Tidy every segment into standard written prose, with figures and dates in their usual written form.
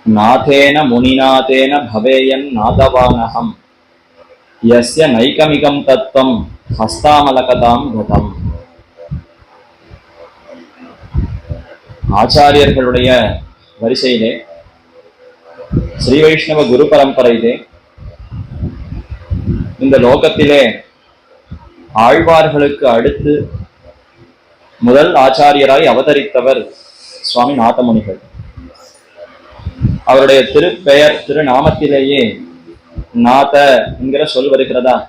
नाथेन मुनिनाथेन भवेयन् नाथवानहं यस्य नैकमिकं तत्त्वं हस्तामलकतां गतम्. ஆச்சாரியர்களுடைய வரிசையிலே ஸ்ரீ வைஷ்ணவ குரு பரம்பரையிலே இந்த லோகத்திலே ஆழ்வார்களுக்கு அடுத்து முதல் ஆச்சாரியராய் அவதரித்தவர் சுவாமி நாதமுனிகள். அவருடைய திருப்பெயர் திருநாமத்திலேயே நாத என்கிற சொல் வருகிறதா?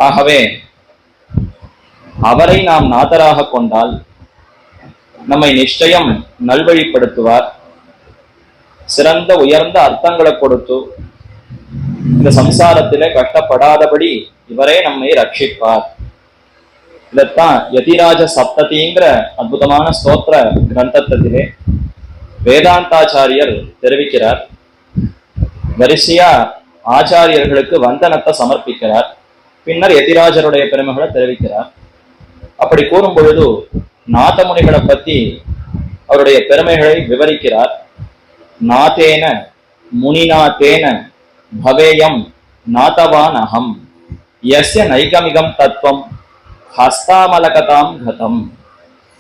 ஆகவே அவரை நாம் நாதராக கொண்டால் நம்மை நிச்சயம் நல்வழிப்படுத்துவார். சிறந்த உயர்ந்த அர்த்தங்களை கொடுத்து இந்த சம்சாரத்திலே கஷ்டப்படாதபடி இவரே நம்மை ரட்சிப்பார். இதத்தான் யதிராஜ சப்ததிங்கிற அற்புதமான ஸ்தோத்திர கிரந்தத்திலே வேதாந்தாச்சாரியர் தெரிவிக்கிறார். வரிசையா ஆச்சாரியர்களுக்கு வந்தனத்தை சமர்ப்பிக்கிறார். பின்னர் யதிராஜருடைய பெருமைகளை தெரிவிக்கிறார். அப்படி கூறும் பொழுது நாதமுனிகளை பத்தி அவருடைய பெருமைகளை விவரிக்கிறார். நாதேன முனிநாதேன பவேயம் நாதவான் அகம் யஸ்ய நைகமிகம் தத்துவம் ஹஸ்தாமலகதாம் கதம்.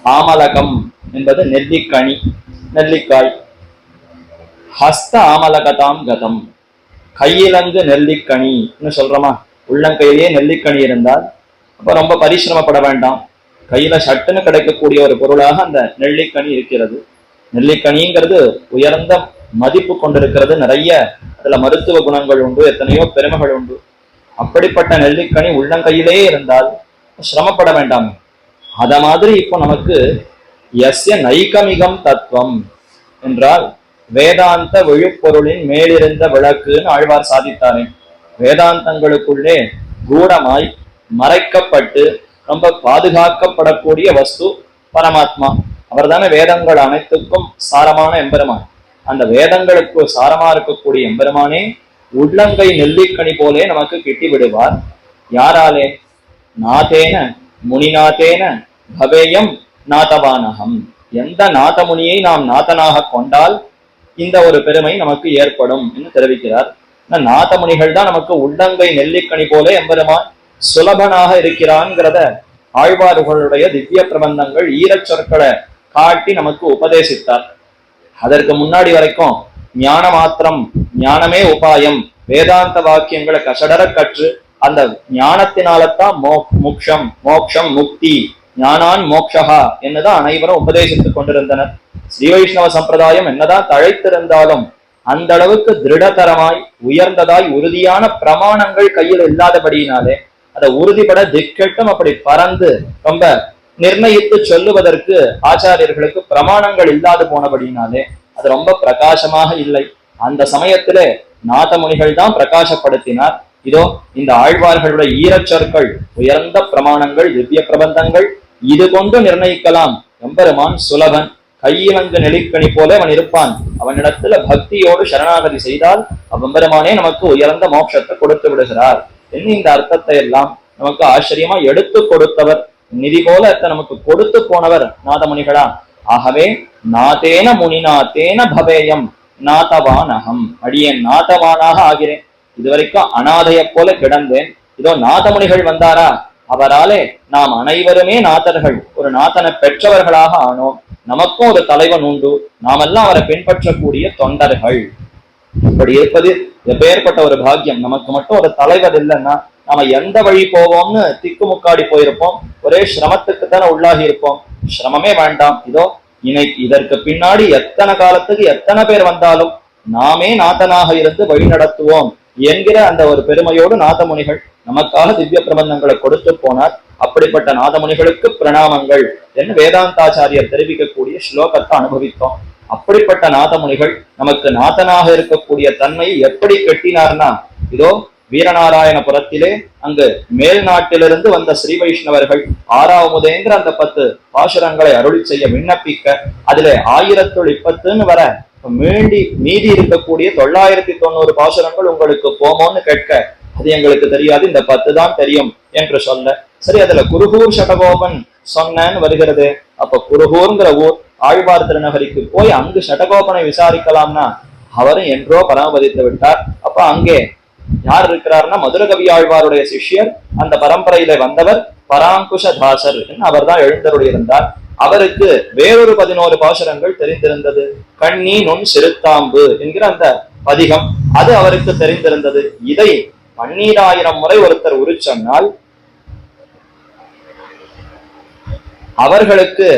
ஆமலகம் என்பது நெல்லிக்கனி, நெல்லிக்காய். ஹஸ்த ஆமலகதாம் கதம், கையிலங்கு நெல்லிக்கனின்னு சொல்றோமா? உள்ளங்கையிலேயே நெல்லிக்கனி இருந்தால் அப்ப ரொம்ப பரிசிரமப்பட வேண்டாம். கையில சட்டுன்னு கிடைக்கக்கூடிய ஒரு பொருளாக அந்த நெல்லிக்கனி இருக்கிறது. நெல்லிக்கனிங்கிறது உயர்ந்த மதிப்பு கொண்டிருக்கிறது. நிறைய அதுல மருத்துவ குணங்கள் உண்டு, எத்தனையோ பெருமைகள் உண்டு. அப்படிப்பட்ட நெல்லிக்கனி உள்ளங்கையிலேயே இருந்தால் சிரமப்பட வேண்டாம். அத மாதிரி இப்போ நமக்கு யஸ்ய நைகமிகம் தத்துவம் என்றால் வேதாந்த விழுப்பொருளின் மேலிருந்த விளக்குன்னு ஆழ்வார் சாதித்தாரே. வேதாந்தங்களுக்குள்ளே கூடமாய் மறைக்கப்பட்டு ரொம்ப பாதுகாக்கப்படக்கூடிய வஸ்து பரமாத்மா. அவர் தானே வேதங்கள் அனைத்துக்கும் சாரமான எம்பெருமான். அந்த வேதங்களுக்கு சாரமா இருக்கக்கூடிய எம்பெருமானே உள்ளங்கை நெல்லிக்கனி போலே நமக்கு கிட்டி விடுவார். யாராலே? நாதேன முனிநாதேன பவேயம் நாதவானகம். எந்த நாதமுனியை நாம் நாதனாக கொண்டால் இந்த ஒரு பெருமை நமக்கு ஏற்படும் என்று தெரிவிக்கிறார். நாதமுனிகள் தான் நமக்கு உள்ளங்கை நெல்லிக்கனி போல எம்பெருமான் சுலபனாக இருக்கிறான்ங்கிறத ஆழ்வார்களுடைய திவ்ய பிரபந்தங்கள் ஈரச் சொற்களை காட்டி நமக்கு உபதேசித்தார். அதற்கு முன்னாடி வரைக்கும் ஞான மாத்திரம், ஞானமே உபாயம், வேதாந்த வாக்கியங்களை கசடர கற்று அந்த ஞானத்தினால்தான் மோக்ஷம், மோக்ஷம் முக்தி, ஞானான் மோக்ஷகா என்னதான் அனைவரும் உபதேசித்துக் கொண்டிருந்தனர். ஸ்ரீ வைஷ்ணவ சம்பிரதாயம் என்னதான் தழைத்திருந்தாலும் அந்த அளவுக்கு திருடதரமாய் உயர்ந்ததாய் உறுதியான பிரமாணங்கள் கையில் இல்லாதபடியினாலே அதை உறுதிப்பட திக்கெட்டும் அப்படி பறந்து ரொம்ப நிர்ணயித்து சொல்லுவதற்கு ஆச்சாரியர்களுக்கு பிரமாணங்கள் இல்லாது போனபடினாலே அது ரொம்ப பிரகாசமாக இல்லை. அந்த சமயத்திலே நாதமுனிகள் தான் பிரகாசப்படுத்தினார். இதோ இந்த ஆழ்வார்களுடைய ஈரச்சொற்கள், உயர்ந்த பிரமாணங்கள், திவ்ய பிரபந்தங்கள், இது கொண்டு நிர்ணயிக்கலாம். எம்பெருமான் சுலபன், கையிலங்கு நெல்லிக்கனி போல அவன் இருப்பான். அவனிடத்துல பக்தியோடு சரணாகதி செய்தால் அவ்வெம்பெருமானே நமக்கு உயர்ந்த மோட்சத்தை கொடுத்து விடுகிறார். இந்த அர்த்தத்தை எல்லாம் நமக்கு ஆச்சரியமா எடுத்து கொடுத்தவர், நிதி போல நமக்கு கொடுத்து போனவர் நாதமுனிகளா. ஆகவே நாதேன முனிநாதேன பவேயம் நாதவான் அகம். அடியேன் நாதவானாக ஆகிறேன். இதுவரைக்கும் அநாதைய போல கிடந்தேன். இதோ நாதமுனிகள் வந்தாரா, அவராலே நாம் அனைவருமே நாதர்கள், ஒரு நாதனை பெற்றவர்களாக ஆனோம். நமக்கும் ஒரு தலைவன் உண்டு, நாமெல்லாம் அவரை பின்பற்றக்கூடிய தொண்டர்கள். இப்படி இருப்பது எப்பேற்பட்ட ஒரு பாக்கியம். நமக்கு மட்டும் ஒரு தலைவர் இல்லைன்னா நாம எந்த வழி போவோம்னு திக்குமுக்காடி போயிருப்போம். ஒரே சிரமத்துக்கு தானே உள்ளாகி இருப்போம். சிரமமே வேண்டாம். இதோ இதற்கு பின்னாடி எத்தனை காலத்துக்கு எத்தனை பேர் வந்தாலும் நாமே நாதனாக இருந்து வழி நடத்துவோம் என்கிற அந்த ஒரு பெருமையோடு நாதமுனிகள் நமக்காக திவ்ய பிரபந்தங்களை கொடுத்து போனார். அப்படிப்பட்ட நாதமுனிகளுக்கு பிரணாமங்கள் என்று வேதாந்தாச்சாரியர் தெரிவிக்கக்கூடிய ஸ்லோகத்தை அனுபவித்தோம். அப்படிப்பட்ட நாதமுனிகள் நமக்கு நாதனாக இருக்கக்கூடிய தன்மையை எப்படி கட்டினார்னா, இதோ வீரநாராயணபுரத்திலே அங்கு மேல் நாட்டிலிருந்து வந்த ஸ்ரீ வைஷ்ணவர்கள் 6ஆவதுங்கிற அந்த 10 பாசுரங்களை அருளி செய்ய விண்ணப்பிக்க அதிலே 1010ன்னு வர மீதி இருக்கக்கூடிய 990 பாசுரங்கள் உங்களுக்கு போமோன்னு கேட்க அது எங்களுக்கு தெரியாது, இந்த 10 தான் தெரியும் என்று சொல்ல, சரி அதுல குருகூர் சடகோபன் சொன்னேன்னு வருகிறது. அப்ப குருகூர்ங்கிற ஊர் ஆழ்வார் திருநகரிக்கு போய் அங்கு ஷடகோபனை விசாரிக்கலாம்னா அவரும் என்றோ பரமபதித்து விட்டார். அப்ப அங்கே யார் இருக்கிறார்னா மதுரகவி ஆழ்வாருடைய சிஷ்யர், அந்த பரம்பரையில வந்தவர் பராங்குஷதாசர் அவர் தான் எழுந்தருள் இருந்தார். அவருக்கு வேறொரு 11 பாசுரங்கள் தெரிந்திருந்தது. கண்ணி நுண் சிறுத்தாம்பு என்கிற அந்த பதிகம் அது அவருக்கு தெரிந்திருந்தது. இதை 12000 முறை ஒருத்தர் உருச்சொன்னால் அவர்களுக்கு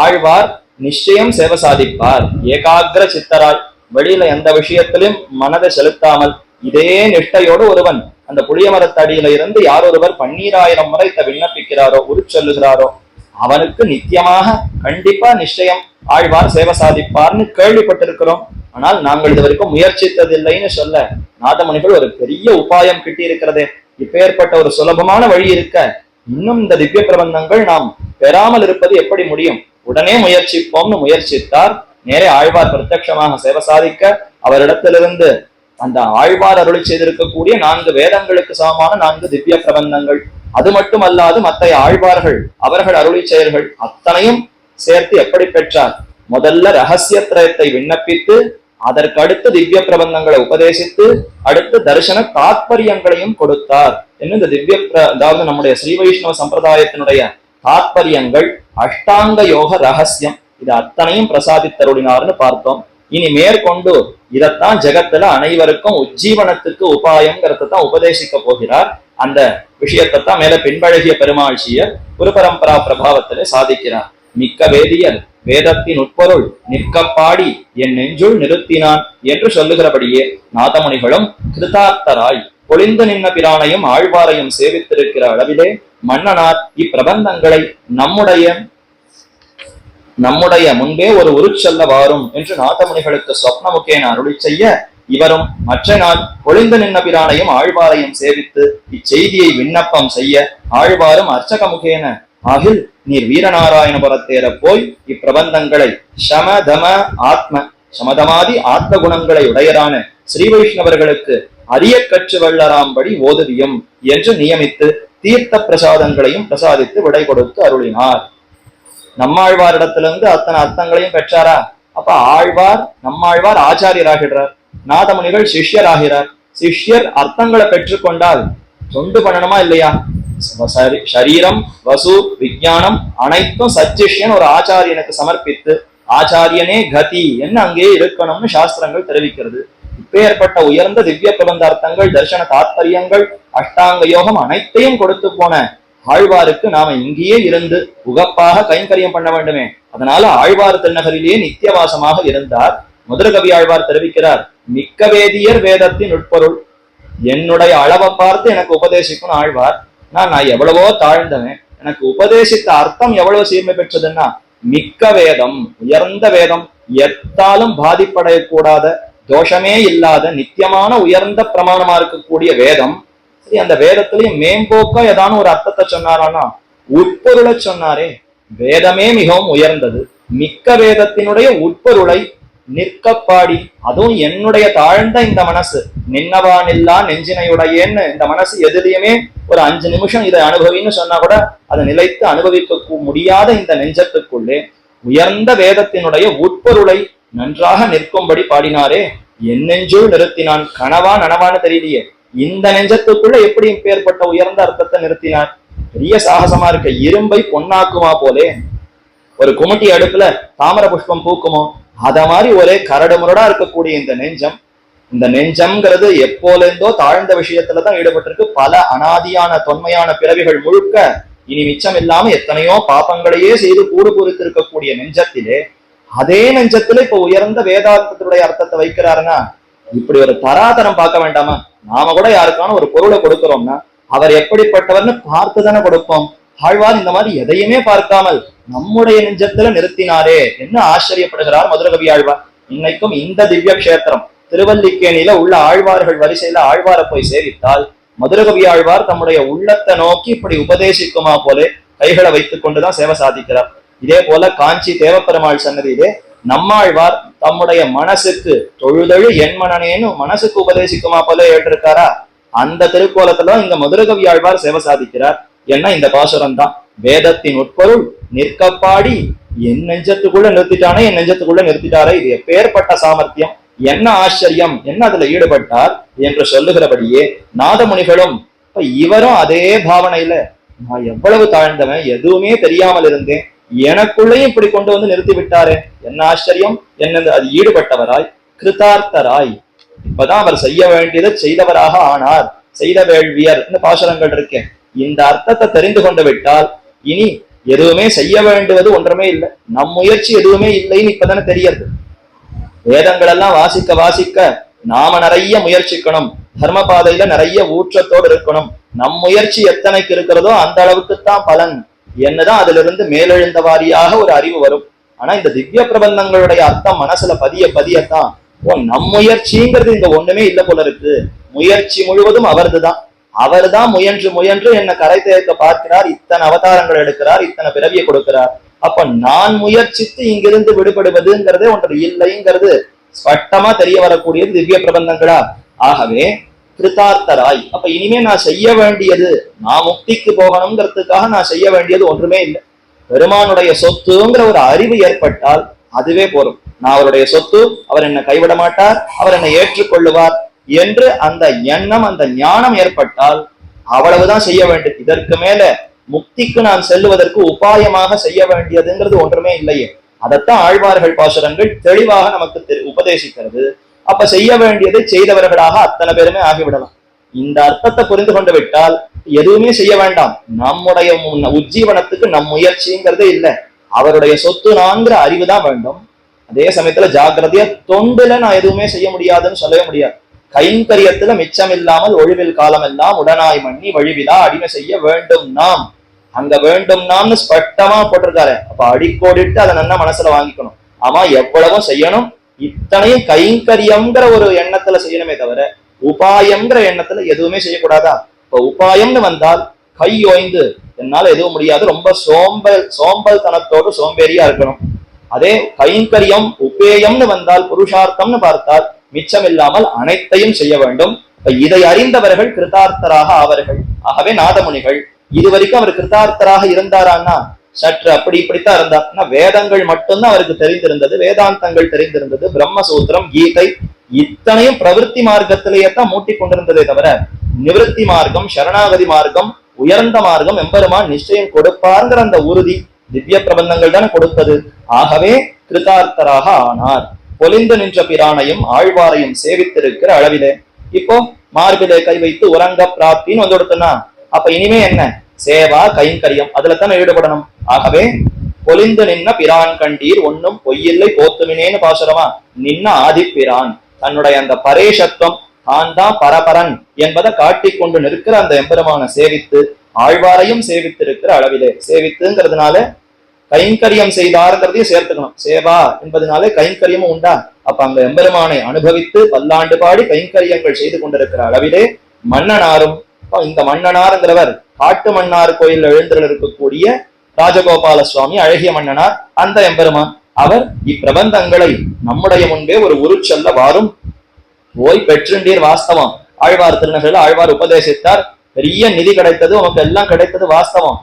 ஆழ்வார் நிச்சயம் சேவை சாதிப்பார். ஏகாகிர சித்தராய் வெளியில எந்த விஷயத்திலும் மனதை செலுத்தாமல் இதே நிஷ்டையோடு ஒருவன் அந்த புளிய மரத்தடியில இருந்து யார் ஒருவர் 12000 முறை விண்ணப்பிக்கிறாரோ உருச்சொல்லுகிறாரோ அவனுக்கு நித்தியமாக கண்டிப்பா நிச்சயம் ஆழ்வார் சேவை சாதிப்பார்னு கேள்விப்பட்டிருக்கிறோம். ஆனால் நாங்கள் இது வரைக்கும் முயற்சித்ததில்லைன்னு சொல்ல நாதமுனிகள் ஒரு பெரிய உபாயம் கிட்டி இருக்கிறதே. இப்பேற்பட்ட ஒரு சுலபமான வழி இருக்க இன்னும் இந்த திவ்ய பிரபந்தங்கள் நாம் பெறாமல் இருப்பது எப்படி முடியும்? உடனே முயற்சிப்போம்னு முயற்சித்தார். நேரே ஆழ்வார் பிரத்யட்சமாக சேவை சாதிக்க அவரிடத்திலிருந்து அந்த ஆழ்வார் அருளி செய்திருக்கக்கூடிய 4 வேதங்களுக்கு சமமான 4 திவ்ய பிரபந்தங்கள், அது மட்டுமல்லாது மற்ற ஆழ்வார்கள் அவர்கள் அருளி செயல்கள் அத்தனையும் சேர்த்து எப்படி பெற்றார்? முதல்ல ரகசியத்திரயத்தை விண்ணப்பித்து அதற்கு அடுத்து திவ்ய பிரபந்தங்களை உபதேசித்து அடுத்து தரிசன தாத்பரியங்களையும் கொடுத்தார். இந்த திவ்ய அதாவது நம்முடைய ஸ்ரீ வைஷ்ணவ சம்பிரதாயத்தினுடைய தாத்பரியங்கள் அஷ்டாங்க யோக ரகசியம் இது அத்தனையும் பிரசாதித்தருளினார்னு பார்த்தோம். இனி மேற்கொண்டு இதைத்தான் ஜெகத்துல அனைவருக்கும் உஜ்ஜீவனத்துக்கு உபாயம்ங்கிறத தான் உபதேசிக்க போகிறார். அந்த விஷயத்தை தான் மேல பின்பழகிய பெருமாழ்ச்சியர் குரு பரம்பரா பிரபாவத்திலே சாதிக்கிறார். மிக்க வேதியர் வேதத்தின் உட்பொருள் நிற்க பாடி என் நெஞ்சுள் நிறுத்தினான் என்று சொல்லுகிறபடியே நாதமுனிகளும் கிருதார்த்தராய் பொழிந்து நின்ன பிரானையும் ஆழ்வாரையும் சேவித்திருக்கிற அளவிலே மன்னனார் இப்பிரபந்தங்களை நம்முடைய முன்பே ஒரு உருச்சொல்ல வாரும் என்று நாதமுனிகளுக்கு சொப்னமுக்கேன அருளி செய்ய இவரும் மற்ற நாள் பொழிந்து நின்ன பிரானையும் ஆழ்வாரையும் சேவித்து இச்செய்தியை விண்ணப்பம் செய்ய ஆழ்வாரும் அர்ச்சகமுகேன ஆகில் நீர் வீரநாராயணபுரத்தேர போய் இப்பிரபந்தங்களை சமதம ஆத்ம சமதமாதி ஆத்ம குணங்களை உடையரான ஸ்ரீ வைஷ்ணவர்களுக்கு அரிய கற்று வள்ளராம்படி ஓதுவியும் என்று நியமித்து தீர்த்த பிரசாதங்களையும் பிரசாதித்து விடை கொடுத்து அருளினார். நம்மாழ்வாரிடத்திலிருந்து அத்தனை அர்த்தங்களையும் பெற்றாரா? அப்ப நம்மாழ்வார் ஆச்சாரியராகிறார், நாதமுனிகள் சிஷ்யராகிறார். சிஷ்யர் அர்த்தங்களை பெற்றுக்கொண்டால் தொண்டு பண்ணணுமா இல்லையா? சரீரம் வசு விஞ்ஞானம் அனைத்தும் சச்சிஷ்யன் ஒரு ஆச்சாரியனுக்கு சமர்ப்பித்து ஆச்சாரியனே கதி என்ன அங்கே இருக்கணும்னு சாஸ்திரங்கள் தெரிவிக்கிறது. இப்பேற்பட்ட உயர்ந்த திவ்ய பிரபந்த அர்த்தங்கள் தர்சன தாத்பரியங்கள் அஷ்டாங்க யோகம் அனைத்தையும் கொடுத்து போன ஆழ்வாருக்கு நாம இங்கேயே இருந்து உகப்பாக கைங்கரியம் பண்ண வேண்டுமே. அதனால ஆழ்வார் திருநகரிலேயே நித்தியவாசமாக இருந்தார். மதுரகவி ஆழ்வார் தெரிவிக்கிறார், மிக்க வேதியர் வேதத்தின் உட்பொருள் என்னுடைய அளவை பார்த்து எனக்கு உபதேசிக்கும் ஆழ்வார். நான் எவ்வளவோ தாழ்ந்தவன், எனக்கு உபதேசித்த அர்த்தம் எவ்வளவு சீர்மை பெற்றதுன்னா மிக்க வேதம், உயர்ந்த வேதம், எத்தாலும் பாதிப்படையக்கூடாத தோஷமே இல்லாத நித்தியமான உயர்ந்த பிரமாணமா இருக்கக்கூடிய வேதம். சரி, அந்த வேதத்திலையும் மேம்போக்கா ஏதான ஒரு அர்த்தத்தை சொன்னாரானா உட்பொருளை சொன்னாரே. வேதமே மிகவும் உயர்ந்தது, மிக்க வேதத்தினுடைய உட்பொருளை நிற்கப்பாடி, அதுவும் என்னுடைய தாழ்ந்த இந்த மனசு நின்னவானில்லா நெஞ்சினையுடையேன்னு இந்த மனசு எதிரியுமே ஒரு 5 நிமிஷம் இதை அனுபவின்னு சொன்னா கூட அதை நிலைத்து அனுபவிக்க முடியாத இந்த நெஞ்சத்துக்குள்ளே உயர்ந்த வேதத்தினுடைய உட்பொருளை நன்றாக நிற்கும்படி பாடினாரே. என் நெஞ்சுள் நிறுத்தினான். கனவா நனவான்னு தெரியலையே, இந்த நெஞ்சத்துக்குள்ள எப்படி பேர்பட்ட உயர்ந்த அர்த்தத்தை நிறுத்தினார்? பெரிய சாகசமா இருக்க. இரும்பை பொன்னாக்குமா போலே, ஒரு குமுட்டி அடுப்புல தாமர புஷ்பம் பூக்குமோ அத மாதிரி ஒரே கரடு முரடா இருக்கக்கூடிய இந்த நெஞ்சம்ங்கிறது எப்போலேருந்தோ தாழ்ந்த விஷயத்துலதான் ஈடுபட்டிருக்கு. பல அனாதியான தொன்மையான பிறவிகள் முழுக்க இனி மிச்சம் இல்லாம எத்தனையோ பாப்பங்களையே செய்து கூடு குறித்திருக்கக்கூடிய நெஞ்சத்திலே அதே நெஞ்சத்துல இப்ப உயர்ந்த வேதாந்தத்தினுடைய அர்த்தத்தை வைக்கிறாருன்னா இப்படி ஒரு தராதரம் பார்க்க வேண்டாமா? நாம கூட யாருக்கான ஒரு பொருளை கொடுக்கிறோம்னா அவர் எப்படிப்பட்டவர்னு பார்த்துதானே கொடுப்போம். ஆழ்வார் இந்த மாதிரி எதையுமே பார்க்காமல் நம்முடைய நெஞ்சத்துல நிறுத்தினாரே என்ன ஆச்சரியப்படுகிறார் மதுரகவி ஆழ்வார். இன்னைக்கும் இந்த திவ்ய கஷேத்திரம் திருவல்லிக்கேணியில உள்ள ஆழ்வார்கள் வரிசையில ஆழ்வாரை போய் சேவித்தால் மதுரகவி ஆழ்வார் தம்முடைய உள்ளத்தை நோக்கி இப்படி உபதேசிக்குமா போலே கைகளை வைத்துக் கொண்டுதான் சேவை சாதிக்கிறார். இதே போல காஞ்சி தேவப்பெருமாள் சன்னதியிலே நம்மாழ்வார் தம்முடைய மனசுக்கு தொழுதழு என் மனனேன்னு மனசுக்கு உபதேசிக்குமா போல ஏற்றிருக்காரா? அந்த திருக்கோலத்துல இங்க மதுரகவி ஆழ்வார் சேவை சாதிக்கிறார். ஏன்னா இந்த பாசுரம் தான் வேதத்தின் உட்பொருள் நிற்கப்பாடி என் நெஞ்சத்துக்குள்ள நிறுத்திட்டானே, என் நெஞ்சத்துக்குள்ள நிறுத்திட்டாரே, இது எப்பேற்பட்ட சாமர்த்தியம், என்ன ஆச்சரியம், என்ன அதுல ஈடுபட்டார் என்று சொல்லுகிறபடியே நாதமுனிகளும் இவரும் அதே பாவனையில நான் எவ்வளவு தாழ்ந்தவன், எதுவுமே தெரியாமல் இருந்தேன், எனக்குள்ளேயும் இப்படி கொண்டு வந்து நிறுத்தி விட்டாரே, என்ன ஆச்சரியம், என்ன அது ஈடுபட்டவராய் கிருதார்த்தராய் இப்பதான் அவர் செய்ய வேண்டியதை செய்தவராக ஆனார். செய்த வேள்வியர் பாசுரங்கள் இருக்கேன். இந்த அர்த்தத்தை தெரிந்து கொண்டு விட்டால் இனி எதுவுமே செய்ய வேண்டுவது ஒன்றுமே இல்லை, நம் முயற்சி எதுவுமே இல்லைன்னு இப்பதானே தெரியறது. வேதங்கள் எல்லாம் வாசிக்க வாசிக்க நாம நிறைய முயற்சிக்கணும், தர்ம பாதையில நிறைய ஊற்றத்தோடு இருக்கணும், நம் முயற்சி எத்தனைக்கு இருக்கிறதோ அந்த அளவுக்குத்தான் பலன் என்னதான் அதுல இருந்து மேலெழுந்த வாரியாக ஒரு அறிவு வரும். ஆனா இந்த திவ்ய பிரபந்தங்களுடைய அர்த்தம் மனசுல பதிய பதியத்தான் நம் முயற்சிங்கிறது இங்க ஒண்ணுமே இல்லை போல இருக்கு, முயற்சி முழுவதும் அவர்துதான். அவர் தான் முயன்று முயன்று என்ன கரை தேர்க்க பார்க்கிறார், இத்தனை அவதாரங்கள் எடுக்கிறார், இத்தனை பிறவியை கொடுக்கிறார். அப்ப நான் முயற்சித்து இங்கிருந்து விடுபடுவதுங்கிறதே ஒன்று இல்லைங்கிறது ஸ்பஷ்டமா தெரிய வரக்கூடியது திவ்ய பிரபந்தங்களா. ஆகவே கிருதார்த்தராய் அப்ப இனிமே நான் செய்ய வேண்டியது, நான் முக்திக்கு போகணுங்கிறதுக்காக நான் செய்ய வேண்டியது ஒன்றுமே இல்லை. பெருமானுடைய சொத்துங்கிற ஒரு அறிவு ஏற்பட்டால் அதுவே போரும். நான் அவருடைய சொத்து, அவர் என்னை கைவிட மாட்டார், அவர் என்னை ஏற்றுக்கொள்ளுவார் என்று அந்த எண்ணம் அந்த ஞானம் ஏற்பட்டால் அவ்வளவுதான் செய்ய வேண்டும். இதற்கு மேல முக்திக்கு நான் செல்லுவதற்கு உபாயமாக செய்ய வேண்டியதுங்கிறது ஒன்றுமே இல்லையே. அதைத்தான் ஆழ்வார்கள் பாசுரங்கள் தெளிவாக நமக்கு உபதேசிக்கிறது. அப்ப செய்ய வேண்டியதை செய்தவர்களாக அத்தனை பேருமே ஆகிவிடலாம். இந்த அர்த்தத்தை புரிந்து கொண்டு விட்டால் எதுவுமே செய்ய வேண்டாம். நம்முடைய உஜ்ஜீவனத்துக்கு நம் முயற்சிங்கிறதே இல்லை, அவருடைய சொத்து நான்கிற அறிவு தான் வேண்டும். அதே சமயத்துல ஜாக்கிரதையா தொண்டுல நான் எதுவுமே செய்ய முடியாதுன்னு சொல்லவே முடியாது. கைங்கரியத்துல மிச்சம் இல்லாமல் ஒழிவில் காலம் எல்லாம் உடனாய் மண்ணி வழிவிலா அடிமை செய்ய வேண்டும் நாம், அங்க வேண்டும் நாம்னு ஸ்பஷ்டமா போட்டிருக்காரு. அப்ப அடிக்கோடிட்டு அதை நல்லா மனசுல வாங்கிக்கணும். ஆமா எவ்வளவும் செய்யணும், இத்தனையும் கைங்கரியம்ங்கிற ஒரு எண்ணத்துல செய்யணுமே தவிர உபாயம்ங்கிற எண்ணத்துல எதுவுமே செய்யக்கூடாதா. இப்ப உபாயம்னு வந்தால் கை ஓய்ந்து என்னால எதுவும் முடியாது, ரொம்ப சோம்பல் தனத்தோடு சோம்பேறியா இருக்கணும். அதே கைங்கரியம் உபேயம்னு வந்தால் புருஷார்த்தம்னு பார்த்தால் மிச்சம் இல்லாமல் அனைத்தையும் செய்ய வேண்டும். இதை அறிந்தவர்கள் கிருதார்த்தராக ஆவார்கள். ஆகவே நாதமுனிகள் இதுவரைக்கும் அவர் கிருதார்த்தராக இருந்தாரான்னா சற்று அப்படி இப்படித்தான் இருந்தார். வேதங்கள் மட்டும்தான் அவருக்கு தெரிந்திருந்தது, வேதாந்தங்கள் தெரிந்திருந்தது, பிரம்மசூத்திரம், கீதை இத்தனையும் பிரவிற்த்தி மார்க்கத்திலேயே தான் மூட்டி கொண்டிருந்ததே தவிர நிவர்த்தி மார்க்கம், சரணாகதி மார்க்கம், உயர்ந்த மார்க்கம் எம்பெருமான் நிச்சயம் கொடுப்பார்ங்கிற அந்த உறுதி திவ்ய பிரபந்தங்கள் தானே கொடுத்தது. ஆகவே கிருதார்த்தராக ஆனார். பொலிந்து நின்ற பிரானையும் ஆழ்வாரையும் சேவித்திருக்கிற அளவிலே இப்போ மார்பிலே கை வைத்து உறங்க பிராப்தின்னு வந்து கொடுத்தனா, அப்ப இனிமே என்ன சேவா கைங்கரியம் அதுல தானே ஈடுபடணும். ஆகவே பொலிந்து நின்ன பிரான் கண்டீர் ஒன்னும் பொய்யில்லை போத்துமினேன்னு பாசுரமா நின்ன ஆதிப்பிரான் தன்னுடைய அந்த பரேஷத்துவம் தான் தான் பரபரன் என்பதை காட்டிக்கொண்டு நிற்கிற அந்த எம்பெருமான சேவித்து ஆழ்வாரையும் சேவித்திருக்கிற அளவிலே, சேவித்துங்கிறதுனால கைங்கரியம் செய்தாருங்கிறதையும் சேர்த்துக்கணும். சேவா என்பதனாலே கைங்கரியமும் உண்டா. அப்ப அங்க எம்பெருமானை அனுபவித்து பல்லாண்டு பாடி கைங்கரியங்கள் செய்து கொண்டிருக்கிற அளவிலே மன்னனாரும், இந்த மன்னனாருங்கிறவர் காட்டு மன்னார் கோயில் எழுந்தில் இருக்கக்கூடிய ராஜகோபால சுவாமி அழகிய மன்னனார், அந்த எம்பெருமான் அவர் இப்பிரபந்தங்களை நம்முடைய முன்பே ஒரு உருச்சொல்ல வாரும் போய் பெற்றுண்டீர் வாஸ்தவம். ஆழ்வார் திருநகரில் ஆழ்வார் உபதேசித்தார், பெரிய நிதி கிடைத்தது, உனக்கு எல்லாம் கிடைத்தது வாஸ்தவம்.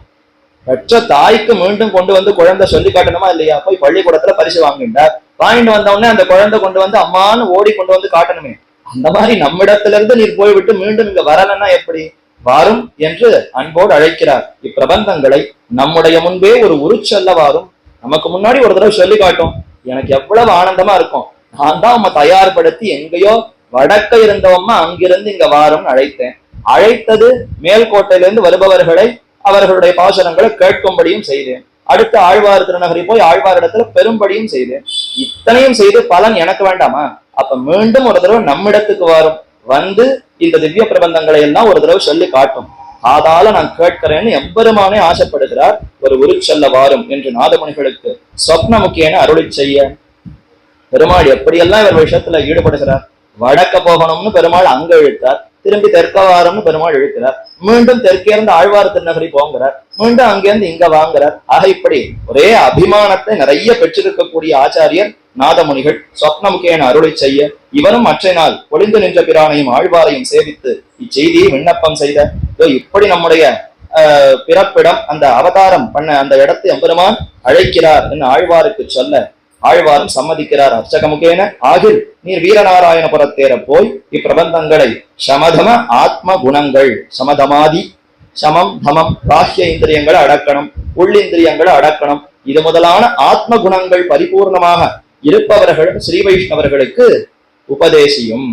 பெற்ற தாய்க்கு மீண்டும் கொண்டு வந்து குழந்தை சொல்லி காட்டணுமா இல்லையா? போய் பள்ளிக்கூடத்துல பரிசு வாங்கிட்டார், வாங்கிட்டு வந்த உடனே அந்த குழந்தை கொண்டு வந்து அம்மான்னு ஓடி கொண்டு வந்து காட்டணுமே. அந்த மாதிரி நம்மிடத்துல இருந்து நீர் போய்விட்டு மீண்டும் இங்க வரலன்னா எப்படி? வாரும் என்று அன்போடு அழைக்கிறார். இப்பிரபந்தங்களை நம்முடைய முன்பே ஒரு உருச்சொல்ல வாரும், நமக்கு முன்னாடி ஒரு தடவை சொல்லி காட்டும். எனக்கு எவ்வளவு ஆனந்தமா இருக்கும். நான் தான் உம்மை தயார்படுத்தி எங்கேயோ வடக்க இருந்தவம்மா அங்கிருந்து இங்க வாரும்னு அழைத்தேன். அழைத்தது மேல்கோட்டையிலிருந்து வருபவர்களை அவர்களுடைய பாசனங்களை கேட்கும்படியும் செய்தேன். அடுத்து ஆழ்வார் திருநகரி போய் ஆழ்வாரிடத்துல பெரும்படியும் செய்தேன். இத்தனையும் செய்து பலன் எனக்கு வேண்டாமா? அப்ப மீண்டும் ஒரு தடவை நம்மிடத்துக்கு வரும், வந்து இந்த திவ்ய பிரபந்தங்களை எல்லாம் ஒரு தடவை சொல்லி காட்டும். அதால நான் கேட்கிறேன்னு எம்பெருமானே ஆசைப்படுகிறார். ஒரு உருச்சொல்ல வாரும் என்று நாதமுனிகளுக்கு சொப்னமுக்கியன அருளி செய்ய பெருமாள் எப்படியெல்லாம் இவர் விஷயத்துல ஈடுபடுகிறார். வடக்க போகணும்னு பெருமாள் அங்க இழுத்தார், திரும்பி தெற்க வாரம்னு பெருமாள் இழுக்கிறார், மீண்டும் தெற்கே இருந்து ஆழ்வார் திருநகரி போங்கிறார், மீண்டும் அங்கிருந்து இங்க வாங்குறார். ஆக இப்படி ஒரே அபிமானத்தை நிறைய பெற்றிருக்கக்கூடிய ஆச்சாரியர் நாதமுனிகள் சொப்னமுக்கேன அருளை செய்ய இவரும் மற்ற நாள் பொழிந்து நின்ற பிரானையும் ஆழ்வாரையும் சேவித்து இச்செய்தியை விண்ணப்பம் செய்த இப்படி நம்முடைய பிறப்பிடம் அந்த அவதாரம் பண்ண அந்த இடத்தை எம்பெருமான் அழைக்கிறார் என்று ஆழ்வாருக்கு சொல்ல ஆழ்வாரும் சம்மதிக்கிறார். அர்ச்சகமுகேன ஆகில் நீர் வீரநாராயணபுரத்தேர போய் இப்பிரபந்தங்களை சமதம ஆத்ம குணங்கள், சமதமாதி சமம் தமம் பாஹ்ய இந்திரியங்களை அடக்கணும், உள்ளிந்திரியங்களை அடக்கணும், இது முதலான ஆத்ம குணங்கள் பரிபூர்ணமாக இருப்பவர்கள் ஸ்ரீ வைஷ்ணவர்களுக்கு உபதேசியும்.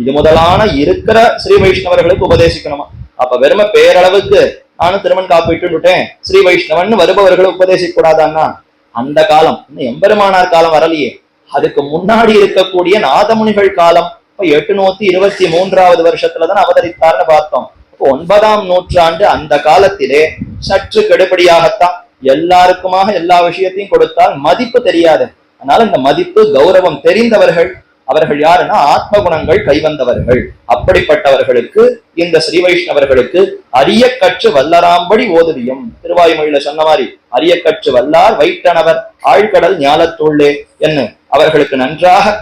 இது முதலான இருக்கிற ஸ்ரீ வைஷ்ணவர்களுக்கு உபதேசிக்கணுமா? அப்ப வெறும பேரளவுக்கு நானும் திருமண் காப்பிட்டுட்டேன் ஸ்ரீ வைஷ்ணவன் வருபவர்களை உபதேசிக்க கூடாதான்னா, அந்த காலம் இன்னும் எம்பெருமானார் காலம் வரலையே, அதுக்கு முன்னாடி இருக்கக்கூடிய நாதமுனிகள் காலம் இப்ப 823வது வருஷத்துலதான் அவதரித்தார்னு பார்த்தோம். இப்போ 9ஆம் நூற்றாண்டு அந்த காலத்திலே சற்று கெடுபடியாகத்தான் எல்லாருக்குமாக எல்லா விஷயத்தையும் கொடுத்தால் மதிப்பு தெரியாது. அதனால இந்த மதிப்பு கௌரவம் தெரிந்தவர்கள் அவர்கள் யாருன்னா ஆத்ம குணங்கள் கைவந்தவர்கள். அப்படிப்பட்டவர்களுக்கு இந்த ஸ்ரீ வைஷ்ணவர்களுக்கு அரிய கற்று வல்லராம்படி ஓதுவியும், திருவாயுமொழியில சொன்ன மாதிரி அரிய கற்று வல்லார் வைட்டனவர் ஆழ்கடல் ஞாலத்துள்ளே என்ன அவர்களுக்கு நன்றாக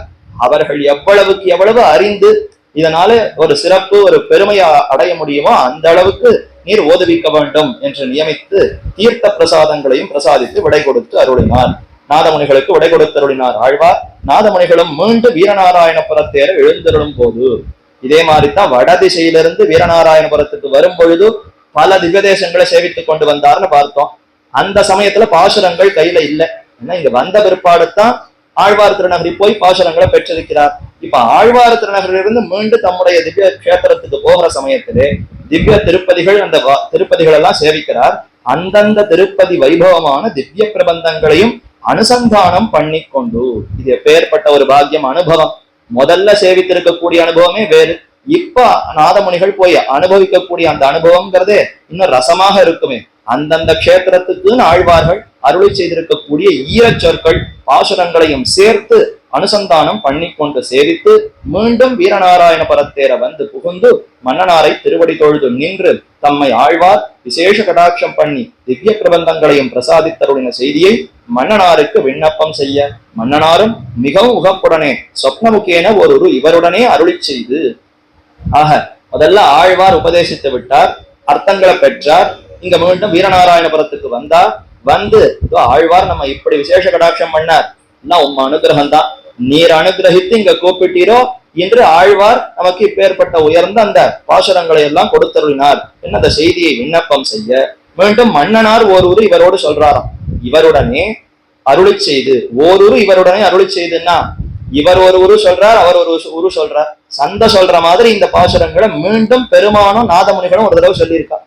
அவர்கள் எவ்வளவுக்கு எவ்வளவு அறிந்து இதனால ஒரு சிறப்பு ஒரு பெருமையை அடைய முடியுமோ அந்த அளவுக்கு நீர் ஓதுவிக்க வேண்டும் என்று நியமித்து தீர்த்த பிரசாதங்களையும் பிரசாதித்து விடை கொடுத்து அருளினார். நாதமுனிகளுக்கு விடை கொடுத்தருளினார் ஆழ்வார். நாதமுனிகளும் மீண்டும் வீரநாராயணபுரத்தேர எழுந்தருளும் போது இதே மாதிரிதான் வடதிசையிலிருந்து வீரநாராயணபுரத்துக்கு வரும் பொழுது பல திவ்யதேசங்களை சேவித்துக் கொண்டு வந்தார்னு பார்த்தோம். அந்த சமயத்துல பாசுரங்கள் கையில இல்லை. ஏன்னா இங்க வந்த பிற்பாடுதான் ஆழ்வார் திருநகரி போய் பாசுரங்களை பெற்றிருக்கிறார். இப்ப ஆழ்வார் திருநகரிலிருந்து மீண்டும் தம்முடைய திவ்ய கஷேத்திரத்துக்கு போகிற சமயத்திலே திவ்ய திருப்பதிகள் அந்த திருப்பதிகள் எல்லாம் சேவிக்கிறார். அந்தந்த திருப்பதி வைபவமான திவ்ய பிரபந்தங்களையும் அனுசந்தானம் பண்ணி கொண்டு, இது எப்பேற்பட்ட ஒரு பாக்கியம் அனுபவம். முதல்ல சேவித்திருக்கக்கூடிய அனுபவமே வேறு. இப்ப நாதமுனிகள் போய் அனுபவிக்கக்கூடிய அந்த அனுபவம்ங்கிறதே இன்னும் ரசமாக இருக்குமே. அந்தந்த கஷேத்திரத்துக்குன்னு ஆழ்வார்கள் அருளை செய்திருக்கக்கூடிய ஈரச் சொற்கள் பாசுரங்களையும் சேர்த்து அனுசந்தானம் பண்ணி கொண்டு சேவித்து மீண்டும் வீரநாராயணபுரத்தேர வந்து புகுந்து மன்னனாரை திருவடி தொழுது நின்று தம்மை ஆழ்வார் விசேஷ கடாட்சம் பண்ணி திவ்ய பிரபந்தங்களையும் பிரசாதித்தருளின செய்தியை மன்னனாருக்கு விண்ணப்பம் செய்ய மன்னனாரும் மிகவும் உகப்புடனே சொப்னமுகேன ஒரு இவருடனே அருளி செய்து. ஆக முதல்ல ஆழ்வார் உபதேசித்து விட்டார், அர்த்தங்களை பெற்றார். இங்க மீண்டும் வீரநாராயணபுரத்துக்கு வந்தார். வந்து ஆழ்வார் நம்ம இப்படி விசேஷ கடாட்சம் பண்ணார், உம்ம அனுகிரகம் தான், நீர் அனுகிரகித்து இங்க கூப்பிட்டீரோ என்று ஆழ்வார் நமக்கு இப்பேற்பட்ட உயர்ந்த அந்த பாசுரங்களை எல்லாம் கொடுத்தருளினார் என்ன அந்த செய்தியை விண்ணப்பம் செய்ய மீண்டும் மன்னனார் ஓரூரு இவரோடு சொல்றாராம். இவருடனே அருளி செய்து, ஓரூரு இவருடனே அருளி செய்துன்னா இவர் ஒரு உரு சொல்றார், அவர் ஒரு உரு சொல்றார். சந்தை சொல்ற மாதிரி இந்த பாசுரங்களை மீண்டும் பெருமானும் நாதமுனிகளும் ஒரு தடவை சொல்லியிருக்கா.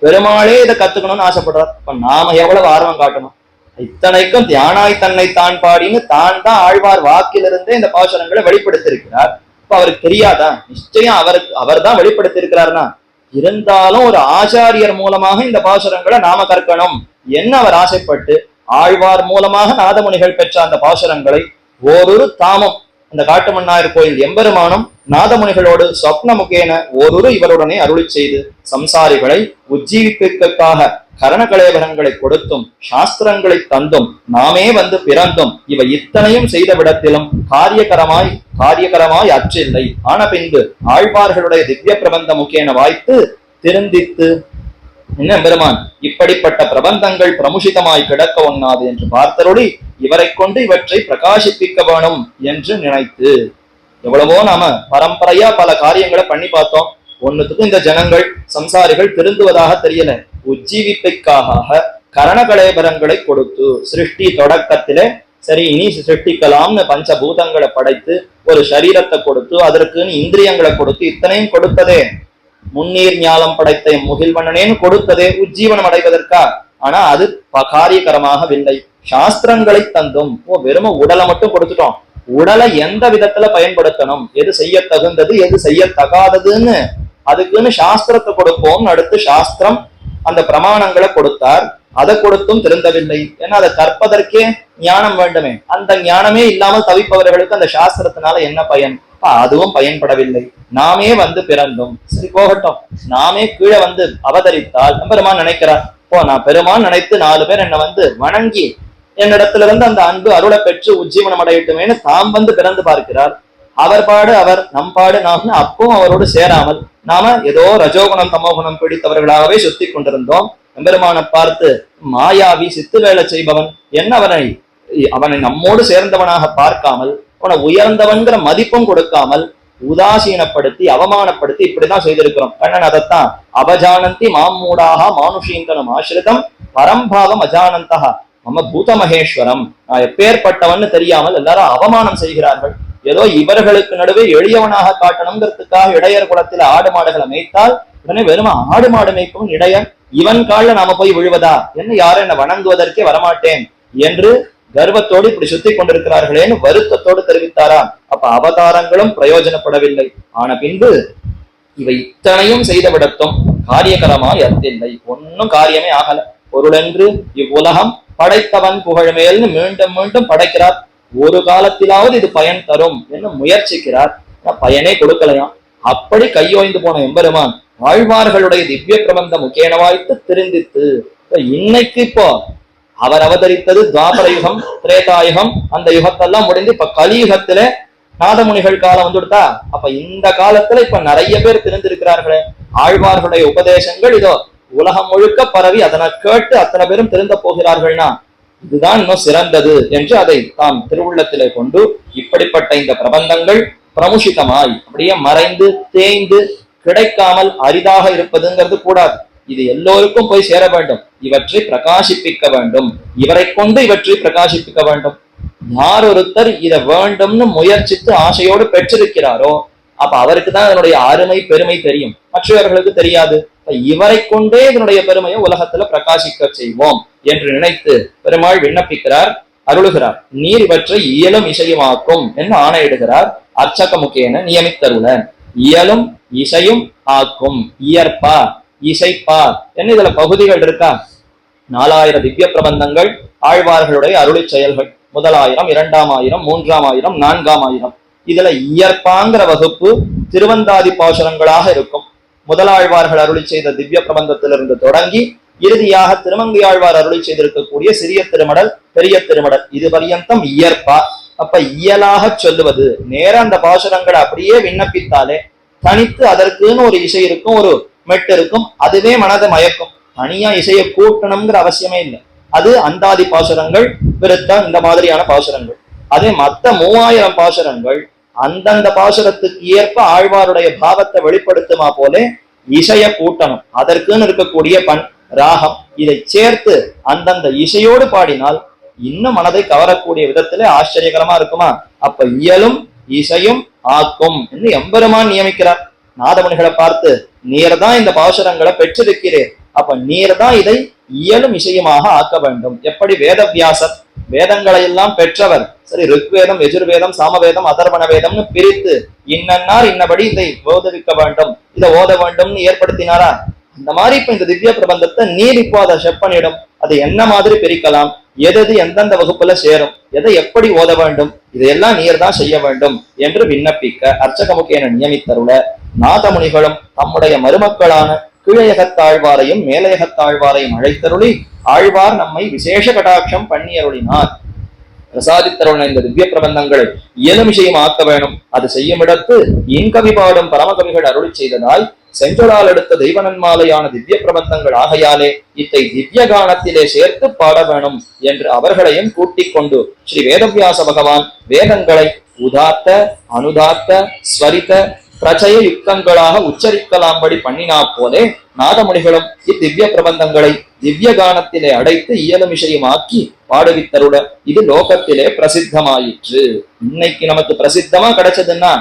பெருமாளே இதை கத்துக்கணும்னு ஆசைப்படுறார். இப்ப நாம எவ்வளவு ஆர்வம் காட்டணும். இத்தனைக்கும் தியானாய் தன்னை தான் பாடின்னு தான் ஆழ்வார் வாக்கிலிருந்தே இந்த பாசுரங்களை வெளிப்படுத்தியிருக்கிறார். இப்ப அவருக்கு தெரியாதா? நிச்சயம் அவர் தான் வெளிப்படுத்தியிருக்கிறார்னா இருந்தாலும் ஒரு ஆச்சாரியர் மூலமாக இந்த பாசுரங்களை நாம கற்கணும் என்ன அவர் ஆசைப்பட்டு ஆழ்வார் மூலமாக நாதமுனிகள் பெற்ற அந்த பாசுரங்களை ஓரொரு தாமும் அந்த காட்டுமன்னாயர் கோயில் எம்பெருமானும் நாதமுனிகளோடு சொப்னமுகேன ஓரொரு இவருடனே அருளி செய்து சம்சாரிகளை உஜ்ஜீவிப்பிற்காக கரணகலேபரங்களை கொடுத்தும் சாஸ்திரங்களை தந்தும் நாமே வந்து பிறந்தும் இவை இத்தனையும் செய்த விடத்திலும் காரியகரமாய் அற்றில்லை. ஆன பின்பு ஆழ்வார்களுடைய திவ்ய பிரபந்த முகேன வாய்த்து திருந்தித்து என்ன பெருமான் இப்படிப்பட்ட பிரபந்தங்கள் பிரமுஷிதமாய் கிடக்க ஒண்ணாது என்று பார்த்தருளி இவரை கொண்டு இவற்றை பிரகாசிப்பிக்க வேணும் என்று நினைத்து எவ்வளவோ நாம பரம்பரையா பல காரியங்களை பண்ணி பார்த்தோம். ஒண்ணுத்துக்கும் இந்த ஜனங்கள் சம்சாரிகள் திருந்துவதாக தெரியல. உஜ்ஜீவிப்பிற்காக கரணகலேபரங்களை கொடுத்து சிருஷ்டி தொடக்கத்திலே சரி இனி சிருஷ்டிக்கலாம்னு பஞ்சபூதங்களை படைத்து ஒரு சரீரத்தை கொடுத்து அதற்குன்னு இந்திரியங்களை கொடுத்து இத்தனையும் கொடுத்ததே முன்னீர் ஞாலம் படைத்த முகில்வண்ணனேன்னு கொடுத்ததே உஜ்ஜீவனம் அடைவதற்கா. ஆனா அது காரியகரமாகவில்லை. சாஸ்திரங்களை தந்தும் வெறும உடலை மட்டும் கொடுத்துட்டோம். உடலை எந்த விதத்துல பயன்படுத்தணும், எது செய்ய தகுந்தது எது செய்ய தகாததுன்னு அதுக்குன்னு சாஸ்திரத்தை கொடுப்போம். அடுத்து சாஸ்திரம் அந்த பிரமாணங்களை கொடுத்தார். அதை கொடுத்தும் திருந்தவில்லை. ஏன்னா அதை கற்பதற்கே ஞானம் வேண்டுமே. அந்த ஞானமே இல்லாமல் தவிப்பவர்களுக்கு அந்த சாஸ்திரத்தினால என்ன பயன்? அதுவும் பயன்படவில்லை. நாமே வந்து பிறந்தோம், சரி போகட்டும், நாமே கீழே வந்து அவதரித்தால் பெருமான் நினைக்கிறார், நான் பெருமான் நினைத்து 4 பேர் என்னை வந்து வணங்கி என்னிடத்துல இருந்து அந்த அன்பு அருளை பெற்று உஜ்ஜீவனம் அடையட்டுமேனு தாம் வந்து பிறந்து பார்க்கிறார். அவர் பாடு அவர், நம் பாடு நாம், அப்பவும் அவரோடு சேராமல் நாம ஏதோ ரஜோகுணம் தமோகுணம் பிடித்தவர்களாகவே சுத்தி கொண்டிருந்தோம். எம்பெருமானை பார்த்து மாயாவி சித்து வேலை செய்பவன் என்ன, அவனை நம்மோடு சேர்ந்தவனாக பார்க்காமல் அவனை உயர்ந்தவன்கிற மதிப்பும் கொடுக்காமல் உதாசீனப்படுத்தி அவமானப்படுத்தி இப்படிதான் செய்திருக்கிறோம். கண்ணன் அதைத்தான் அவஜானந்தி மாமூடாக மானுஷீந்தனம் ஆசிரிதம் பரம்பாவம் அஜானந்தா மம பூத மகேஸ்வரம். நான் எப்பேற்பட்டவன்னு தெரியாமல் எல்லாரும் அவமானம் செய்கிறார்கள். ஏதோ இவர்களுக்கு நடுவே எளியவனாக காட்டணுங்கிறதுக்காக இடையர் குலத்துல ஆடு மாடுகளை மேய்த்தால் உடனே வெறும் ஆடு மாடு மேய்க்கும் இடையன் இவன் காலில் நாம போய் விழுவதா, என்ன யாரும் என்ன வணங்குவதற்கே வரமாட்டேன் என்று கர்வத்தோடு இப்படி சுத்தி கொண்டிருக்கிறார்களேன்னு வருத்தத்தோடு தெரிவித்தாரா. அப்ப அவதாரங்களும் பிரயோஜனப்படவில்லை. ஆன பின்பு இவை இத்தனையும் செய்த விடத்தும் காரியகரமாய் அர்த்தில்லை. ஒன்னும் காரியமே ஆகல. பொருளென்று இவ்வுலகம் படைத்தவன் புகழ்மேல்னு மீண்டும் மீண்டும் படைக்கிறார். ஒரு காலத்திலாவது இது பயன் தரும் என்று முயற்சிக்கிறார். பயனே கொடுக்கலையாம். அப்படி கையோய்ந்து போன எம்பெருமான் வாழ்வார்களுடைய திவ்ய பிரபந்தம் முக்கியனவாய்த்து திருந்தித்து இன்னைக்கு இப்போ அவர் அவதரித்தது துவாபர யுகம், திரேதாயுகம், அந்த யுகத்தெல்லாம் முடிந்து இப்ப கலியுகத்துல நாதமுனிகள் காலம் வந்துடுதா. அப்ப இந்த காலத்துல இப்ப நிறைய பேர் திருந்திருக்கிறார்களே. ஆழ்வார்களுடைய உபதேசங்கள் இதோ உலகம் முழுக்க பரவி அதனை கேட்டு அத்தனை பேரும் திருந்த போகிறார்கள்னா இதுதான் இன்னும் சிறந்தது என்று அதை தாம் திருவுள்ளத்திலே கொண்டு இப்படிப்பட்ட இந்த பிரபந்தங்கள் பிரமுஷிதமாய் அப்படியே மறைந்து தேய்ந்து கிடைக்காமல் அரிதாக இருப்பதுங்கிறது கூடாது. இது எல்லோருக்கும் போய் சேர வேண்டும். இவற்றை பிரகாசிப்பிக்க வேண்டும். இவரை கொண்டு இவற்றை பிரகாசிப்பிக்க வேண்டும். யார் ஒருத்தர் இதை வேண்டும்னு முயற்சித்து ஆசையோடு பெற்றிருக்கிறாரோ அப்ப அவருக்கு தான் இதனுடைய அருமை பெருமை தெரியும், மற்றவர்களுக்கு தெரியாது. இவரை கொண்டே இதனுடைய பெருமையை உலகத்துல பிரகாசிக்க செய்வோம் என்று நினைத்து பெருமாள் விண்ணப்பிக்கிறார், அருளுகிறார். நீர் இவற்றை இயலும் இசையுமாக்கும் என்று ஆணையிடுகிறார். அர்ச்சக முகேன நியமித்தருள. இயலும் இசையும் ஆக்கும், இயற்பா இசைப்பா என்ன இதுல பகுதிகள் இருக்கா. 4000 திவ்ய பிரபந்தங்கள் ஆழ்வார்களுடைய அருளி செயல்கள். 1000, 2000, 3000, 4000. இதுல இயற்பாங்கிற வகுப்பு திருவந்தாதி பாசுரங்களாக இருக்கும். முதலாழ்வார்கள் அருளி செய்த திவ்ய பிரபந்தத்திலிருந்து தொடங்கி இறுதியாக திருமங்கையாழ்வார் அருளி செய்திருக்கக்கூடிய சிறிய திருமடல், பெரிய திருமடல், இது பரியந்தம் இயற்பா. அப்ப இயலாக சொல்லுவது நேர அந்த பாசுரங்களை அப்படியே விண்ணப்பித்தாலே தனித்து அதற்குன்னு ஒரு இசை இருக்கும், ஒரு மெட்டு இருக்கும். அதுவே மனதை மயக்கும். தனியா இசையை கூட்டணுங்கிற அவசியமே இல்லை. அது அந்தாதி பாசுரங்கள், விருத்த இந்த மாதிரியான பாசுரங்கள். அதே மற்ற 3000 பாசுரங்கள் அந்தந்த பாசுரத்துக்கு ஏற்ப ஆழ்வாருடைய பாவத்தை வெளிப்படுத்துமா போல இசைய கூட்டணும். அதற்குன்னு இருக்கக்கூடிய பண் ராகம் இதை சேர்த்து அந்தந்த இசையோடு பாடினால் இன்னும் மனதை கவரக்கூடிய விதத்திலே ஆச்சரியகரமா இருக்குமா. அப்ப இயலும் இசையும் ஆக்கும் என்று எம்பெருமான் நியமிக்கிறார். நாதமுனிகளை பார்த்து நீர் தான் இந்த பாசுரங்களை பெற்றிருக்கிறீர், அப்ப நீர் தான் இதை இயலும் இசையுமாக ஆக்க வேண்டும். எப்படி வேதவியாசர் வேதங்களை எல்லாம் பெற்றவர், சரி ருக்வேதம், எஜுர்வேதம், சாமவேதம், அதர்வண வேதம்னு பிரித்து இன்னன்னார் இன்னபடி இதை போதவிக்க வேண்டும், இதை ஓத வேண்டும்னு ஏற்படுத்தினாரா. அந்த மாதிரி இப்ப இந்த திவ்ய பிரபந்தத்தை நீர் இப்போ அதை செப்பனிடும். அதை என்ன மாதிரி பிரிக்கலாம், எது எந்தெந்த வகுப்புல சேரும், எதை எப்படி ஓத வேண்டும், இதையெல்லாம் நீர் தான் செய்ய வேண்டும் என்று விண்ணப்பிக்க அர்ச்சகமுகேன நியமித்தருள நாதமுனிகளும் தம்முடைய மருமக்களான கீழையகத்தாழ்வாரையும் மேலையகத்தாழ்வாரையும் அழைத்தருளி ஆழ்வார் நம்மை விசேஷ கடாட்சம் பண்ணி அருளினார். பிரசாதித்தருள இந்த திவ்ய பிரபந்தங்களை இயலுமிசையும் ஆக்க வேணும். அது செய்யும் இடத்து இன்கவி பாடும் பரமகவிகள் அருளி செய்ததாய் செஞ்சொலால் எடுத்த தெய்வநன்மாலையான திவ்ய பிரபந்தங்கள் ஆகையாலே இத்தை திவ்ய கானத்திலே சேர்த்து பாட வேணும் என்று அவர்களையும் கூட்டிக் கொண்டு ஸ்ரீ வேதவியாச பகவான் வேதங்களை உதாத்த அனுதாத்த ஸ்வரித்த பிரச்சய யுக்தங்களாக உச்சரிக்கலாம்படி பண்ணினா போலே நாதமுனிகளும் இத்திவ்ய பிரபந்தங்களை திவ்ய கானத்திலே அடைத்து இயலுமிசையும் ஆக்கி பாடுவித்தருட இது லோகத்திலே பிரசித்தமாயிற்று. இன்னைக்கு நமக்கு பிரசித்தமா கிடைச்சதுன்னா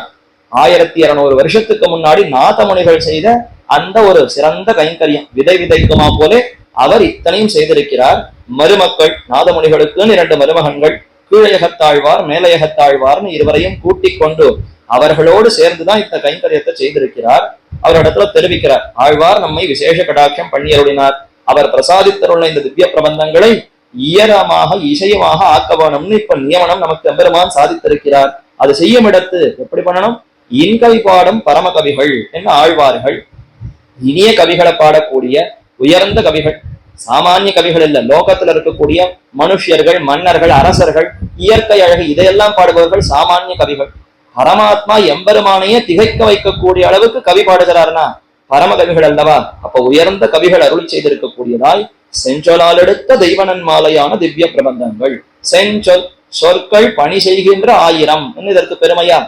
1200 வருஷத்துக்கு முன்னாடி நாதமுனிகள் செய்த அந்த ஒரு சிறந்த கைங்கரியம். விதை விதைக்குமா போலே அவர் இத்தனையும் செய்திருக்கிறார். மருமக்கள் நாதமுனிகளுக்குன்னு 2 மருமகன்கள், கீழையகத்தாழ்வார் மேலையகத்தாழ்வார்னு இருவரையும் கூட்டிக் கொண்டு அவர்களோடு சேர்ந்துதான் இந்த கைங்கரியத்தை செய்திருக்கிறார். அவரிடத்துல தெரிவிக்கிறார், ஆழ்வார் நம்மை விசேஷ கடாட்சம் பண்ணி அருளினார். அவர் பிரசாதித்தருள்ள இந்த திவ்ய பிரபந்தங்களை ஈரமாக இசையமாக ஆக்க வேணும்னு இப்ப நியமனம் நமக்கு எம்பெருமான் சாதித்திருக்கிறார். அது செய்யும் இடத்து எப்படி பண்ணணும், இன்கவி பாடும் பரம கவிகள் என்ன ஆழ்வார்கள், இனிய கவிகளை பாடக்கூடிய உயர்ந்த கவிகள், சாமானிய கவிகள் இல்ல, லோகத்துல இருக்கக்கூடிய மனுஷியர்கள், மன்னர்கள், அரசர்கள், இயற்கை அழகு இதையெல்லாம் பாடுபவர்கள் சாமானிய கவிகள். பரமாத்மா எம்பெருமானையே திகைக்க வைக்கக்கூடிய அளவுக்கு கவி பாடுகிறார்னா பரம கவிகள் அல்லவா? அப்ப உயர்ந்த கவிகள் அருள் செய்திருக்கக்கூடியதாய் செஞ்சொலால் எடுத்த தெய்வனன் மாலையான திவ்ய பிரபந்தங்கள். செஞ்சொல் சொற்கள் பணி செய்கின்ற 1000 இதற்கு பெருமையா?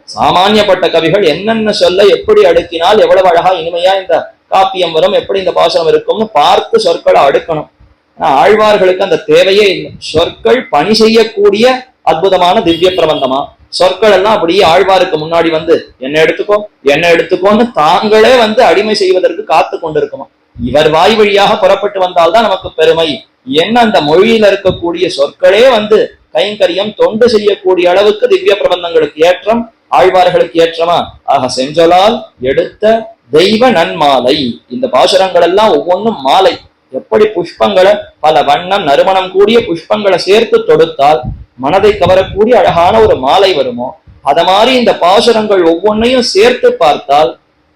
சாமானியப்பட்ட கவிகள் என்னென்ன சொல்ல எப்படி அடுக்கினால் எவ்வளவு அழகா இனிமையா இந்த காப்பியம் வரும், எப்படி இந்த பாசனம் இருக்கும்னு பார்த்து சொற்களை அடுக்கணும். ஆனா ஆழ்வார்களுக்கு அந்த தேவையே இல்லை. சொற்கள் பணி செய்யக்கூடிய அற்புதமான திவ்ய பிரபந்தமா, சொற்கள் எல்லாம் அப்படியே ஆழ்வாருக்கு முன்னாடி வந்து என்ன எடுத்துக்கோ என்ன எடுத்துக்கோன்னு தாங்களே வந்து அடிமை செய்வதற்கு காத்து கொண்டிருக்குமா. இவர் வாய் வழியாக புறப்பட்டு வந்தால்தான் நமக்கு பெருமை. என்ன அந்த மொழியில இருக்கக்கூடிய சொற்களே வந்து கைங்கரியம் தொண்டு செய்யக்கூடிய அளவுக்கு திவ்ய பிரபந்தங்களுக்கு ஏற்றம், ஆழ்வார்களுக்கு ஏற்றமா? ஆக செஞ்சொலால் எடுத்த தெய்வ நன்மாலை. இந்த பாசுரங்கள் எல்லாம் ஒவ்வொன்றும் மாலை. எப்படி புஷ்பங்களை பல வண்ணம் நறுமணம் கூடிய புஷ்பங்களை சேர்த்து தொடுத்தால் மனதை கவரக்கூடிய அழகான ஒரு மாலை வருமோ, அத மாதிரி இந்த பாசுரங்கள் ஒவ்வொன்னையும் சேர்த்து பார்த்தால்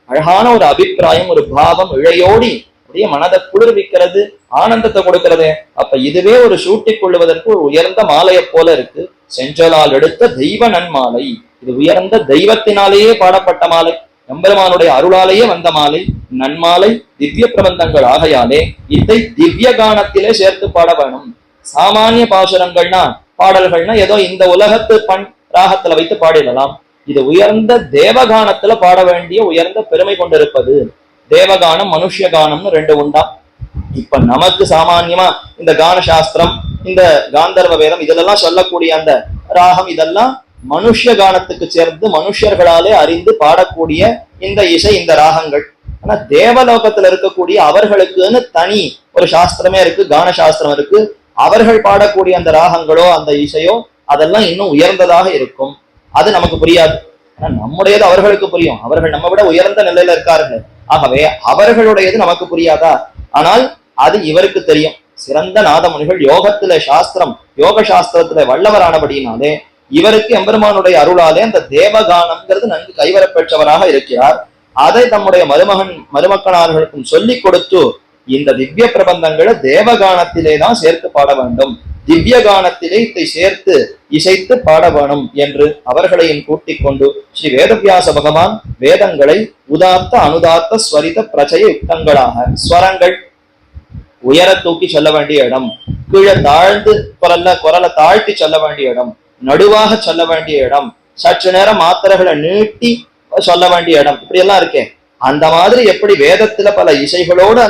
அழகான ஒரு அபிப்பிராயம், ஒரு பாவம் இழையோடி அப்படியே மனதை குளிர்விக்கிறது, ஆனந்தத்தை கொடுக்கிறது. அப்ப இதுவே ஒரு சூட்டிக் கொள்வதற்கு ஒரு உயர்ந்த மாலையை போல இருக்கு. செஞ்சொலால் எடுத்த தெய்வ நன்மாலை. இது உயர்ந்த தெய்வத்தினாலேயே பாடப்பட்ட மாலை, எம்பெருமானுடைய அருளாலேயே வந்த மாலை, நன்மாலை, திவ்ய பிரபந்தங்கள் ஆகையாலே இதை திவ்ய கானத்திலே சேர்த்து பாட வேணும். சாமானிய பாசுரங்கள்னா பாடல்கள்னா ஏதோ இந்த உலகத்து பண் ராகத்துல வைத்து பாடிடலாம். இது உயர்ந்த தேவகானத்துல பாட வேண்டிய உயர்ந்த பெருமை கொண்டிருப்பது. தேவகானம் மனுஷ கானம்னு 2 உண்டா. இப்ப நமக்கு சாமான்யமா இந்த கான சாஸ்திரம், இந்த காந்தர்வ வேதம் இதெல்லாம் சொல்லக்கூடிய அந்த ராகம் இதெல்லாம் மனுஷ கானத்துக்கு சேர்ந்து மனுஷர்களாலே அறிந்து பாடக்கூடிய இந்த இசை, இந்த ராகங்கள். ஆனா தேவலோகத்துல இருக்கக்கூடிய அவர்களுக்குன்னு தனி ஒரு சாஸ்திரமே இருக்கு, கான சாஸ்திரம் இருக்கு. அவர்கள் பாடக்கூடிய அந்த ராகங்களோ அந்த இசையோ அதெல்லாம் இன்னும் உயர்ந்ததாக இருக்கும். அது நமக்கு புரியாது. ஆனா நம்முடையது அவர்களுக்கு புரியும். அவர்கள் நம்ம விட உயர்ந்த நிலையில இருக்கார்கள். ஆகவே அவர்களுடையது நமக்கு புரியாதா? ஆனால் அது இவருக்கு தெரியும். சிறந்த நாதமுனிகள் யோகத்திலே சாஸ்திரம், யோக சாஸ்திரத்திலே வல்லவரானபடியினாலே இவருக்கு எம்பெருமானுடைய அருளாலே அந்த தேவகானம்ங்கிறது நன்கு கைவரப்பெற்றவராக இருக்கிறார். அதை தம்முடைய மருமக்கனார்களுக்கும் சொல்லிக் கொடுத்து இந்த திவ்ய பிரபந்தங்களை தேவகானத்திலே தான் சேர்த்து பாட வேண்டும், திவ்ய கானத்திலே இதை சேர்த்து இசைத்து பாட வேணும் என்று அவர்களையும் கூட்டிக் கொண்டு ஸ்ரீ வேதவியாச பகவான் வேதங்களை உதாத்த அனுதாத்த ஸ்வரித பிரச்சய யுக்தங்களாக, ஸ்வரங்கள் உயர தூக்கி சொல்ல வேண்டிய இடம், கீழே தாழ்ந்து குரலை தாழ்த்தி சொல்ல வேண்டிய இடம், நடுவாக சொல்ல வேண்டிய இடம், சற்று நேரம் மாத்திரைகளை நீட்டி சொல்ல வேண்டிய இடம், இப்படி எல்லாம் இருக்கேன். அந்த மாதிரி எப்படி வேதத்துல பல இசைகளோடு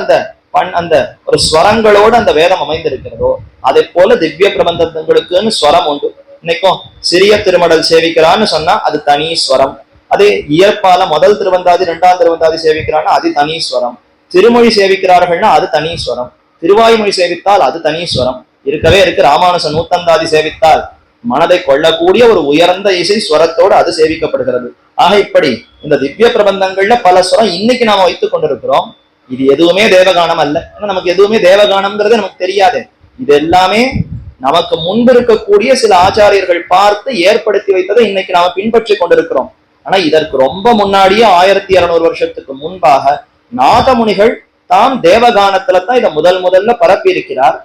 அந்த ஒரு ஸ்வரங்களோடு அந்த வேதம் அமைந்திருக்கிறதோ அதே போல திவ்ய பிரபந்தங்களுக்குன்னு ஸ்வரம் உண்டு. இன்னைக்கும் சிறிய திருமடல் சேவிக்கிறான்னு சொன்னா அது தனி ஸ்வரம். அதே இயற்பால முதல் திருவந்தாதி 2ஆம் திருவந்தாதி சேவிக்கிறான்னா அது தனி ஸ்வரம். திருமொழி சேவிக்கிறார்கள்னா அது தனி ஸ்வரம். திருவாய்மொழி சேவித்தால் அது தனி ஸ்வரம். இருக்கவே இருக்கு. ராமானுச நூத்தந்தாதி சேவித்தால் மனதை கொள்ளக்கூடிய ஒரு உயர்ந்த இசை ஸ்வரத்தோடு அது சேவிக்கப்படுகிறது. ஆக இப்படி இந்த திவ்ய பிரபந்தங்கள்ல பல ஸ்வரம் இன்னைக்கு நாம வைத்துக் கொண்டிருக்கிறோம். இது எதுவுமே தேவகானம் அல்ல. நமக்கு எதுவுமே தேவகானம்ங்கிறது நமக்கு தெரியாது. இது எல்லாமே நமக்கு முன்பு இருக்கக்கூடிய சில ஆச்சாரியர்கள் பார்த்து ஏற்படுத்தி வைத்ததை இன்னைக்கு நாம பின்பற்றி கொண்டிருக்கிறோம். ஆனா இதற்கு ரொம்ப முன்னாடியே 1200 வருஷத்துக்கு முன்பாக நாதமுனிகள் தாம் தேவகானத்துல தான் இதை முதல்ல பரப்பி இருக்கிறார்.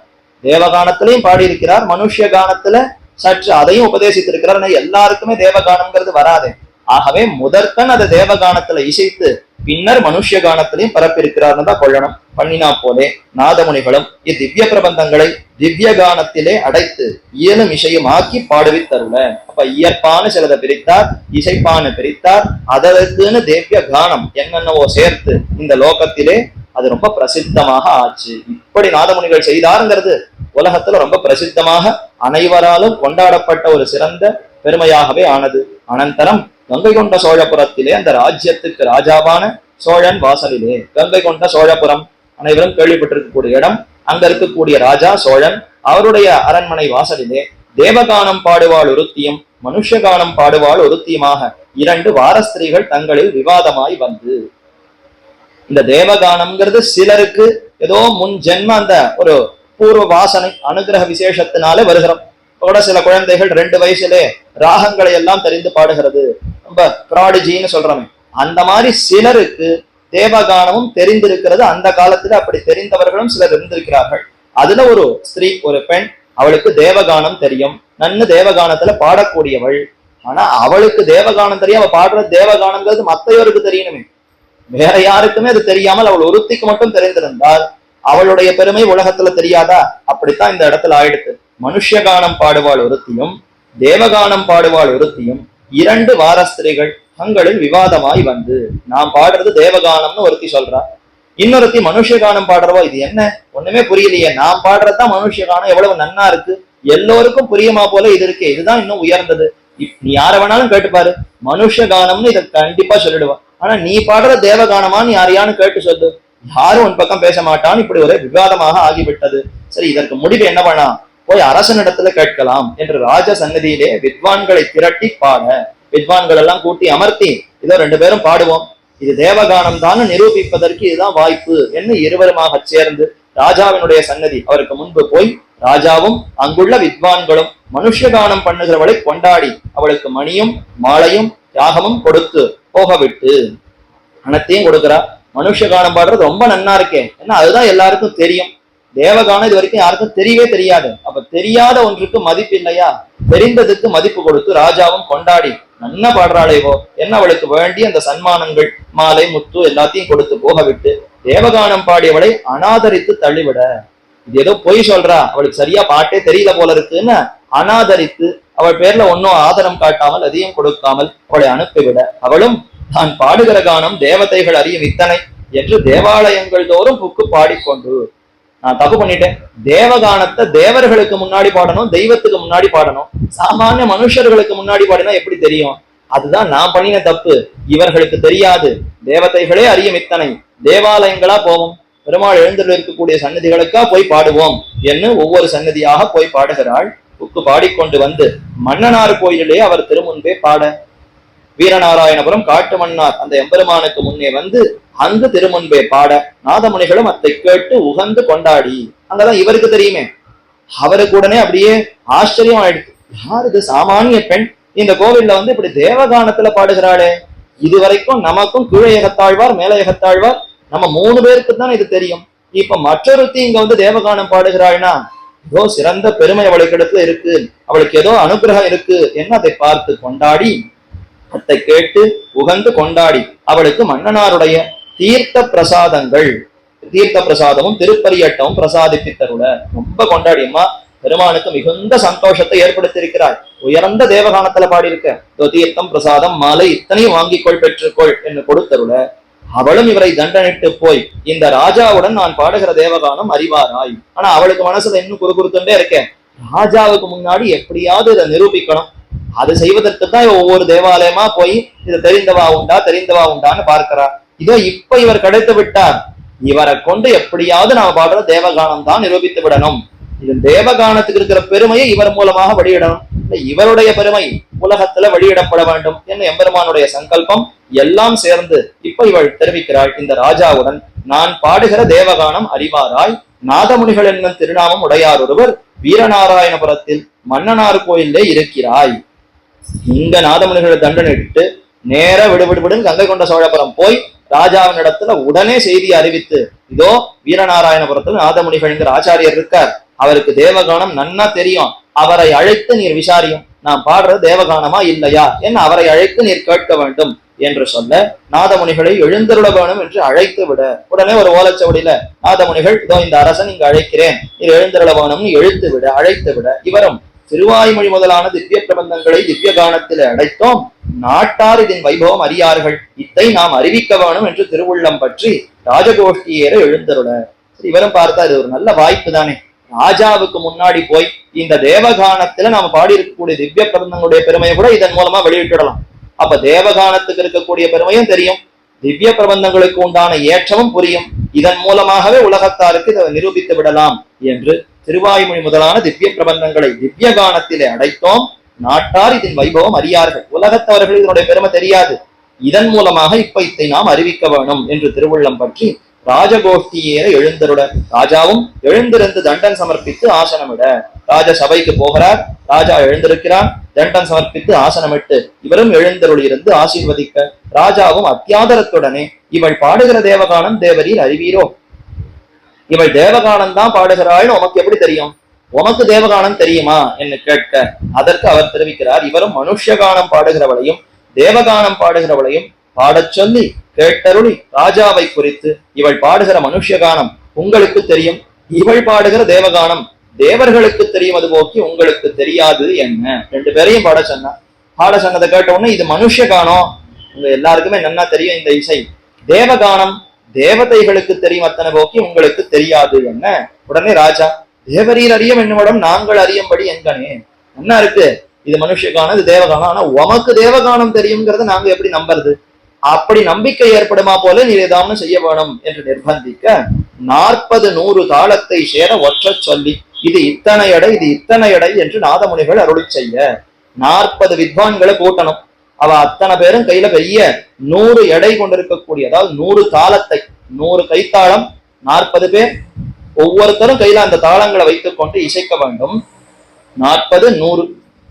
தேவகானத்திலையும் பாடியிருக்கிறார், மனுஷ கானத்துல சற்று அதையும் உபதேசித்திருக்கிறார். எல்லாருக்குமே தேவகானம்ங்கிறது வராது. ஆகவே முதற்கண் அதை தேவகானத்துல இசைத்து பின்னர் மனுஷ கானத்திலையும் பரப்பியிருக்கிறார்னு தான் கொள்ளணும். பண்ணினா போலே நாதமுனிகளும் இத்திவ்ய பிரபந்தங்களை திவ்ய கானத்திலே அடைத்து இயலும் இசையுமாக்கி பாடுவித்தருள. அப்ப இயற்பான சிலதை பிரித்தார், இசைப்பான பிரித்தார். அதற்குன்னு திவ்ய கானம் என்னென்னவோ சேர்த்து இந்த லோகத்திலே அது ரொம்ப பிரசித்தமாக ஆச்சு. இப்படி நாதமுனிகள் செய்தாருங்கிறது உலகத்துல ரொம்ப பிரசித்தமாக அனைவராலும் கொண்டாடப்பட்ட ஒரு சிறந்த பெருமையாகவே ஆனது. அனந்தரம் கங்கை கொண்ட சோழபுரத்திலே அந்த ராஜ்யத்துக்கு ராஜாவான சோழன் வாசலிலே, கங்கை கொண்ட சோழபுரம் அனைவரும் கேள்விப்பட்டிருக்கக்கூடிய இடம். அங்க இருக்கக்கூடிய ராஜா சோழன், அவருடைய அரண்மனை வாசலிலே தேவகானம் பாடுவாள் ஒருத்தியும் மனுஷகானம் பாடுவாள் ஒருத்தியுமாக 2 வாரஸ்திரீகள் தங்களில் விவாதமாய் வந்து, இந்த தேவகானம்ங்கிறது சிலருக்கு ஏதோ முன் ஜென்ம அந்த ஒரு பூர்வ வாசனை அனுகிரக விசேஷத்தினாலே வருகிறோம். கூட சில குழந்தைகள் 2 வயசுலே ராகங்களை எல்லாம் தெரிந்து பாடுகிறது, ரொம்ப ப்ராடிஜின்னு சொல்றோமே. அந்த மாதிரி சிலருக்கு தேவகானமும் தெரிந்திருக்கிறது. அந்த காலத்துல அப்படி தெரிந்தவர்களும் சிலர் இருந்திருக்கிறார்கள். அதுல ஒரு ஸ்திரீ, ஒரு பெண், அவளுக்கு தேவகானம் தெரியும், நன்னு தேவகானத்துல பாடக்கூடியவள். ஆனா அவளுக்கு தேவகானம் தெரியும், அவ பாடுற தேவகானங்கிறது மத்தையோருக்கு தெரியணுமே, வேற யாருக்குமே அது தெரியாமல் அவள் ஒருத்திக்கு மட்டும் தெரிந்திருந்தால் அவளுடைய பெருமை உலகத்துல தெரியாதா? அப்படித்தான் இந்த இடத்துல ஆயிடுத்து. மனுஷகானம் பாடுவாள் ஒருத்தியும் தேவகானம் பாடுவாள் ஒருத்தியும் இரண்டு வாரஸ்திரிகள் தங்களில் விவாதமாய் வந்து, நான் பாடுறது தேவகானம்னு ஒருத்தி சொல்றா, இன்னொருத்தி மனுஷகானம் பாடுறவோ இது என்ன ஒண்ணுமே புரியலையே, நான் பாடுறதுதான் மனுஷகானம், எவ்வளவு நன்னா இருக்கு, எல்லோருக்கும் புரியுமா போல இது இருக்கே, இதுதான் இன்னும் உயர்ந்தது. நீ யார வேணாலும் கேட்டுப்பாரு, மனுஷகானம்னு இதை கண்டிப்பா சொல்லிடுவா. ஆனா நீ பாடுற தேவகானமான்னு யாரையானு கேட்டு சொல்லு, யாரும் உன் பக்கம் பேச மாட்டான்னு இப்படி ஒரே விவாதமாக ஆகிவிட்டது. சரி, இதற்கு முடிவு என்ன பண்ணா, போய் அரசனிடத்துல கேட்கலாம் என்று ராஜ சன்னதியிலே வித்வான்களை திரட்டி பாட, வித்வான்கள் எல்லாம் கூட்டி அமர்த்தி, இதோ 2 பேரும் பாடுவோம், இது தேவகானம் தான் நிரூபிப்பதற்கு இதுதான் வாய்ப்பு என்று இருவருமாக சேர்ந்து ராஜாவினுடைய சன்னதி அவருக்கு முன்பு போய் ராஜாவும் அங்குள்ள வித்வான்களும் மனுஷகானம் பண்ணுகிறவளை கொண்டாடி அவளுக்கு மணியும் மாலையும் தியாகமும் கொடுத்து போக விட்டு அனைத்தையும் கொடுக்கிறா. மனுஷகானம் பாடுறது ரொம்ப நன்னா இருக்கே, ஏன்னா அதுதான் எல்லாருக்கும் தெரியும், தேவகானம் இது வரைக்கும் யாருக்கும் தெரியவே தெரியாது. அப்ப தெரியாத ஒன்றுக்கு மதிப்பு இல்லையா, தெரிந்ததுக்கு மதிப்பு கொடுத்து ராஜாவும் கொண்டாடி நன்னா பாடுறாளேவோ என்ன அவளுக்கு வேண்டி அந்த சன்மானங்கள் மாலை முத்து எல்லாத்தையும் கொடுத்து போக விட்டு தேவகானம் பாடியவளை அனாதரித்து தள்ளிவிட, இது ஏதோ பொய் சொல்றா, அவளுக்கு சரியா பாட்டே தெரியல போல இருக்குன்னு அனாதரித்து அவள் பேர்ல ஒன்னும் ஆதரம் காட்டாமல் அதையும் கொடுக்காமல் அவளை அனுப்பிவிட, அவளும் தான் பாடுகிற கானம் தேவதைகள் அறியும் இத்தனை என்று தேவாலயங்கள் தோறும் புக்கு பாடிக்கொண்டு, நான் தப்பு பண்ணிட்டேன், தேவகானத்தை தேவர்களுக்கு முன்னாடி பாடணும், தெய்வத்துக்கு முன்னாடி பாடணும், சாமானிய மனுஷர்களுக்கு முன்னாடி பாடினா எப்படி தெரியும், அதுதான் நான் பண்ணின தப்பு, இவர்களுக்கு தெரியாது, தேவதைகளே அறியும் இத்தனை, தேவாலயங்களா போவோம், பெருமாள் எழுந்தில் இருக்கக்கூடிய சன்னதிகளுக்கா போய் பாடுவோம் என்று ஒவ்வொரு சன்னதியாக போய் பாடுகிறாள். புக்கு பாடிக்கொண்டு வந்து மன்னனார் கோயிலே அவர் திருமுன்பே பாட, வீரநாராயணபுரம் காட்டு மன்னார் அந்த எம்பெருமானுக்கு முன்னே வந்து அங்கு திருமுன்பே பாட, நாதமுனிகளும் அதை கேட்டு உகந்து கொண்டாடி, அங்கதான் இவருக்கு தெரியுமே, அவருக்கு உடனே அப்படியே ஆச்சரியம் ஆயிடுச்சு, யார் இது சாமானிய பெண் இந்த கோவில்ல வந்து இப்படி தேவகானத்துல பாடுகிறாளே, இதுவரைக்கும் நமக்கும் கீழையகத்தாழ்வார் மேலையகத்தாழ்வார் நம்ம 3 பேருக்கு தான் இது தெரியும், இப்ப மற்றொருத்தி இங்க வந்து தேவகானம் பாடுகிறாள்னா ஏதோ சிறந்த பெருமை அவளுக்கு இடத்துல இருக்கு, அவளுக்கு ஏதோ அனுகிரகம் இருக்கு என்ன அதை பார்த்து கொண்டாடி, அதை கேட்டு உகந்து கொண்டாடி அவளுக்கு மன்னனாருடைய தீர்த்த பிரசாதங்கள், தீர்த்த பிரசாதமும் திருப்பரியட்டமும் பிரசாதிப்பித்தருட ரொம்ப கொண்டாடியம்மா, பெருமானுக்கு மிகுந்த சந்தோஷத்தை ஏற்படுத்தியிருக்கிறாய், உயர்ந்த தேவகானத்துல பாடியிருக்க, தீர்த்தம் பிரசாதம் மாலை இத்தனையும் வாங்கிக்கொள் பெற்றுக்கொள் என்று கொடுத்தருட, அவளும் இவரை தண்டனிட்டு போய் இந்த ராஜாவுடன் நான் பாடுகிற தேவகானம் அறிவாராய், ஆனா அவளுக்கு மனசுல இன்னும் குறுகுறுத்துட்டே இருக்கேன், ராஜாவுக்கு முன்னாடி எப்படியாவது இதை நிரூபிக்கணும், அது செய்வதற்கு தான் ஒவ்வொரு தேவாலயமா போய் இதை தெரிந்தவா உண்டான்னு பார்க்கிறா. இதோ இப்ப இவர் கிடைத்து விட்டார், இவரை கொண்டு எப்படியாவது நாம பாடுற தேவகானம் தான் நிரூபித்து விடணும், இது தேவகானத்துக்கு இருக்கிற பெருமையை இவர் மூலமாக வெளியிடணும், இவருடைய பெருமை உலகத்துல வெளியிடப்பட வேண்டும் என்ன எம்பெருமானுடைய சங்கல்பம் எல்லாம் சேர்ந்து இப்ப இவள் தெரிவிக்கிறாள், இந்த ராஜாவுடன் நான் பாடுகிற தேவகானம் அறிவாராய், நாதமுனிகள் என்னும் திருநாமம் உடையார் ஒருவர் வீரநாராயணபுரத்தில் மன்னனார் கோயிலே இருக்கிறாய், இங்க நாதமுனிகளை தண்டனிட்டு நேர விடுவிடுவிடுன்னு கங்கை கொண்ட சோழபுரம் போய் ராஜாவின் இடத்துல உடனே செய்தி அறிவித்து, இதோ வீரநாராயணபுரத்தில் நாதமுனிகள்ங்கிற ஆச்சாரியர் இருக்கார், அவருக்கு தேவகானம் நன்னா தெரியும், அவரை அழைத்து நீர் விசாரியும், நான் பாடுறது தேவகானமா இல்லையா என்ன அவரை அழைத்து நீர் கேட்க வேண்டும் என்று சொல்ல, நாதமுனிகளை எழுந்தருள வேணும் என்று அழைத்து விட, உடனே ஒரு ஓலச்சவடியில நாதமுனிகள் இதோ இந்த அரசன் இங்கு அழைக்கிறேன் நீர் எழுந்தருள வேணும்னு அழைத்து விட, இவரும் திருவாய்மொழி முதலான திவ்ய பிரபந்தங்களை திவ்ய கானத்தில் அடைத்தோம், நாட்டார் இதன் வைபவம் அறியார்கள், இத்தை நாம் அறிவிக்க வேணும் என்று திருவுள்ளம் பற்றி ராஜகோஷ்டி ஏற எழுந்தருள. இவரும் பார்த்தா இது ஒரு நல்ல வாய்ப்பு தானே, ராஜாவுக்கு முன்னாடி போய் இந்த தேவகானத்துல நாம பாடியிருக்கக்கூடிய திவ்ய பிரபந்தங்களுடைய பெருமையை கூட இதன் மூலமா வெளியிட்டுடலாம், அப்ப தேவகானத்துக்கு இருக்கக்கூடிய பெருமையும் தெரியும், திவ்ய பிரபந்தங்களுக்கு உண்டான ஏற்றமும் புரியும், இதன் மூலமாகவே உலகத்தாருக்கு இதை நிரூபித்து விடலாம் என்று திருவாய்மொழி முதலான திவ்ய பிரபந்தங்களை திவ்ய கானத்திலே அடைத்தோம், நாட்டார் இதன் வைபவம் அறியார்கள், உலகத்தவர்கள் இதனுடைய பெருமை தெரியாது, இதன் மூலமாக இப்ப இத்தை நாம் அறிவிக்க வேணும் என்று திருவுள்ளம் பற்றி ராஜகோஷ்டியேற எழுந்தருட, ராஜாவும் எழுந்திருந்து தண்டன் சமர்ப்பித்து ஆசனமிட, ராஜ சபைக்கு போகிறார், ராஜா எழுந்திருக்கிறார், தண்டன் சமர்ப்பித்து ஆசனமிட்டு இவரும் எழுந்தருளிருந்து ஆசீர்வதிக்க, ராஜாவும் அத்தியாதரத்துடனே இவள் பாடுகிற தேவகானம் தேவரீர் அறிவீரோ, இவள் தேவகானம் தான் பாடுகிறாள்னு உமக்கு எப்படி தெரியும், உமக்கு தேவகானம் தெரியுமா என்று கேட்க, அதற்கு அவர் தெரிவிக்கிறார், இவரும் மனுஷகானம் பாடுகிறவளையும் தேவகானம் பாடுகிறவளையும் பாடச் சொல்லி கேட்டருளி ராஜாவை குறித்து, இவள் பாடுகிற மனுஷகானம் உங்களுக்கு தெரியும், இவள் பாடுகிற தேவகானம் தேவர்களுக்கு தெரியும், அது போக்கி உங்களுக்கு தெரியாது என்ன. ரெண்டு பேரையும் பாட சொன்னா. பாட சொன்னதை கேட்ட உடனே, இது மனுஷகானம் உங்க எல்லாருக்குமே நன்னா தெரியும் இந்த இசை, தேவகானம் தேவதைகளுக்கு தெரியும் அத்தனை போக்கி உங்களுக்கு தெரியாது என்ன. உடனே ராஜா, தேவரீர் அறியும் என்னும் நாங்கள் அறியும்படி எங்கனே, என்ன இருக்கு, இது மனுஷகானம் இது தேவகானம், ஆனா உமக்கு தேவகானம் தெரியுங்கிறத நாங்க எப்படி நம்புறது, அப்படி நம்பிக்கை ஏற்படுமா போல நீ ஏதாவது செய்ய வேணும் என்று நிர்பந்திக்க, 40-100 தாளத்தை சேர ஒற்ற சொல்லி, இது இத்தனை எடை இது இத்தனை எடை என்று நாதமுனிகள் அருளி செய்ய, 40 வித்வான்களை கூட்டணும். அவ அத்தனை பேரும் கையில பெரிய 100 எடை கொண்டிருக்கக்கூடிய, அதாவது 100 தாளத்தை, 100 கைத்தாளம், 40 பேர் ஒவ்வொருத்தரும் கையில அந்த தாளங்களை வைத்துக் கொண்டு இசைக்க வேண்டும். 40-100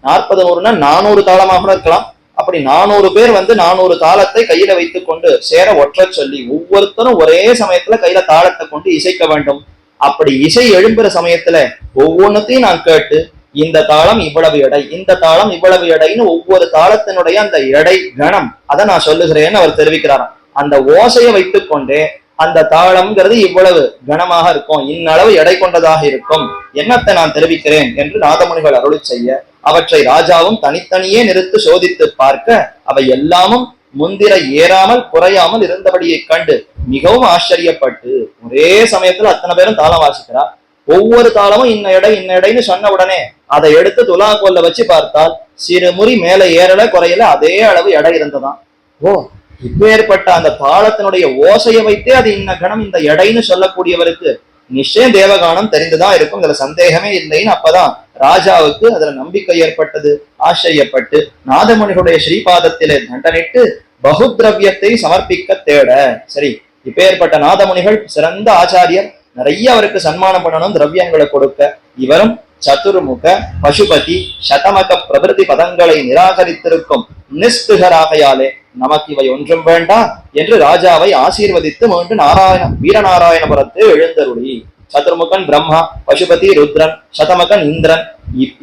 40-100னா 400 தாளமாக இருக்கலாம். அப்படி 400 பேர் 400 தாளத்தை கையில வைத்துக் கொண்டு சேர ஒற்ற சொல்லி, ஒவ்வொருத்தரும் ஒரே சமயத்துல கையில தாளத்தை கொண்டு இசைக்க வேண்டும். அப்படி இசை எழும்புற சமயத்துல ஒவ்வொன்னத்தையும் நான் கேட்டு, இந்த தாளம் இவ்வளவு எடை, இந்த தாளம் இவ்வளவு எடைன்னு ஒவ்வொரு தாளத்தினுடைய அந்த எடை கணம் அதை நான் சொல்லுகிறேன்னு அவர் தெரிவிக்கிறாராம். அந்த ஓசையை வைத்துக் கொண்டே அந்த தாளம்ங்கிறது இவ்வளவு கனமாக இருக்கும், இன்னளவு எடை கொண்டதாக இருக்கும், என்னத்தை நான் தெரிவிக்கிறேன் என்று நாதமுனிகள் அருளி செய்ய, அவற்றை ராஜாவும் தனித்தனியே நிறுத்து சோதித்து பார்க்க, அவை எல்லாமும் முந்திர ஏறாமல் குறையாமல் இருந்தபடியை கண்டு மிகவும் ஆச்சரியப்பட்டு, ஒரே சமயத்துல அத்தனை பேரும் தாளம் வாசிக்கிறார். ஒவ்வொரு தாளமும் இன்ன எடைன்னு சொன்ன உடனே அதை எடுத்து துலாக்கோல்ல வச்சு பார்த்தால் சிறுமுறி மேல ஏறல குறையல அதே அளவு எடை இருந்ததான். ஓ, இப்பேற்பட்ட அந்த தாளத்தினுடைய ஓசையை வைத்தே அது இன்ன கணம் இந்த எடைன்னு சொல்லக்கூடியவருக்கு நிச்சயம் தேவகானம் தெரிந்துதான் இருக்கும், இதுல சந்தேகமே இல்லைன்னு அப்பதான் ராஜாவுக்கு அதுல நம்பிக்கை ஏற்பட்டது. ஆச்சரியப்பட்டு நாதமுனிகளுடைய ஸ்ரீபாதத்திலே தண்டனிட்டு பகுத்ரவியத்தை சமர்ப்பிக்க தேட, சரி இப்பேற்பட்ட நாதமுனிகள் சிறந்த ஆச்சாரியர், நிறைய அவருக்கு சன்மானம் பண்ணணும், திரவியங்களை கொடுக்க, இவரும் சதுர்முக பசுபதி சதமக பிரபிருதி பதங்களை நிராகரித்திருக்கும் நிஸ்பிருகராகையாலே நமக்கு இவை ஒன்றும் வேண்டாம் என்று ராஜாவை ஆசீர்வதித்து மீண்டும் வீரநாராயணபுரத்தை எழுந்தருளி, சதுர்முகன் பிரம்மா, பசுபதி ருத்ரன், சதமகன் இந்திரன்,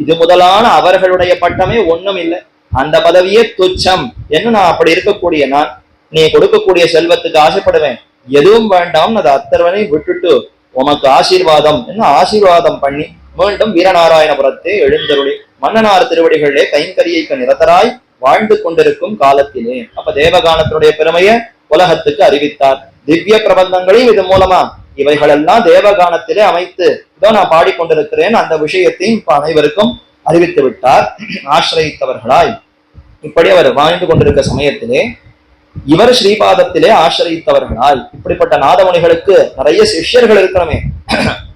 இது முதலான அவர்களுடைய பட்டமே ஒண்ணும் இல்லை, அந்த பதவியே துச்சம் என்று நான் அப்படி இருக்கக்கூடிய நான், நீ கொடுக்கக்கூடிய செல்வத்துக்கு ஆசைப்படுவேன், எதுவும் வேண்டாம், அது அத்தர்வனை விட்டுட்டு உமக்கு ஆசீர்வாதம் என்று ஆசீர்வாதம் பண்ணி மீண்டும் வீரநாராயணபுரத்தை எழுந்தருளி மன்னனார் திருவடிகளிலே கைங்கரியைக்கு நிரதராய் வாழ்ந்து கொண்டிருக்கும் காலத்திலே அப்ப தேவகானத்தினுடைய பெருமையை உலகத்துக்கு அறிவித்தார். திவ்ய பிரபந்தங்களையும் இது மூலமா இவைகளெல்லாம் தேவகானத்திலே அமைத்து இதோ நான் பாடிக்கொண்டிருக்கிறேன் அந்த விஷயத்தையும் இப்ப அனைவருக்கும் அறிவித்து விட்டார். ஆசிரியத்தவர்களாய் இப்படி அவர் வாழ்ந்து கொண்டிருக்க சமயத்திலே இவர் ஸ்ரீபாதத்திலே ஆசிரியத்தவர்களாய் இப்படிப்பட்ட நாதமுனிகளுக்கு நிறைய சிஷ்யர்கள் இருக்கணுமே.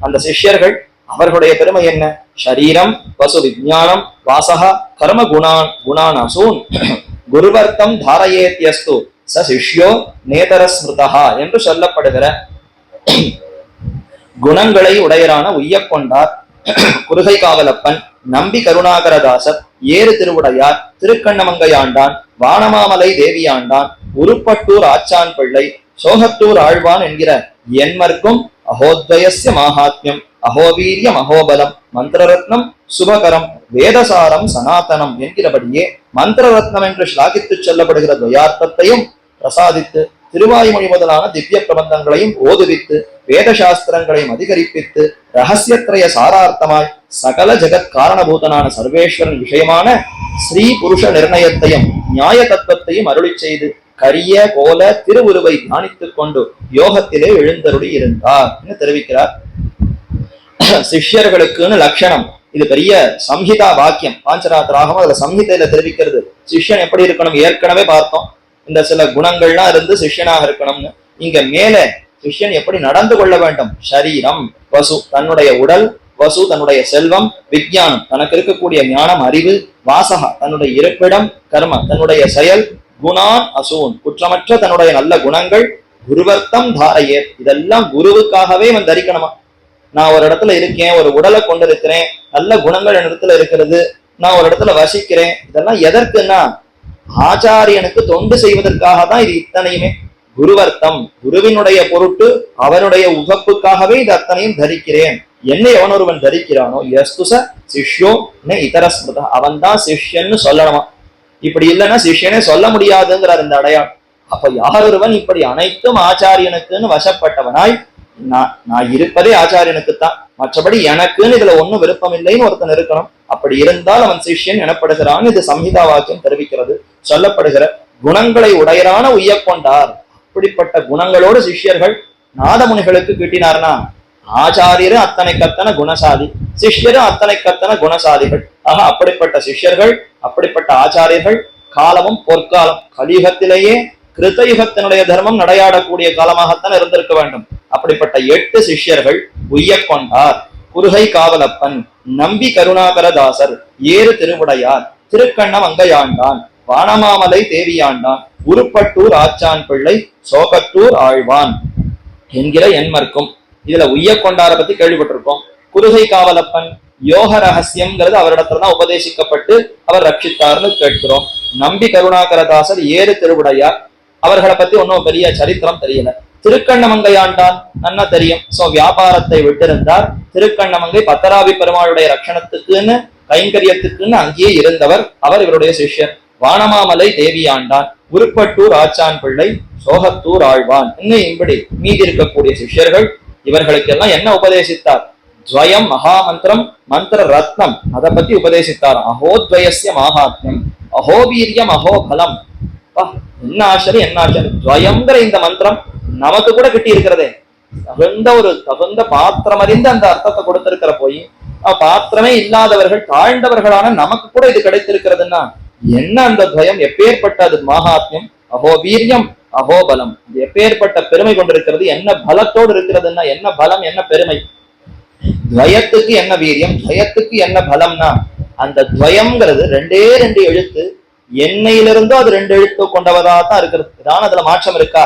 அந்த சிஷ்யர்கள் அவர்களுடைய பெருமை என்ன? ஷரீரம் வசு விஜானம் வாசகா கர்ம குணான் அசூன் குருவர்த்தம் தாரயேத்யஸ்து ச சிஷ்யோ நேதரஸ்மிருதா என்று சொல்லப்படுகிற குணங்களை உடையரான உய்யக்கொண்டார் குருகை காவலப்பன், நம்பி கருணாகரதாசர், ஏறு திருவுடையார், திருக்கண்ணமங்கையாண்டான், வானமாமலை தேவியாண்டான், உருப்பட்டூர் ஆச்சான் பிள்ளை, சோகத்தூர் ஆழ்வான் என்கிற என்மர்க்கும் அகோத்வயஸ்ய மாஹாத்மியம் அகோவீரியம் அகோபலம் மந்திரரத்னம் சுபகரம் வேதசாரம் சனாதனம் என்கிறபடியே மந்திரரத்னம் என்று ஸ்லாகித்து சொல்லப்படுகிற துவயார்த்தத்தையும் பிரசாதித்து திருவாய்மொழி முதலான திவ்ய பிரபந்தங்களையும் ஓதுவித்து வேத சாஸ்திரங்களையும் அதிகரிப்பித்து ரகசியத்திரய சாரார்த்தமாய் சகல ஜெகத் காரணபூதனான சர்வேஸ்வரன் விஷயமான ஸ்ரீ புருஷ நிர்ணயத்தையும் நியாய தத்துவத்தையும் அருளி செய்து கரிய கோல திருவுருவை தியானித்துக் கொண்டு யோகத்திலே எழுந்தருளி இருந்தார் என்று தெரிவிக்கிறார். சிஷ்யர்களுக்குன்னு லட்சணம், இது பெரிய சம்ஹிதா வாக்கியம், பாஞ்சராத்திராகவும் அதுல சம்ஹிதையில தெரிவிக்கிறது. சிஷ்யன் எப்படி இருக்கணும் ஏற்கனவே பார்த்தோம், இந்த சில குணங்கள்லாம் இருந்து சிஷ்யனாக இருக்கணும்னு. இங்க மேல சிஷ்யன் எப்படி நடந்து கொள்ள வேண்டும்? ஷரீரம் வசு தன்னுடைய உடல், வசு தன்னுடைய செல்வம், விஞ்ஞானம் தனக்கு இருக்கக்கூடிய ஞானம் அறிவு, வாசகா தன்னுடைய இருப்பிடம், கர்ம தன்னுடைய செயல், குணான் அசூன் குற்றமற்ற தன்னுடைய நல்ல குணங்கள், குருவர்த்தம் தாரையே இதெல்லாம் குருவுக்காகவே இவன் தரிக்கணுமா. நான் ஒரு இடத்துல இருக்கேன், ஒரு உடலை கொண்டு இருக்கிறேன், நல்ல குணங்கள் என் இடத்துல இருக்கிறது, நான் ஒரு இடத்துல வசிக்கிறேன், இதெல்லாம் எதற்குன்னா ஆச்சாரியனுக்கு தொண்டு செய்வதற்காக தான் இது இத்தனையுமே. குருவர்த்தம் குருவினுடைய பொருட்டு அவனுடைய உகப்புக்காகவே இது அத்தனையும் தரிக்கிறேன் என்னை எவனொருவன் தரிக்கிறானோ யஸ்துச சிஷ்யோ ந இதர ஸ்மிருதா, அவன் தான் சிஷ்யன்னு சொல்லணுமா. இப்படி இல்லைன்னா சிஷ்யனே சொல்ல முடியாதுங்கிறார் இந்த அடையாளம். அப்ப யாரொருவன் இப்படி அனைத்தும் ஆச்சாரியனுக்குன்னு வசப்பட்டவனாய், நான் இருப்பதே ஆச்சாரியனுக்குத்தான், மற்றபடி எனக்குன்னு இதுல ஒன்னும் விருப்பம் இல்லைன்னு ஒருத்தன் இருக்கணும். அப்படி இருந்தால் அவன் சிஷ்யன் எனப்படுகிறான். இது சம்ஹிதா வாக்கியம் தெரிவிக்கிறது. சொல்லப்படுகிற குணங்களை உடையரான உய்யக்கொண்டார். அப்படிப்பட்ட குணங்களோடு சிஷ்யர்கள் நாதமுனிகளுக்கு கிட்டினார்னா, ஆச்சாரியரும் அத்தனை கத்தன குணசாதி, சிஷ்யரும் அத்தனை கத்தன குணசாதிகள். ஆக அப்படிப்பட்ட சிஷ்யர்கள், அப்படிப்பட்ட ஆச்சாரியர்கள், காலமும் பொற்காலம், கலியுகத்திலேயே கிருத்தயுகத்தினுடைய தர்மம் நடையாடக்கூடிய காலமாகத்தான் இருந்திருக்க வேண்டும். அப்படிப்பட்ட 8 சிஷ்யர்கள் உய்யக்கொண்டார். குருகை காவலப்பன், நம்பி கருணாகரதாசர், ஏறு திருவுடையார், திருக்கண்ணம் அங்கையாண்டான், வானமாமலை தேவியாண்டான், உருப்பட்டூர் ஆச்சான் பிள்ளை, சோகத்தூர் ஆழ்வான் என்கிற என்மர்க்கும். இதுல உய்யக்கொண்டார பத்தி கேள்விப்பட்டிருக்கோம். குருகை காவலப்பன் யோக ரகசியம்ங்கிறது அவரிடத்துலதான் உபதேசிக்கப்பட்டு அவர் ரட்சித்தார்னு கேட்கிறோம். நம்பி கருணாகரதாசர், ஏறு திருவுடையார், அவர்களை பத்தி ஒன்னும் பெரிய சரித்திரம் தெரியல. திருக்கண்ணமங்கையாண்டான் நன்னா தெரியும். சோ வியாபாரத்தை விட்டிருந்தார். திருக்கண்ணமங்கை பத்தராவி பெருமாளுடைய ரட்சணத்துக்குன்னு கைங்கரியத்துக்குன்னு அங்கேயே இருந்தவர். அவர் இவருடைய சிஷ்யர். வானமாமலை தேவியாண்டான், உருப்பட்டூர் ஆச்சான் பிள்ளை, சோகத்தூர் ஆழ்வான், இன்னும் இப்படி மீதி இருக்கக்கூடிய சிஷ்யர்கள் இவர்களுக்கெல்லாம் என்ன உபதேசித்தார்? துவயம் மகாமந்திரம், மந்திர ரத்னம், அதை பத்தி உபதேசித்தார். அஹோத்வயசிய மகாத்மியம், அஹோவீரியம், அஹோபலம். என்ன ஆச்சரியம், என்ன ஆச்சரியம்! துவயம்ங்கிற இந்த மந்திரம் நமக்கு கூட கிட்டி இருக்கிறதே. தகுந்த பாத்திரம் அறிந்து அந்த அர்த்தத்தை கொடுத்திருக்கிற போய் பாத்திரமே இல்லாதவர்கள், தாழ்ந்தவர்களான நமக்கு கூட இது கிடைத்திருக்கிறதுன்னா என்ன அந்த துவயம்! எப்பேற்பட்ட அது மகாத்மியம்! அஹோவீரியம், அஹோபலம், இது எப்பேற்பட்ட பெருமை கொண்டிருக்கிறது! என்ன பலத்தோடு இருக்கிறதுன்னா என்ன பலம், என்ன பெருமை! துவயத்துக்கு என்ன வீரியம், துவயத்துக்கு என்ன பலம்னா அந்த துவயம்ங்கிறது 2 எழுத்து. எண்ணெயிலிருந்தோ அது 2 எழுத்து கொண்டவதாதான் இருக்கிறது. இதான் அதுல மாற்றம் இருக்கா?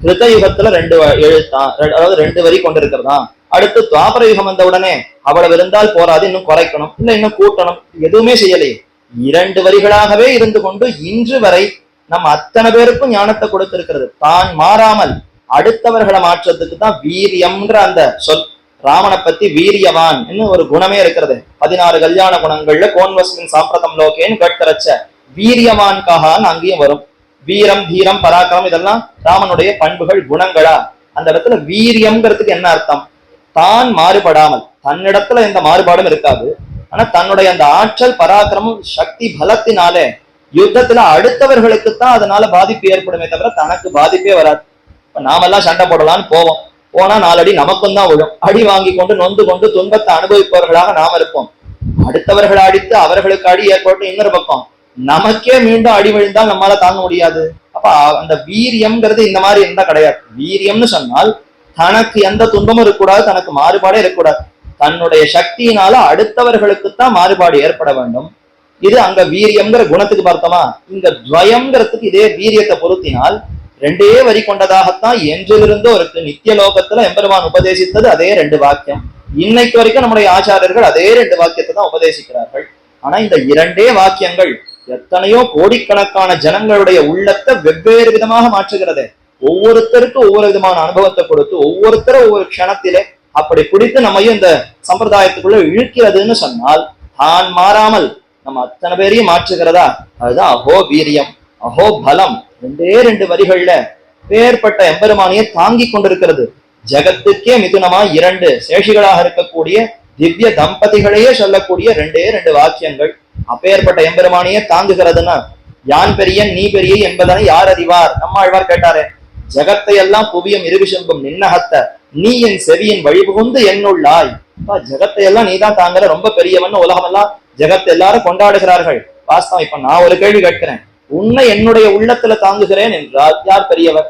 கிருத்தயுகத்துல 2 எழுத்தான், அதாவது 2 வரி கொண்டிருக்கிறதா. அடுத்து துவாபர யுகம் வந்த உடனே அவ்வளவு இருந்தால் போராது, இன்னும் குறைக்கணும், இல்ல இன்னும் கூட்டணும், எதுவுமே செய்யலையே. 2 வரிகளாகவே இருந்து கொண்டு இன்று வரை நம்ம அத்தனை பேருக்கும் ஞானத்தை கொடுத்திருக்கிறது. தான் மாறாமல் அடுத்தவர்களை மாற்றத்துக்கு தான் வீரியம்ன்ற அந்த சொல். ராமனை பத்தி வீரியவான் ஒரு குணமே இருக்கிறது. 16 கல்யாண குணங்கள்ல கோன்வஸ்மின் சாம்பிரதம் லோகேன்னு கேட்கிறச்ச வீரியவான்காகான்னு அங்கேயும் வரும். வீரம், தீரம், பராக்கிரம் இதெல்லாம் ராமனுடைய பண்புகள், குணங்களா. அந்த இடத்துல வீரியம்ங்கிறதுக்கு என்ன அர்த்தம்? தான் மாறுபடாமல், தன்னிடத்துல எந்த மாறுபாடும் இருக்காது. ஆனா தன்னுடைய அந்த ஆற்றல், பராக்கிரமும், சக்தி, பலத்தினாலே யுத்தத்துல அடுத்தவர்களுக்குத்தான் அதனால பாதிப்பு ஏற்படுமே தவிர தனக்கு பாதிப்பே வராது. இப்ப நாமெல்லாம் சண்டை போடலான்னு போவோம். போனா 4 அடி நமக்கும் தான் விழும். அடி வாங்கி கொண்டு நொந்து கொண்டு துன்பத்தை அனுபவிப்பவர்களாக நாம் இருப்போம். அடுத்தவர்களை அடித்து அவர்களுக்கு அடி ஏற்பட்டு இன்னொரு பக்கம் நமக்கே மீண்டும் அடி விழுந்தால் நம்மளால தாங்க முடியாது. அப்ப அந்த வீரியம்ங்கிறது இந்த மாதிரி இருந்தா கிடையாது. வீரியம்னு சொன்னால் தனக்கு எந்த துன்பமும் இருக்கக்கூடாது, தனக்கு மாறுபாடே இருக்கக்கூடாது. தன்னுடைய சக்தியினால அடுத்தவர்களுக்குத்தான் மாறுபாடு ஏற்பட வேண்டும். இது அங்க வீரியம்ங்கிற குணத்துக்கு பார்த்தோமா. இங்க துவயம்ங்கிறதுக்கு இதே வீரியத்தை பொருத்தினால் 2 வரி கொண்டதாகத்தான் என்றிலிருந்தோ இருக்கு. நித்திய லோகத்துல எம்பெருமான் உபதேசித்தது அதே 2 வாக்கியம். இன்னைக்கு வரைக்கும் நம்முடைய ஆச்சாரியர்கள் அதே 2 வாக்கியத்தை தான் உபதேசிக்கிறார்கள். ஆனா இந்த 2 வாக்கியங்கள் எத்தனையோ கோடிக்கணக்கான ஜனங்களுடைய உள்ளத்தை வெவ்வேறு விதமாக மாற்றுகிறது. ஒவ்வொருத்தருக்கும் ஒவ்வொரு விதமான அனுபவத்தை கொடுத்து ஒவ்வொருத்தரும் ஒவ்வொரு க்ஷணத்திலே அப்படி பிடித்து நம்மையும் இந்த சம்பிரதாயத்துக்குள்ள இழுக்கிறதுன்னு சொன்னால் தான் மாறாமல் நம்ம அத்தனை பேரையும் மாற்றுகிறதா, அதுதான் அஹோ வீரியம், அஹோ பலம். 2 வரிகள்ல பேர்பட்ட எம்பெருமானியை தாங்கி கொண்டிருக்கிறது. ஜகத்துக்கே மிதுனமா 2 சேஷிகளாக இருக்கக்கூடிய திவ்ய தம்பதிகளையே சொல்லக்கூடிய 2 வாக்கியங்கள் அப்பேற்பட்ட எம்பெருமானியே தாங்குகிறதுன்னா யான் பெரியன் நீ பெரிய என்பதனை யார் அறிவார்? நம்மாழ்வார் கேட்டாரே. ஜகத்தை எல்லாம் புவியும் இருவிசம்பும் நின்னகத்த நீ என் செவியின் வழிபுகுந்து என்னுள்ளாய். ஜகத்தை எல்லாம் நீதான் தாங்குற, ரொம்ப பெரியவன் உலகம் எல்லாம் ஜகத்தை எல்லாரும் கொண்டாடுகிறார்கள். வாஸ்தவம். இப்ப நான் ஒரு கேள்வி கேட்கிறேன், உன்னை என்னுடைய உள்ளத்துல தாங்குகிறேன் என்றால் யார் பெரியவர்?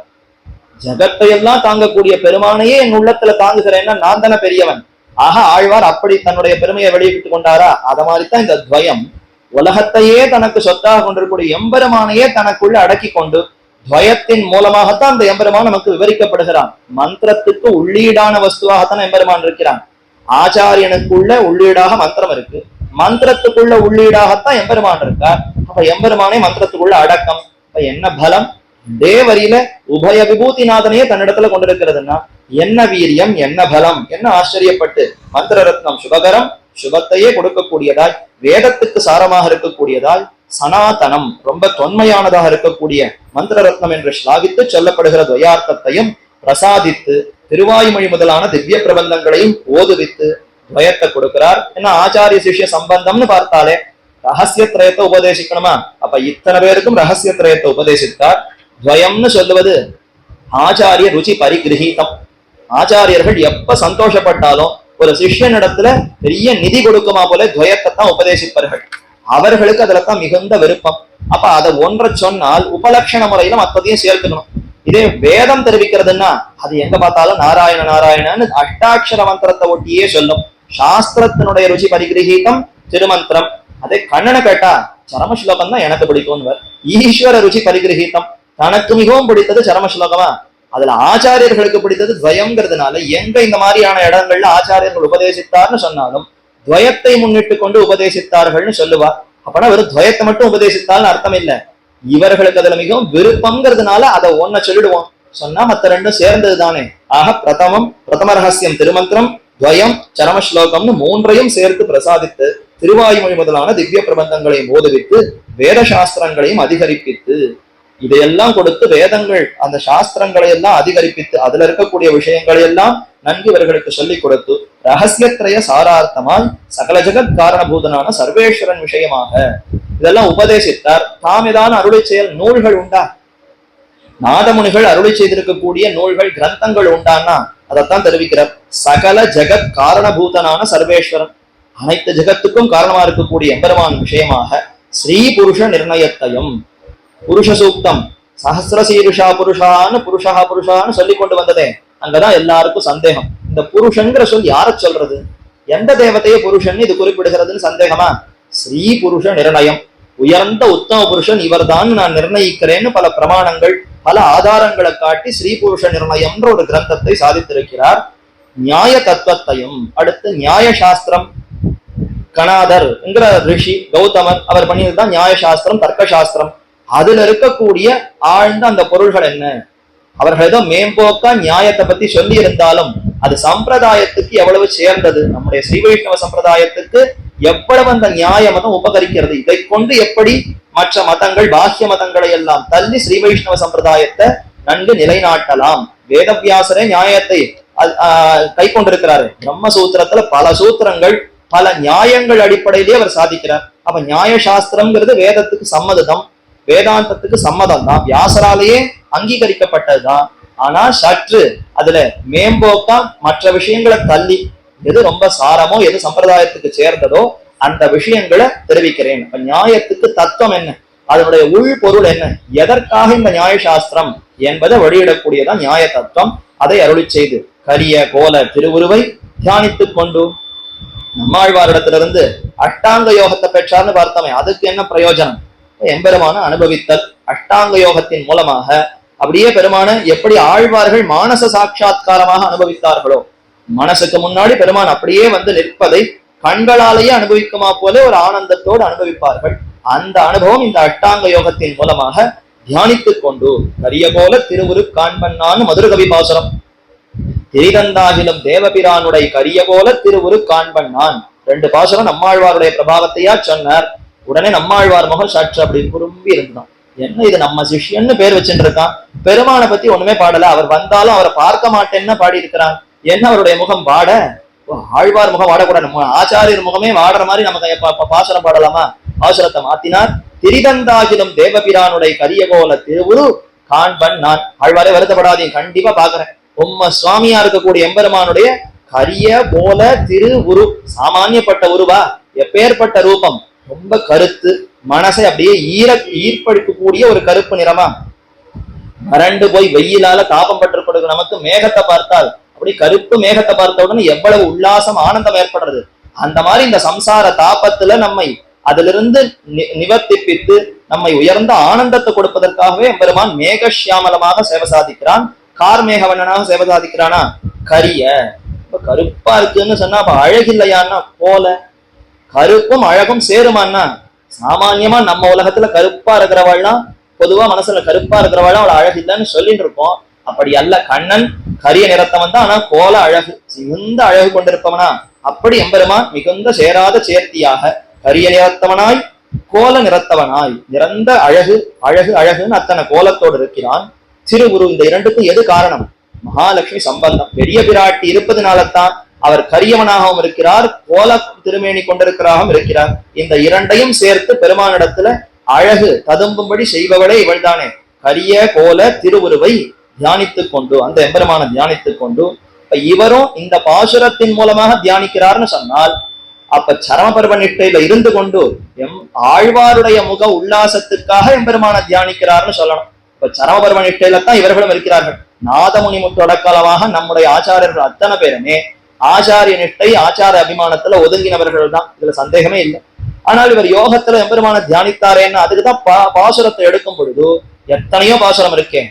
ஜகத்தை எல்லாம் தாங்கக்கூடிய பெருமானையே என் உள்ளத்துல தாங்குகிறேன்னா நான் தானே பெரியவன். ஆக ஆழ்வார் அப்படி தன்னுடைய பெருமையை வெளியிட்டுக் கொண்டாரா? அத மாதிரிதான் இந்த துவயம் உலகத்தையே தனக்கு சொத்தாக கொண்டிருக்கூடிய எம்பெருமானையே தனக்குள்ள அடக்கி கொண்டு துவயத்தின் மூலமாகத்தான் அந்த எம்பெருமான் நமக்கு விவரிக்கப்படுகிறான். மந்திரத்துக்கு உள்ளீடான வஸ்துவாகத்தான் எம்பெருமான் இருக்கிறான். ஆச்சாரியனுக்குள்ள உள்ளீடாக மந்திரம் இருக்கு, மந்திரத்துக்குள்ள உள்ளீடாகத்தான் எம்பெருமான் இருக்கார். அப்ப எம்பெருமானே மந்திரத்துக்குள்ள அடக்கம். அப்ப என்ன பலம்! வரியில உபய விபூதிநாதனையே தன்னிடத்துல கொண்டிருக்கிறதுன்னா என்ன வீரியம், என்ன பலம், என்ன ஆச்சரியப்பட்டு மந்திர ரத்னம் சுபகரம், சுபத்தையே கொடுக்கக்கூடியதாய், வேதத்துக்கு சாரமாக இருக்கக்கூடியதாய், சனாதனம் ரொம்ப தொன்மையானதாக இருக்கக்கூடிய மந்திர ரத்னம் என்று ஸ்லாகித்து சொல்லப்படுகிற துவயார்த்தத்தையும் பிரசாதித்து திருவாய்மொழி முதலான திவ்ய பிரபந்தங்களையும் ஓதுவித்து துவயத்தை கொடுக்கிறார். என்ன ஆச்சாரிய சிஷ்ய சம்பந்தம்னு பார்த்தாலே ரகசியத்திரயத்தை உபதேசிக்கணுமா? அப்ப இத்தனை பேருக்கும் ரகசியத்திரயத்தை உபதேசித்தார். துவயம்னு சொல்லுவது ஆச்சாரிய ருச்சி பரிகிரகீதம். ஆச்சாரியர்கள் எப்ப சந்தோஷப்பட்டாலும் ஒரு சிஷ்யனிடத்துல பெரிய நிதி கொடுக்குமா போல துவயத்தை தான் உபதேசிப்பார்கள். அவர்களுக்கு அதுல தான் மிகுந்த விருப்பம். அப்ப அதை ஒன்றை சொன்னால் உபலட்சண முறையில மற்றதையும் சேர்த்துக்கணும். இதே வேதம் தெரிவிக்கிறதுன்னா அது எங்க பார்த்தாலும் நாராயண நாராயணன்னு அஷ்டாட்சர மந்திரத்தை ஒட்டியே சொல்லும். சாஸ்திரத்தினுடைய ருச்சி பரிகிரகீதம் திருமந்திரம். அதே கண்ணனை கேட்டா சரமஸ்லோகம் தான் எனக்கு பிடிக்கும்னு. ஈஸ்வர ருச்சி பரிகிரகீதம், தனக்கு மிகவும் பிடித்தது சரமஸ்லோகமா. அதுல ஆச்சாரியர்களுக்கு பிடித்தது துவயம்ங்கிறதுனால எங்க இந்த மாதிரியான இடங்கள்ல ஆச்சாரியர்கள் உபதேசித்தார்னு சொன்னாலும் துவயத்தை முன்னிட்டு கொண்டு உபதேசித்தார்கள்னு சொல்லுவார். அப்பனா வெறும் துவயத்தை மட்டும் உபதேசித்தால்னு அர்த்தம் இல்லை. இவர்களுக்கு அதுல மிகவும் விருப்பம்ங்கிறதுனால அதை ஒன்ன சொல்லிடுவோம். சொன்னா மத்த ரெண்டும் சேர்ந்தது தானே. ஆக பிரதம ரகசியம் திருமந்திரம், துவயம், சரமஸ்லோகம்னு மூன்றையும் சேர்த்து பிரசாதித்து திருவாய்மொழி முதலான திவ்ய பிரபந்தங்களையும் ஓதுவித்து வேத சாஸ்திரங்களையும் அதிகரிப்பித்து இதையெல்லாம் கொடுத்து வேதங்கள் அந்த சாஸ்திரங்களை எல்லாம் அதிகரிப்பித்து அதுல இருக்கக்கூடிய விஷயங்களை எல்லாம் நன்கு இவர்களுக்கு சொல்லிக் கொடுத்து ரகசியத்திரய சாரார்த்தமாய் சகல ஜெகத் காரணபூதனான சர்வேஸ்வரன் விஷயமாக இதெல்லாம் உபதேசித்தார். தாமிதான அருளை செயல் நூல்கள் உண்டா? நாதமுனிகள் அருளை செய்திருக்கக்கூடிய நூல்கள் கிரந்தங்கள் உண்டான்னா அதைத்தான் தெரிவிக்கிறார். சகல ஜெகத் காரணபூதனான சர்வேஸ்வரன், அனைத்து ஜெகத்துக்கும் காரணமா இருக்கக்கூடிய எம்பெருமான் விஷயமாக ஸ்ரீ புருஷ நிர்ணயத்தையும் புருஷ சூக்தம் சஹசிரசீருஷா புருஷான்னு சொல்லி கொண்டு வந்ததே. அங்கதான் எல்லாருக்கும் சந்தேகம். இந்த புருஷன்கிற சொல் யார சொல்றது? எந்த தேவதையை புருஷன் இது குறிப்பிடுகிறதுன்னு சந்தேகமா? ஸ்ரீ புருஷ நிர்ணயம், உயர்ந்த உத்தம புருஷன் இவர்தான் நான் நிர்ணயிக்கிறேன்னு பல பிரமாணங்கள் பல ஆதாரங்களை காட்டி ஸ்ரீ புருஷ நிர்ணயம்ன்ற ஒரு கிரந்தத்தை சாதித்திருக்கிறார். நியாய தத்துவத்தையும் அடுத்து நியாய சாஸ்திரம் கணாதர் என்கிற ரிஷி கௌதமர் அவர் பண்ணியதுதான் நியாய சாஸ்திரம் தர்க்க சாஸ்திரம். அதுல இருக்கக்கூடிய ஆழ்ந்த அந்த பொருள்கள் என்ன, அவர்கள் ஏதோ மேம்போக்கா நியாயத்தை பத்தி சொல்லி இருந்தாலும் அது சம்பிரதாயத்துக்கு எவ்வளவு சேர்ந்தது, நம்முடைய ஸ்ரீ வைஷ்ணவ சம்பிரதாயத்துக்கு எவ்வளவு அந்த நியாய மதம் உபகரிக்கிறது, இதை கொண்டு எப்படி மற்ற மதங்கள் பாஹ்ய மதங்களை எல்லாம் தள்ளி ஸ்ரீ வைஷ்ணவ சம்பிரதாயத்தை நன்கு நிலைநாட்டலாம். வேதவியாசரே நியாயத்தை கை கொண்டிருக்கிறாரு. பிரம்மசூத்திரத்துல பல சூத்திரங்கள் பல நியாயங்கள் அடிப்படையிலேயே அவர் சாதிக்கிறார். அப்ப நியாய சாஸ்திரம்ங்கிறது வேதத்துக்கு சம்மதம், வேதாந்தத்துக்கு சம்மதம் தான், வியாசராலேயே அங்கீகரிக்கப்பட்டதுதான். ஆனா சற்று அதுல மேம்போக்கா மற்ற விஷயங்களை தள்ளி எது ரொம்ப சாரமோ எது சம்பிரதாயத்துக்கு சேர்ந்ததோ அந்த விஷயங்களை தெரிவிக்கிறேன். இப்ப நியாயத்துக்கு தத்துவம் என்ன, அதனுடைய உள் பொருள் என்ன, எதற்காக இந்த நியாய சாஸ்திரம் என்பதை வெளியிடக்கூடியதான் நியாய தத்துவம். அதை அருளி செய்து கரிய கோல திருவுருவை தியானித்துக் கொண்டு நம்மாழ்வாரிடத்திலிருந்து அஷ்டாங்க யோகத்தை பெற்றார்னு பார்த்தோமே, அதுக்கு என்ன பிரயோஜனம்? எம்பெருமான அனுபவித்தல். அஷ்டாங்க யோகத்தின் மூலமாக அப்படியே பெருமான எப்படி ஆழ்வார்கள் மானச சாட்சா்காரமாக அனுபவித்தார்களோ, மனசுக்கு முன்னாடி பெருமான் அப்படியே வந்து நிற்பதை கண்களாலேயே அனுபவிக்குமா போல ஒரு ஆனந்தத்தோடு அனுபவிப்பார்கள். அந்த அனுபவம் இந்த அஷ்டாங்க யோகத்தின் மூலமாக தியானித்துக் கொண்டு கரிய போல திருவுரு காண்பன்னான்னு மதுரகவி பாசுரம். திரிதந்தாகிலும் தேவபிரானுடைய கரிய போல திருவுரு காண்பன்னான் ரெண்டு பாசுரம் நம்மாழ்வாருடைய பிரபாவத்தையா சொன்னார். உடனே நம்மாழ்வார் முகம் சற்று அப்படி குறும்பி இருந்தான். என்ன இது நம்ம சிஷ்யன்னு பேர் வச்சுட்டு இருக்கான், பெருமானை பத்தி ஒண்ணுமே பாடல, அவர் வந்தாலும் அவரை பார்க்க மாட்டேன்னு பாடி இருக்கிறான், என்ன அவருடைய முகம் வாட? ஆழ்வார் முகம் வாடக்கூடாது, நம்ம ஆச்சாரியர் முகமே வாடுற மாதிரி நமக்கு பாசுரம் பாடலாமா? பாசுரத்தை மாத்தினார். திரிதந்தாகிலும் தேவபிரானுடைய கரிய போல திருவுரு காண்பன் நான். ஆழ்வாரே வருத்தப்படாதீங்க, கண்டிப்பா பாக்குறேன். உம்ம சுவாமியா இருக்கக்கூடிய எம்பெருமானுடைய கரிய போல திருவுரு, சாமானியப்பட்ட உருவா, எப்பேற்பட்ட ரூபம், ரொம்ப கருத்து, மனசை அப்படியே ஈர்ப்படிக்கக்கூடிய ஒரு கருப்பு நிறமா, வறண்டு போய் வெயிலால தாபம் பட்டு நமக்கு மேகத்தை பார்த்தால் அப்படி கருப்பு மேகத்தை பார்த்த உடனே எவ்வளவு உல்லாசம் ஆனந்தம் ஏற்படுறது. அந்த மாதிரி இந்த சம்சார தாபத்துல நம்மை அதிலிருந்து நிவர்த்திப்பித்து நம்மை உயர்ந்த ஆனந்தத்தை கொடுப்பதற்காகவே பெருமான் மேகசியாமலமாக சேவை சாதிக்கிறான். கார்மேகவண்ணனாக சேவை சாதிக்கிறானா? கரிய கருப்பா இருக்குன்னு சொன்னா அப்ப அழகில்லையான்னா போல, கருப்பும் அழகும் சேருமான்னா? சாமான்யமா நம்ம உலகத்துல கருப்பா இருக்கிறவாள்லாம் பொதுவா மனசுல கருப்பா இருக்கிறவாள் அவள் அழகு இல்லைன்னு சொல்லிட்டு இருக்கோம். அப்படி அல்ல. கண்ணன் கரிய நிறத்தவன் தான், ஆனா கோல அழகு, மிகுந்த அழகு கொண்டிருப்பவனா. அப்படி எம்பெருமான் மிகுந்த சேராத சேர்த்தியாக கரிய நிறத்தவனாய் கோல நிறத்தவனாய் நிறந்த அழகு அழகு அழகுன்னு அத்தனை கோலத்தோடு இருக்கிறான். திருவுரு, இந்த இரண்டுக்கும் எது காரணம்? மகாலட்சுமி சம்பந்தம். பெரிய பிராட்டி இருப்பதனால்தான் அவர் கரியவனாகவும் இருக்கிறார், கோல திருமேனி கொண்டிருக்கிறாகவும் இருக்கிறார். இந்த இரண்டையும் சேர்த்து பெருமானிடத்துல அழகு ததும்பும்படி செய்பவளே இவள்தானே. கரிய கோல திருவுருவை தியானித்துக் கொண்டு, அந்த எம்பெருமான தியானித்துக் கொண்டு இவரும் இந்த பாசுரத்தின் மூலமாக தியானிக்கிறார்னு சொன்னால், அப்ப சரமபர்வ நிஷ்டையில இருந்து கொண்டு ஆழ்வாருடைய முக உல்லாசத்துக்காக எம்பெருமான தியானிக்கிறார்னு சொல்லணும். இப்ப சரமபர்வ நிஷ்டையில தான் இவர்களும் இருக்கிறார்கள். நாதமுனி முற்றொடக்காலமாக நம்முடைய ஆச்சாரியர்கள் அத்தனை பேருமே ஆச்சாரிய நிஷ்டை ஆச்சார அபிமானத்துல ஒதுங்கினவர்கள் தான், இதுல சந்தேகமே இல்லை. ஆனால் இவர் யோகத்துல எம்பெருமான தியானித்தாரேன்னு அதுக்குதான் பாசுரத்தை எடுக்கும் பொழுது எத்தனையோ பாசுரம் இருக்கேன்.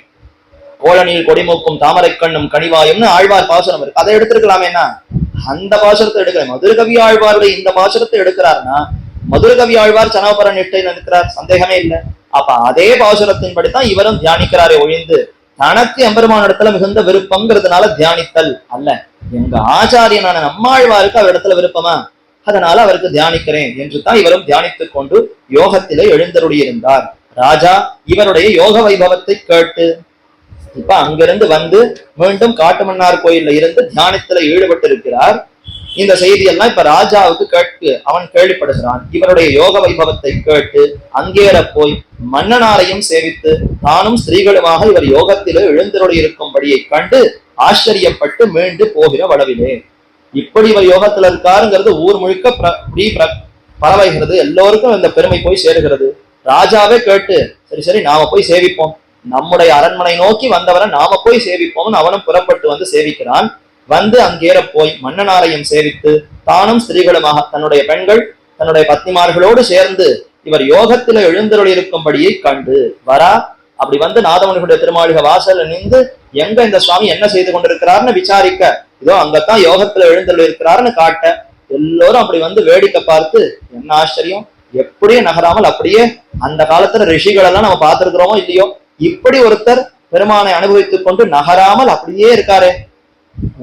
கோலனில் கொடிமூக்கும் தாமரை கண்ணும் கனிவாயும்னு ஆழ்வார் பாசுரம் இருக்கு, அதை எடுத்திருக்கலாமேனா? அந்த பாசுரத்தை எடுக்கிறேன். மதுரகவி ஆழ்வாருடைய இந்த பாசுரத்தை எடுக்கிறாருன்னா மதுரகவி ஆழ்வார் சனவபர நிஷ்டையில் இருக்கிறார், சந்தேகமே இல்லை. அப்ப அதே பாசுரத்தின்படித்தான் இவரும் தியானிக்கிறாரே ஒழிந்து தனக்கு எம்பெருமான இடத்துல மிகுந்த விருப்பம்ங்கிறதுனால தியானித்தல் அல்ல. எங்க ஆச்சாரியனான நம்மாழ்வாருக்கு அவர் இடத்துல விருப்பமா, அதனால அவருக்கு தியானிக்கிறேன் என்று தான் இவரும் தியானித்துக் கொண்டு யோகத்திலே எழுந்தருளியிருந்தார். ராஜா இவருடைய யோக வைபவத்தை கேட்டு இப்ப அங்கிருந்து வந்து மீண்டும் காட்டுமன்னார் கோயில்ல இருந்து தியானத்துல ஈடுபட்டு இருக்கிறார். இந்த செய்தியெல்லாம் இப்ப ராஜாவுக்கு கேட்டு அவன் கேள்விப்படுகிறான். இவருடைய யோக வைபவத்தை கேட்டு அங்கேற போய் மன்னனாரையும் சேவித்து தானும் ஸ்திரீகளுமாக இவர் யோகத்திலே எழுந்தருளி இருக்கும்படியை கண்டு ஆச்சரியப்பட்டு மீண்டு போகிற வளவிலே. இப்படி இவர் யோகத்துல இருக்காருங்கிறது ஊர் முழுக்க பரவாகிறது, எல்லோருக்கும் இந்த பெருமை போய் சேருகிறது. ராஜாவே கேட்டு சரி நாம போய் சேவிப்போம், நம்முடைய அரண்மனை நோக்கி வந்தவரை நாம போய் சேவிப்போம்னு அவனும் புறப்பட்டு வந்து சேவிக்கிறான். வந்து அங்கேற போய் மன்னனாரையும் சேவித்து தானும் ஸ்திரீகளுமாக தன்னுடைய பெண்கள் தன்னுடைய பத்னிமார்களோடு சேர்ந்து இவர் யோகத்தில எழுந்தருளி இருக்கும்படியை கண்டு வரா. அப்படி வந்து நாதமுனிகளுடைய திருமாளிகை வாசல்ல நின்று எங்க இந்த சுவாமி என்ன செய்து கொண்டிருக்கிறார்னு விசாரிக்க, இதோ அங்கத்தான் யோகத்துல எழுந்தருளி இருக்கிறாருன்னு காட்ட, எல்லோரும் அப்படி வந்து வேடிக்கை பார்த்து என்ன ஆச்சரியம், எப்படியே நகராமல் அப்படியே அந்த காலத்துல ரிஷிகள் எல்லாம் நம்ம பார்த்திருக்கிறோமோ இல்லையோ, இப்படி ஒருத்தர் பெருமானை அனுபவித்துக் கொண்டு நகராமல் அப்படியே இருக்காரு.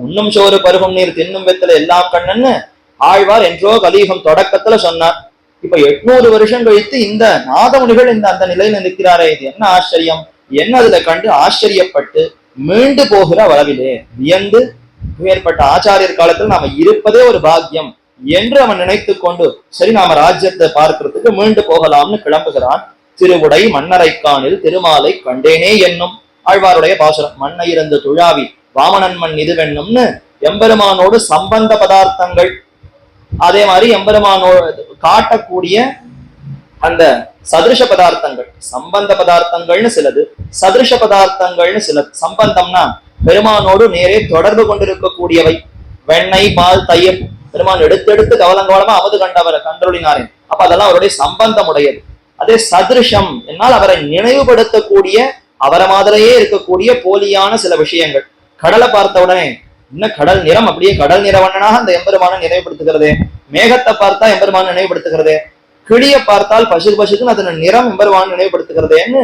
உண்ணும் சோறு பருகும் நீர் தின்னும் வெத்தல எல்லாம் கண்ணன்னு ஆழ்வார் என்றோ கலியுகம் தொடக்கத்துல சொன்னார். இப்ப 800 வருஷம் கழித்து இந்த நாதமுனிகள் இந்த அந்த நிலையில நிற்கிறாரே, இது என்ன ஆச்சரியம், என்ன அதுல கண்டு ஆச்சரியப்பட்டு மீண்டு போகிற வளவிலே வியந்து ஏற்பட்ட ஆச்சாரியர் காலத்தில் நாம இருப்பதே ஒரு பாக்கியம் என்று அவன் நினைத்து கொண்டு சரி நாம ராஜ்யத்தை பார்க்கறதுக்கு மீண்டு போகலாம்னு கிளம்புகிறான். திருவுடை மன்னரைக்கானில் திருமாலை கண்டேனே என்னும் ஆழ்வாருடைய பாசுரம். மண்ணை இருந்து துழாவி வாமனன் மண் இதுவென்னும்னு எம்பெருமானோடு சம்பந்த பதார்த்தங்கள், அதே மாதிரி எம்பெருமானோடு காட்டக்கூடிய அந்த சதிருஷ பதார்த்தங்கள், சம்பந்த பதார்த்தங்கள்னு சிலது, சதிருஷ பதார்த்தங்கள்னு சிலது. சம்பந்தம்னா பெருமானோடு நேரே தொடர்பு கொண்டிருக்கக்கூடியவை. வெண்ணெய் பால் தயிர் பெருமான் எடுத்து கவலங்கவலமா அமது கண்டருளினாரே, அப்ப அதெல்லாம் அவருடைய சம்பந்தம் உடையது. அதே சதிருஷம் என்னால் அவரை நினைவுபடுத்தக்கூடிய அவரை மாதிரியே இருக்கக்கூடிய போலியான சில விஷயங்கள். கடலை பார்த்த உடனே இன்னும் கடல் நிறம் அப்படியே கடல் நிறவண்ணனாக அந்த எம்பெருமான நினைவுபடுத்துகிறதே, மேகத்தை பார்த்தா எம்பெருமான நினைவுபடுத்துகிறதே, கிளிய பார்த்தால் பசுக்குன்னு அதன் நிறம் எம்பெருமான நினைவுபடுத்துகிறதேன்னு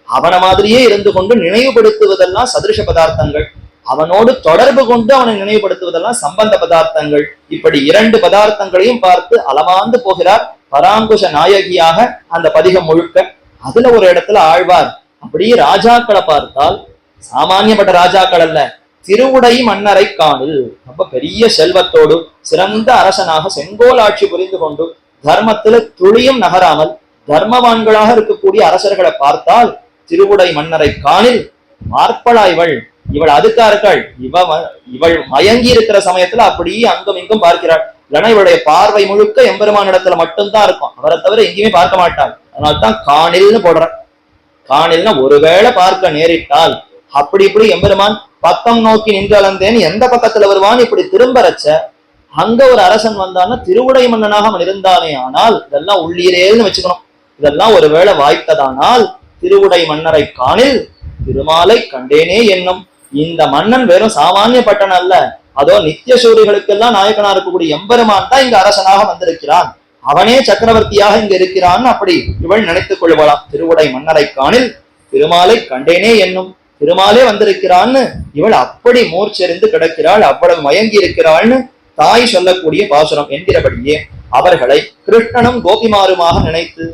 அவனை மாதிரியே இருந்து கொண்டு நினைவுபடுத்துவதெல்லாம் சதிருஷ பதார்த்தங்கள். அவனோடு தொடர்பு கொண்டு அவனை நினைவுபடுத்துவதெல்லாம் சம்பந்த பதார்த்தங்கள். இப்படி 2 பதார்த்தங்களையும் பார்த்து அலமாந்து போகிறார் பராங்குஷ நாயகியாக அந்த பதிகம் முழுக்க. அதுல ஒரு இடத்துல ஆழ்வார் அப்படியே ராஜாக்களை பார்த்தால் சாமானியப்பட்ட ராஜாக்கள் அல்ல, திருவுடை மன்னரை காணில் ரொம்ப பெரிய செல்வத்தோடு சிறந்த அரசனாக செங்கோல் ஆட்சி புரிந்து கொண்டு தர்மத்துல துளியும் நகராமல் தர்மவான்களாக இருக்கக்கூடிய அரசர்களை பார்த்தால் திருவுடை மன்னரை காணில் மார்பளா இவள் அதுக்கார்கள், இவள் மயங்கி இருக்கிற சமயத்துல அப்படியே அங்கும் இங்கும் பார்க்கிறாள். இல்லைன்னா இவளுடைய பார்வை முழுக்க எம்பெருமான இடத்துல மட்டும்தான் இருக்கும், அவரை தவிர எங்கேயுமே பார்க்க மாட்டாள். அதனால்தான் காணில்னு போடுற. காணில்னா ஒருவேளை பார்க்க நேரிட்டால் அப்படி இப்படி எம்பெருமான் பக்கம் நோக்கி நின்றளந்தேன்னு எந்த பக்கத்துல வருவான்னு இப்படி திரும்பறச்ச அங்க ஒரு அரசன் வந்தான்னா திருவுடை மன்னனாக அவன் இருந்தானே. ஆனால் இதெல்லாம் உள்ளீரேன்னு வச்சுக்கணும். இதெல்லாம் ஒருவேளை வாய்த்ததானால் திருவுடை மன்னரை காணில் திருமாலை கண்டேனே என்னும். இந்த மன்னன் வெறும் சாமானிய பட்டன் அல்ல, அதோ நித்திய சூரியர்களுக்கெல்லாம் நாயகனா இருக்கக்கூடிய எம்பெருமான் தான் இங்க அரசனாக வந்திருக்கிறான், அவனே சக்கரவர்த்தியாக இங்க இருக்கிறான்னு அப்படி இவள் நினைத்துக் கொள்வாளாம். திருவுடை மன்னரை காணில் திருமாலை கண்டேனே என்னும் திருமாலே வந்திருக்கிறான்னு இவள் அப்படி மூர்ச்செறிந்து கிடக்கிறாள், அவ்வளவு மயங்கி இருக்கிறாள்னு தாய் சொல்லக்கூடிய பாசுரம் என்கிறபடியே அவர்களை கிருஷ்ணனும் கோபிமாருமாக நினைத்து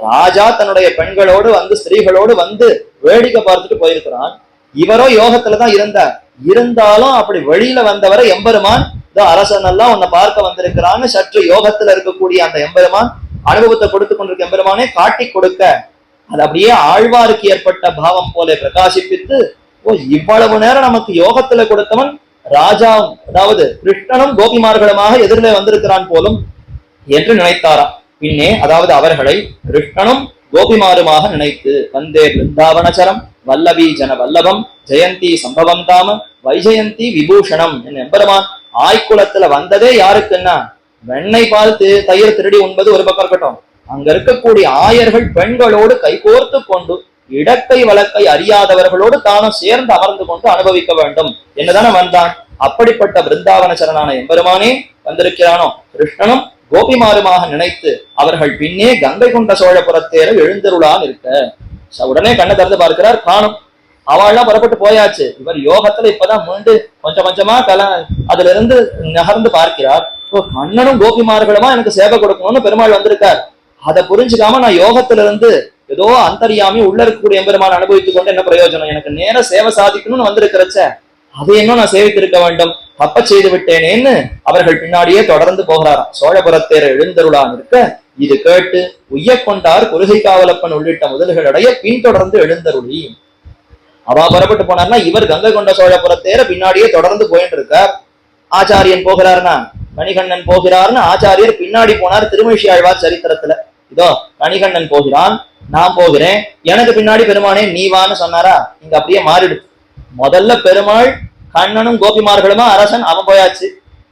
ராஜா தன்னுடைய பெண்களோடு வந்து ஸ்திரீகளோடு வந்து வேடிக்கை பார்த்துட்டு போயிருக்கிறான். இவரோ யோகத்துலதான் இருந்தார். இருந்தாலும் அப்படி வெளியில வந்தவரை எம்பெருமான் அரசன் எல்லாம் உன்னை பார்க்க வந்திருக்கிறான்னு சற்று யோகத்துல இருக்கக்கூடிய அந்த எம்பெருமான் அனுபவத்தை கொடுத்து கொண்டிருக்க எம்பெருமானே காட்டி கொடுக்க அது அப்படியே ஆழ்வாருக்கு ஏற்பட்ட பாவம் போல பிரகாசிப்பித்து, ஓ இவ்வளவு நேரம் நமக்கு யோகத்துல கொடுத்தவன் ராஜா, அதாவது கிருஷ்ணனும் கோபிமார்களுமாக எதிரிலே வந்திருக்கிறான் போலும் என்று நினைத்தாராம். பின்னே அதாவது அவர்களை கிருஷ்ணனும் கோபிமாருமாக நினைத்து வந்தே பிருந்தாவனச்சரம் வல்லவி ஜன வல்லபம் ஜெயந்தி சம்பவம் தாம வைஜெயந்தி விபூஷணம் என் எம்பெருமான் ஆய்குலத்துல வந்ததே யாருக்குன்னா வெண்ணெய் பால் தயிர் திருடி உண்பது ஒரு பக்கம் இருக்கட்டும், அங்க இருக்கக்கூடிய ஆயர்கள் பெண்களோடு கைகோர்த்து கொண்டு இடக்கை வழக்கை அறியாதவர்களோடு தானும் சேர்ந்து அமர்ந்து கொண்டு அனுபவிக்க வேண்டும் என்னதானே வந்தான். அப்படிப்பட்ட பிருந்தாவன சரணான எம்பெருமானே வந்திருக்கிறானோ கிருஷ்ணனும் கோபிமாருமாக நினைத்து அவர்கள் பின்னே கங்கை கொண்ட சோழபுரத்தேர எழுந்தருளான் இருக்க உடனே கண்ணை திறந்து பார்க்கிறார், காணும். அவள்லாம் புறப்பட்டு போயாச்சு. இவர் யோகத்துல இப்பதான் மீண்டு கொஞ்சம் கொஞ்சமா அதுல இருந்து நகர்ந்து பார்க்கிறார். கண்ணனும் கோபிமார்களுமா எனக்கு சேவை கொடுக்கணும்னு பெருமாள் வந்திருக்கார். அதை புரிஞ்சுக்காம நான் யோகத்துல இருந்து ஏதோ அந்தரியாமி உள்ள இருக்கக்கூடிய எம்பெருமான அனுபவித்துக் கொண்டு என்ன பிரயோஜனம், எனக்கு நேர சேவை சாதிக்கணும்னு வந்திருக்கிறச்ச அதை இன்னும் நான் சேவித்திருக்க வேண்டும், தப்ப செய்து விட்டேனேன்னு அவர்கள் பின்னாடியே தொடர்ந்து போகிறாராம். சோழபுரத்தேர எழுந்தருளான் இருக்க இது கேட்டு உய்ய கொண்டார் குருகை காவலப்பன் உள்ளிட்ட முதல்களிடைய பின்தொடர்ந்து எழுந்தருளி. அவ புறப்பட்டு போனார்னா இவர் கங்கை கொண்ட சோழபுரத்தேர பின்னாடியே தொடர்ந்து போயிட்டு இருக்கார். ஆச்சாரியன் போகிறார்னா கணிகண்ணன் போகிறார்னு ஆச்சாரியர் பின்னாடி போனார். திருமழிசை ஆழ்வார் சரித்திரத்துல இதோ கணிகண்ணன் போகிறான், நான் போகிறேன், எனக்கு பின்னாடி பெருமானே நீ வான்னு சொன்னாரா. இங்க அப்படியே மாறிடுச்சு. முதல்ல பெருமாள் கண்ணனும் கோபிமார்களுமா அரசன் அவன் போயாச்சு.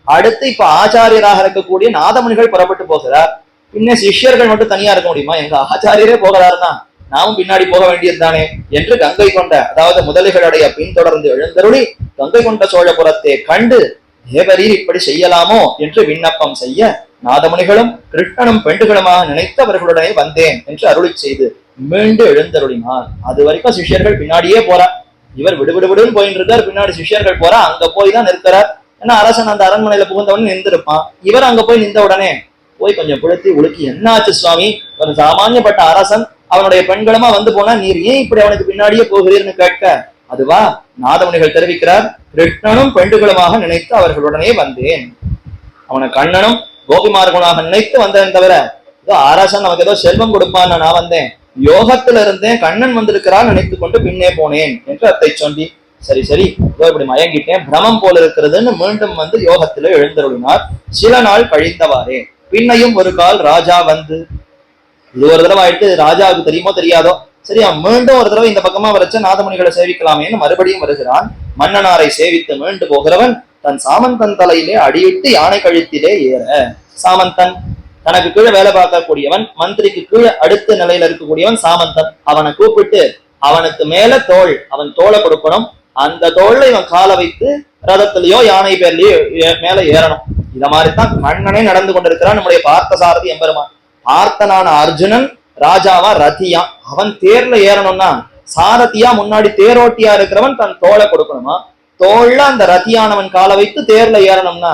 அடுத்து இப்ப ஆச்சாரியராக இருக்கக்கூடிய நாதமுனிகள் புறப்பட்டு போகிறார். பின்ன சிஷ்யர்கள் மட்டும் தனியா இருக்க முடியுமா, எங்க ஆச்சாரியரே போகிறாருன்னா நாமும் பின்னாடி போக வேண்டியது தானே என்று கங்கை கொண்ட அதாவது முதலிகளுடைய பின்தொடர்ந்து எழுந்தருளி கங்கை கொண்ட சோழபுரத்தை கண்டு தேவரீர் இப்படி செய்யலாமோ என்று விண்ணப்பம் செய்ய நாதமுனிகளும் கிருஷ்ணனும் பெண்டுகளுமாக நினைத்து அவர்களுடனே வந்தேன் என்று அருளி செய்து மீண்டு எழுந்தருளினார். அது வரைக்கும் சிஷ்யர்கள் பின்னாடியே போறார். இவர் விடுவிடுவிடுன்னு போயிட்டு இருக்கார், பின்னாடி சிஷ்யர்கள் போறா. அங்க போய் தான் நிற்கிறார். ஏன்னா அரசன் அந்த அரண்மனையில புகுந்தவன் நின்றுருப்பான். இவர் அங்க போய் நின்ற உடனே போய் கொஞ்சம் புழுத்தி உலுக்கி என்னாச்சு சுவாமி, ஒரு சாமானியப்பட்ட அரசன் அவனுடைய பெண்களுமா வந்து போனா நீர் ஏன் இப்படி அவனுக்கு பின்னாடியே போகிறீர்னு கேட்க, அதுவா நாதமுனிகள் தெரிவிக்கிறார், கிருஷ்ணனும் பெண்டுகளுமாக நினைத்து அவர்களுடனே வந்தேன். அவனை கண்ணனும் கோபிமார்களாக நினைத்து வந்தேன் தவிர ஏதோ அரசன் நமக்கு ஏதோ செல்வம் கொடுப்பான்னு நான் வந்தேன், யோகத்துல இருந்தேன், கண்ணன் வந்திருக்கிறான் நினைத்து கொண்டு பின்னே போனேன் என்று அத்தை சொல்லி சரி சரி இப்படி மயங்கிட்டேன், பிரமம் போல இருக்கிறதுன்னு மீண்டும் வந்து யோகத்துல எழுந்தருளினார். சில நாள் கழிந்தவாறே பின்னையும் ஒரு கால் ராஜா வந்து, இது ஒரு தடவை ஆயிட்டு ராஜாவுக்கு தெரியுமோ தெரியாதோ, சரியா மீண்டும் ஒரு தடவை இந்த பக்கமா வரைச்ச நாதமுனிகளை சேவிக்கலாமேன்னு மறுபடியும் வருகிறான். மன்னனாரை சேவித்து மீண்டு போகிறவன் தன் சாமந்தன் தலையிலே அடியிட்டு யானை கழுத்திலே ஏற, சாமந்தன் தனக்கு கீழே வேலை பார்க்கக்கூடியவன், மந்திரிக்கு கீழே அடுத்த நிலையில இருக்கக்கூடியவன் சாமந்தன். அவனை கூப்பிட்டு அவனுக்கு மேல தோல், அவன் தோலை கொடுக்கணும். அந்த தோல்ல இவன் காலை வைத்து ரதத்திலேயோ யானை பேர்லயோ மேல ஏறணும். இத மாதிரிதான் கண்ணனே நடந்து கொண்டிருக்கிறான் நம்முடைய பார்த்த சாரதி எம்பெருமான். பார்த்தனான அர்ஜுனன் ராஜாவா ரத்தியா, அவன் தேர்ல ஏறணும்னா சாரதியா முன்னாடி தேரோட்டியா இருக்கிறவன் தன் தோலை கொடுக்கணுமா, தோல்ல அந்த ரத்தியானவன் காலை வைத்து தேர்ல ஏறணும்னா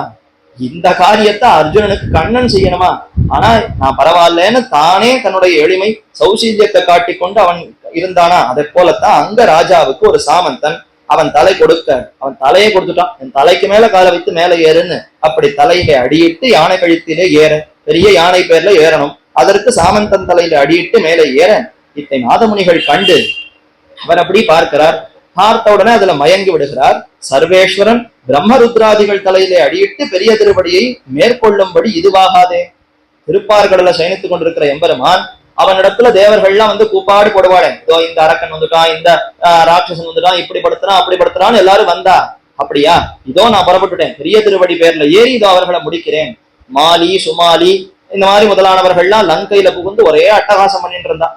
இந்த காரியத்தை அர்ஜுனனுக்கு கண்ணன் செய்யணுமா. ஆனா நான் பரவாயில்லன்னு தானே தன்னுடைய எளிமை சௌசீல்யத்தை காட்டிக்கொண்டு அவன் இருந்தானா. அதை போலத்தான் அங்க ராஜாவுக்கு ஒரு சாமந்தன் அவன் தலை கொடுக்க, அவன் தலையை கொடுத்துட்டான், என் தலைக்கு மேல காலை வைத்து மேல ஏறுன்னு. அப்படி தலையில அடியிட்டு யானை கழுத்திலே ஏற, பெரிய யானை பேர்ல ஏறணும். அதற்கு சாமந்தன் தலையில அடியிட்டு மேலே ஏற இத்தை நாதமுனிகள் கண்டு அவர் அப்படி பார்க்கிறார். பார்த்த உடனே அதுல மயங்கி விடுகிறார். சர்வேஸ்வரன் பிரம்மருத்ராதிகள் தலையிலே அடியிட்டு பெரிய திருப்படியை மேற்கொள்ளும்படி இதுவாகாதே. திருப்பார்கடல சயனித்துக் கொண்டிருக்கிற எம்பெருமான் அவனிடத்துல தேவர்கள்லாம் வந்து கூப்பாடு போடுவாளே, இதோ இந்த அரக்கன் வந்துட்டான், இந்த ராட்சசன் வந்துட்டான், இப்படி படுத்துறான் அப்படி படுத்துறான்னு எல்லாரும் வந்தா, அப்படியா இதோ நான் புறப்பட்டுட்டேன், பெரிய திருவடி பேர்ல ஏறி இதோ அவர்களை முடிக்கிறேன். மாலி சுமாலி இந்த மாதிரி முதலானவர்கள்லாம் லங்கையில புகுந்து ஒரே அட்டகாசம் பண்ணிட்டு இருந்தான்.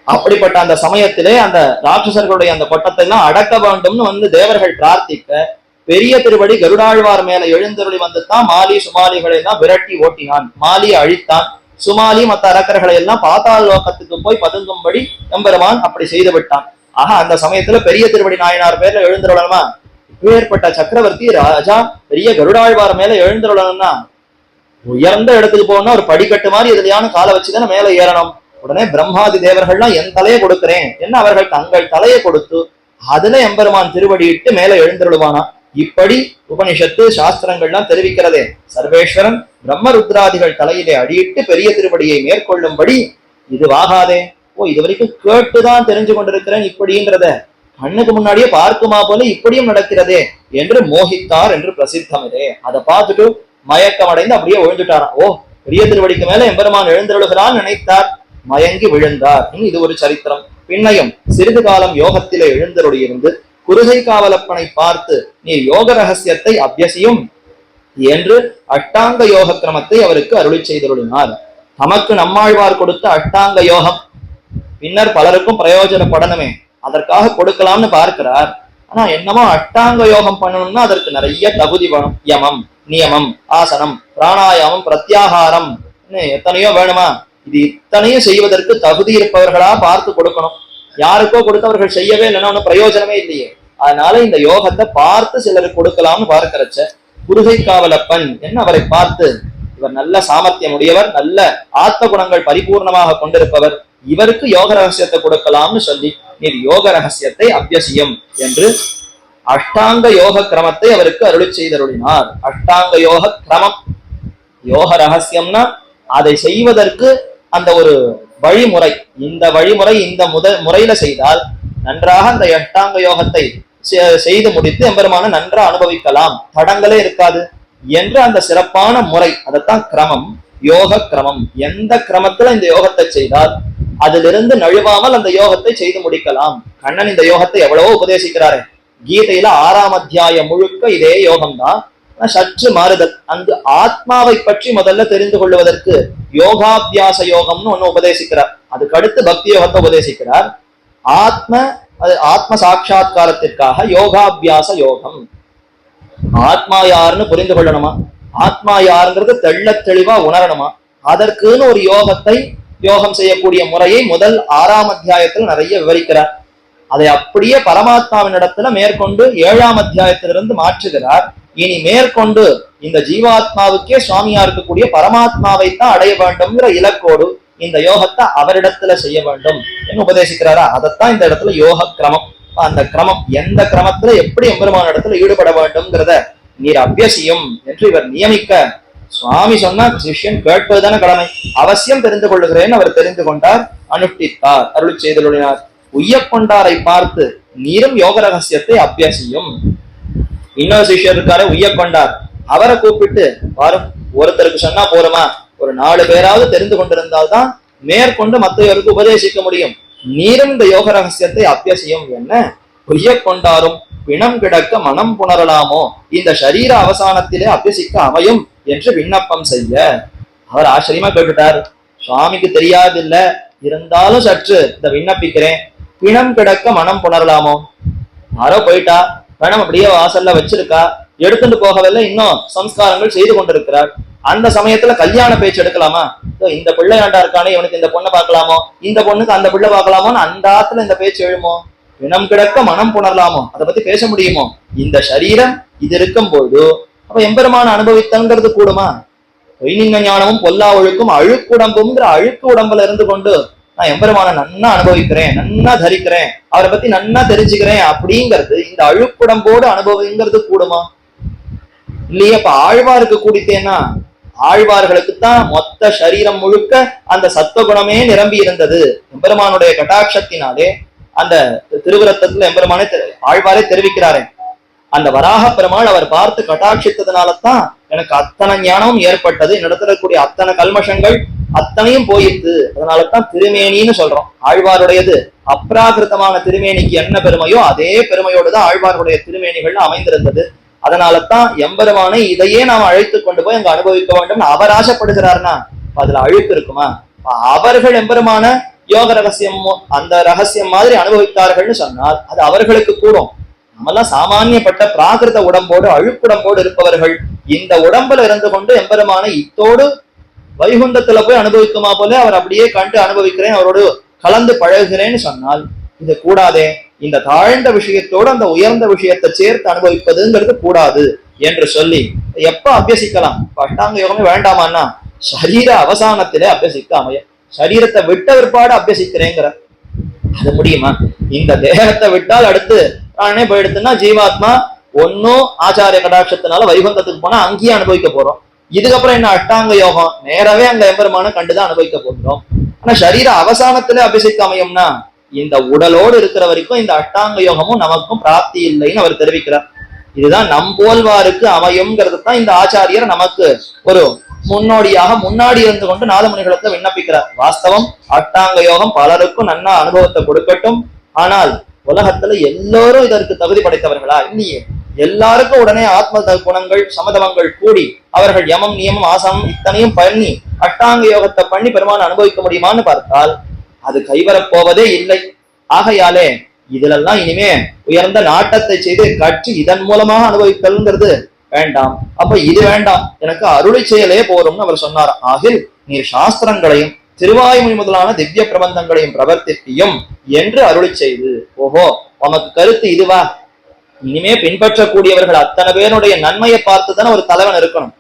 அப்படிப்பட்ட அந்த சமயத்திலே அந்த ராட்சசர்களுடைய அந்த கொட்டத்தை எல்லாம் அடக்க வேண்டும்னு வந்து தேவர்கள் பிரார்த்திக்க பெரிய திருவடி கருடாழ்வார் மேல எழுந்தருளி வந்துதான் மாலி சுமாலிகளை எல்லாம் விரட்டி ஓட்டினான். மாலியை அழித்தான். சுமாலி மற்ற அரக்கர்களை எல்லாம் பாதாள லோகத்துக்கு போய் பதுங்கும்படி எம்பெருமான் அப்படி செய்து விட்டான். ஆஹா, அந்த சமயத்துல பெரிய திருவடி நாயனார் பேர்ல எழுந்துருளணுமா? இப்பேற்பட்ட சக்கரவர்த்தி ராஜா பெரிய கருடாழ்வார் மேல எழுந்துருளணும்னா உயர்ந்த இடத்துக்கு போகணும்னா ஒரு படிக்கட்டு மாதிரி எதுலையான காலை வச்சுதானே மேல ஏறணும். உடனே பிரம்மாதி தேவர்கள்லாம் என் தலையை கொடுக்கிறேன் என்ன அவர்கள் தங்கள் தலையை கொடுத்து அதுல எம்பெருமான் திருவடியிட்டு மேல எழுந்துருவானா. இப்படி உபனிஷத்து சாஸ்திரங்கள்லாம் தெரிவிக்கிறதே. சர்வேஸ்வரன் பிரம்மருத்ராதிகள் தலையிலே அடியிட்டு பெரிய திருவடியை மேற்கொள்ளும்படி இதுவாகாதே. இது வரைக்கும் கேட்டுதான் தெரிஞ்சு கொண்டிருக்கிறேன், இப்படின்றத கண்ணுக்கு முன்னாடியே பார்க்குமா போல இப்படியும் நடக்கிறதே என்று மோகித்தார் என்று பிரசித்தமிதே. அதை பார்த்துட்டு மயக்கம் அடைந்து அப்படியே விழுந்துட்டாராம். பெரிய திருவடிக்கு மேல எம்பெருமான் எழுந்தருளுகிறான் நினைத்தார், மயங்கி விழுந்தார். இது ஒரு சரித்திரம். பின்னையும் சிறிது காலம் யோகத்திலே எழுந்தருளியிருந்து குருகை காவலப்பனை பார்த்து நீர் யோக ரகசியத்தை அபியசியும் என்று அஷ்டாங்க யோக கிரமத்தை அவருக்கு அருளி செய்தருளினார். தமக்கு நம்மாழ்வார் கொடுத்த அஷ்டாங்க யோகம் பின்னர் பலருக்கும் பிரயோஜனப்படணுமே, அதற்காக கொடுக்கலாம்னு பார்க்கிறார். ஆனா என்னமோ அஷ்டாங்க யோகம் பண்ணணும்னா அதற்கு நிறைய தகுதி வேணும். யமம், நியமம், ஆசனம், பிராணாயாமம், பிரத்யாகாரம், எத்தனையோ வேணுமா? இது இத்தனையும் செய்வதற்கு தகுதி இருப்பவர்களா பார்த்து கொடுக்கணும். யாருக்கோ கொடுத்தவர்கள் செய்யவே இல்லைன்னா ஒன்னும் பிரயோஜனமே இல்லையே. அதனால இந்த யோகத்தை பார்த்து சிலருக்கு கொடுக்கலாம்னு பார்க்கிறச்ச குருகை காவலப்பன் என்ன அவரை பார்த்து இவர் நல்ல சாமர்த்தியம் உடையவர், நல்ல ஆத்ம குணங்கள் பரிபூர்ணமாக கொண்டிருப்பவர், இவருக்கு யோக ரகசியத்தை கொடுக்கலாம்னு சொல்லி நீர் யோக ரகசியத்தை அபியசியம் என்று அஷ்டாங்க யோக கிரமத்தை அவருக்கு அருளி செய்தருளினார். அஷ்டாங்க யோக கிரமம், யோக ரகசியம்னா அதை செய்வதற்கு அந்த ஒரு வழிமுறை. இந்த வழிமுறை இந்த முறையில செய்தால் நன்றாக அந்த அஷ்டாங்க யோகத்தை செய்து முடித்து எம்பெருமான நன்றாக அனுபவிக்கலாம், தடங்களே இருக்காது என்று அந்த சிறப்பான முறை, அதைத்தான் கிரமம், யோக கிரமம். எந்த கிரமத்துல இந்த யோகத்தை செய்தால் அதிலிருந்து நழுவாமல் அந்த யோகத்தை செய்து முடிக்கலாம். கண்ணன் இந்த யோகத்தை எவ்வளவோ உபதேசிக்கிறாரு. கீதையில 6ஆம் அத்தியாயம் முழுக்க இதே யோகம்தான், சற்று மாறுதல். அந்த ஆத்மாவை பற்றி முதல்ல தெரிந்து கொள்வதற்கு யோகாபியாச யோகம்னு ஒண்ணு உபதேசிக்கிறார். அதுக்கு அடுத்து பக்தி யோகத்தை உபதேசிக்கிறார். ஆத்ம சாட்சா்காரத்திற்காக யோகாபியாச யோகம். ஆத்மா யாருன்னு புரிந்து கொள்ளணுமா, ஆத்மா யாருங்கிறது தெள்ள தெளிவா உணரணுமா, அதற்குன்னு ஒரு யோகம் செய்யக்கூடிய முறையை முதல் 6ஆம் அத்தியாயத்தில் நிறைய விவரிக்கிறார். அதை அப்படியே பரமாத்மாவின் இடத்துல மேற்கொண்டு 7ஆம் அத்தியாயத்திலிருந்து மாற்றுகிறார். இனி மேற்கொண்டு இந்த ஜீவாத்மாவுக்கே சுவாமியா இருக்கக்கூடிய பரமாத்மாவை தான் அடைய வேண்டும்ங்கிற இலக்கோடு இந்த யோகத்தை அவரிடத்துல செய்ய வேண்டும் என்று உபதேசிக்கிறாரா. அதைத்தான் இந்த இடத்துல யோக கிரமம். அந்த கிரமம் எந்த கிரமத்துல எப்படி எம்பெருமான இடத்துல ஈடுபட வேண்டும்ங்கிறத நீர் அபியசியும் என்று இவர் நியமிக்க, சுவாமி சொன்னா சிஷ்யன் கேட்பதுதானே கடமை, அவசியம் தெரிந்து கொள்ளுகிறேன் அவர் தெரிந்து கொண்டார், அனுஷ்டித்தார், அருளி செய்தருளினார். உய்யக்கொண்டாரை பார்த்து நீரும் யோக ரகசியத்தை அபியசியும். இன்னொரு சிஷ்யர் இருக்காரு உய்யக்கொண்டார், அவரை கூப்பிட்டு பாரும், ஒருத்தருக்கு சொன்னா போருமா, ஒரு 4 பேராவது தெரிந்து கொண்டிருந்தால்தான் மேற்கொண்டு மற்றவருக்கு உபதேசிக்க முடியும். நீரும் இந்த யோக ரகசியத்தை அபியசியும் என்ன, உய்யக்கொண்டாரும் பிணம் கிடக்க மனம் புணரலாமோ, இந்த சரீர அவசானத்திலே அபியசிக்க அமையும் என்று விண்ணப்பம் செய்ய. அவர் ஆச்சரியமா கேட்டுட்டார், சுவாமிக்கு தெரியாது இல்ல, இருந்தாலும் சற்று இந்த விண்ணப்பிக்கிறேன். பிணம் கிடக்க மனம் புணரலாமோ, யாரோ போயிட்டா, பிணம் அப்படியே வாசல்ல வச்சிருக்கா, எடுத்துட்டு போகவில்லை, இன்னும் சம்ஸ்காரங்கள் செய்து கொண்டிருக்கிறார். அந்த சமயத்துல கல்யாண பேச்சு எடுக்கலாமா, இந்த பிள்ளையாண்டா இருக்கானே இவனுக்கு இந்த பொண்ணை பார்க்கலாமோ, இந்த பொண்ணுக்கு அந்த பிள்ளை பார்க்கலாமோன்னு அந்த ஆத்துல இந்த பேச்சு எழுமோ, பிணம் கிடக்க மனம் புணரலாமோ, அதை பத்தி பேச முடியுமோ? இந்த சரீரம் இது இருக்கும் போது அப்ப எம்பெருமான அனுபவித்தங்கிறது கூடுமா? பொய்நின்ன ஞானமும் பொல்லா ஒழுக்கும் அழுக்குடம்புங்கிற அழுக்கு உடம்புல இருந்து கொண்டு நான் எம்பெருமான நன்னா அனுபவிக்கிறேன், நன்னா தரிக்கிறேன், அவரை பத்தி நன்னா தெரிஞ்சுக்கிறேன் அப்படிங்கிறது இந்த அழுக்குடம்போடு அனுபவிங்கிறது கூடுமா? இல்லையே. அப்ப ஆழ்வாருக்கு கூடித்தேன்னா ஆழ்வார்களுக்குத்தான் மொத்த சரீரம் முழுக்க அந்த சத்துவகுணமே நிரம்பி இருந்தது. எம்பெருமானுடைய கட்டாட்சத்தினாலே அந்த திருவிரத்தத்துல எம்பெருமானே ஆழ்வாரே தெரிவிக்கிறாரே, அந்த வராக பெருமாள் அவர் பார்த்து கட்டாட்சித்ததுனாலதான் எனக்கு அத்தனை ஞானமும் ஏற்பட்டது, என்னிடத்துல கூடிய அத்தனை கல்மஷங்கள் அத்தனையும் போயிடுது, அதனாலதான் திருமேனின்னு சொல்றோம். ஆழ்வாருடையது அப்ராகிருத்தமான திருமேனிக்கு என்ன பெருமையோ அதே பெருமையோடுதான் ஆழ்வாருடைய திருமேனிகள் அமைந்திருந்தது. அதனாலதான் எம்பெருமானை இதையே நாம் அழைத்து கொண்டு போய் அங்க அனுபவிக்க வேண்டும் அவர் ஆசைப்படுகிறார்னா அதுல அழுக்கு இருக்குமா? அவர்கள் எம்பெருமான யோக ரகசியம் அந்த ரகசியம் மாதிரி அனுபவித்தார்கள்னு சொன்னால் அது அவர்களுக்கு கூடும். நம்மெல்லாம் சாமானியப்பட்ட பிராகிருத உடம்போடு அழுக்குடம்போடு இருப்பவர்கள் இந்த உடம்புல இருந்து கொண்டு எம்பெருமான இத்தோடு வைகுண்டத்துல போய் அனுபவிக்குமா போல அவர் அப்படியே கண்டு அனுபவிக்கிறேன், அவரோடு கலந்து பழகுகிறேன்னு சொன்னால் இது கூடாதே, இந்த தாழ்ந்த விஷயத்தோடு அந்த உயர்ந்த விஷயத்தை சேர்த்து அனுபவிப்பதுங்கிறது கூடாது என்று சொல்லி எப்ப அபியசிக்கலாம்? அஷ்டாங்க யோகமே வேண்டாமான்னா சரீர அவசானத்திலே அபியசிக்க அமைய, சரீரத்தை விட்ட விற்பாடு அபியசிக்கிறேங்கிற அது முடியுமா? இந்த தேகத்தை விட்டால் அடுத்து நானே போயிடுத்துன்னா ஜீவாத்மா ஒன்னும் ஆச்சாரிய கடாட்சத்தினால வைகுந்தத்துக்கு போனா அங்கேயே அனுபவிக்க போறோம். இதுக்கப்புறம் என்ன அஷ்டாங்க யோகம்? நேரவே அங்க எம்பெருமான கண்டுதான் அனுபவிக்க போகிறோம். ஆனா சரீர அவசானத்துல அபியசிக்க அமையும்னா இந்த உடலோடு இருக்கிற வரைக்கும் இந்த அஷ்டாங்க யோகமும் நமக்கும் பிராப்தி இல்லைன்னு அவர் தெரிவிக்கிறார். இதுதான் நம்போல்வாருக்கு அமையும்ங்கிறது தான் இந்த ஆச்சாரியர் நமக்கு ஒரு முன்னோடியாக முன்னாடி இருந்து கொண்டு நாதமுனிகளுக்கு விண்ணப்பிக்கிறார். வாஸ்தவம் அஷ்டாங்க யோகம் பலருக்கும் நன்னா அனுபவத்தை கொடுக்கட்டும். ஆனால் உலகத்துல எல்லோரும் இதற்கு தகுதி படைத்தவர்களா? இல்லையே. எல்லாருக்கும் உடனே ஆத்ம குணங்கள் சமதவங்கள் கூடி அவர்கள் யமம் நியமம் ஆசனம் இத்தனையும் பண்ணி அஷ்டாங்க யோகத்தை பண்ணி பெருமான் அனுபவிக்க முடியுமான்னு பார்த்தால் அது கைவரப்போவதே இல்லை. ஆகையாலே இதுலெல்லாம் இனிமே உயர்ந்த நாட்டத்தை செய்து கற்று இதன் மூலமாக அனுபவித்தல்ங்கிறது வேண்டாம். அப்ப இது வேண்டாம், எனக்கு அருளை செயலே போரும்னு அவர் சொன்னார். ஆகில் நீர் சாஸ்திரங்களையும் திருவாய்மொழி முதலான திவ்ய பிரபந்தங்களையும் பிரவர்த்திப்பியும் என்று அருளை செய்து. ஓஹோ, உனக்கு கருத்து இதுவா? இனிமே பின்பற்றக்கூடியவர்கள் அத்தனை பேருடைய நன்மையை பார்த்துதானே ஒரு தலைவன் இருக்கணும்.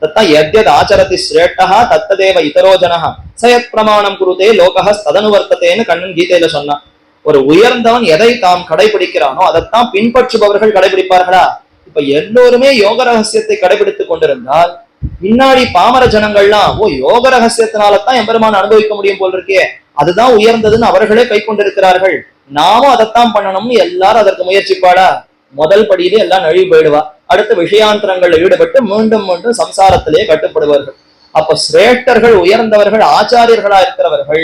அதான் எத்யத் ஆச்சரதி சிரேஷ்டா தத்ததேவ இதரோஜனஹா சயத் பிரமாணம் குருதே லோகஹ சதனுவர்த்ததேன்னு கண்ணன் கீதையில சொன்னான். ஒரு உயர்ந்தவன் எதை தாம் கடைபிடிக்கிறானோ அதைத்தான் பின்பற்றுபவர்கள் கடைபிடிப்பார்களா? இப்ப எல்லோருமே யோக ரகசியத்தை கடைபிடித்துக் கொண்டிருந்தால் பின்னாடி பாமர ஜனங்கள்லாம் ஓ யோக ரகசியத்தினாலதான் எம்பெருமான அனுபவிக்க முடியும் போல் இருக்கே, அதுதான் உயர்ந்ததுன்னு அவர்களே கை கொண்டிருக்கிறார்கள், நாமும் அதைத்தான் பண்ணணும்னு எல்லாரும் அதற்கு முயற்சிப்பாடா? முதல் படியிலே எல்லாம் நழுவி போயிடுவா. அடுத்த விஷயாந்தரங்கள்ல ஈடுபட்டு மீண்டும் மீண்டும் சம்சாரத்திலே கட்டுப்படுவார்கள். அப்ப சிரேஷ்டர்கள் உயர்ந்தவர்கள் ஆச்சாரியர்களா இருக்கிறவர்கள்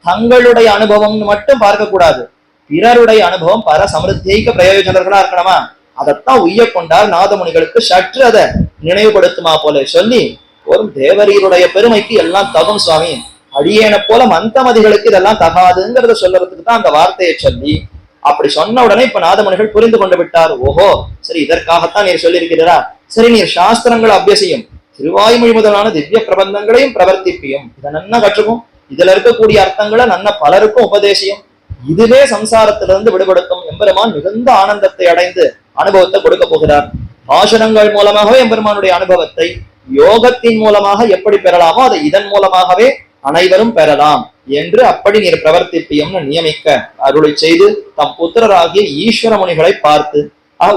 தங்களுடைய அனுபவம்னு மட்டும் பார்க்க கூடாது, பிறருடைய அனுபவம் பர சமிருத்திக்கு பிரயோஜனர்களா இருக்கணுமா? அதைத்தான் உய்ய கொண்டார் நாதமுனிகளுக்கு சற்று அதை நினைவுபடுத்துமா போல சொல்லி, ஒரு தேவரீருடைய பெருமைக்கு எல்லாம் தகும் சுவாமி, அடியேன போல மந்தமதிகளுக்கு இதெல்லாம் தகாதுங்கிறத சொல்றதுக்கு தான் அந்த வார்த்தையை சொல்லி அப்படி சொன்ன உடனே இப்ப நாதமுனிகள் புரிந்து கொண்டு விட்டார். ஓஹோ, சரி இதற்காகத்தான் நீர் சொல்லியிருக்கிறா, சரி நீர் சாஸ்திரங்களை அபியசியும் திருவாய்மொழி முதலான திவ்ய பிரபந்தங்களையும் பிரவர்த்திப்பியும், இதை நன்னா கற்றுக்கும், இதுல இருக்கக்கூடிய அர்த்தங்களை நன்ன பலருக்கும் உபதேசியும், இதுவே சம்சாரத்திலிருந்து விடுபடுத்தும். எம்பெருமான் மிகுந்த ஆனந்தத்தை அடைந்து அனுபவத்தை கொடுக்க போகிறார். பாசுரங்கள் மூலமாகவே எம்பெருமானுடைய அனுபவத்தை யோகத்தின் மூலமாக எப்படி பெறலாமோ அதை இதன் மூலமாகவே அனைவரும் பெறலாம் என்று அப்படி நீர் பிரவர்த்திப்பியம்னு நியமிக்க அருளை செய்து தம் புத்திரராகிய ஈஸ்வர முனிகளை பார்த்து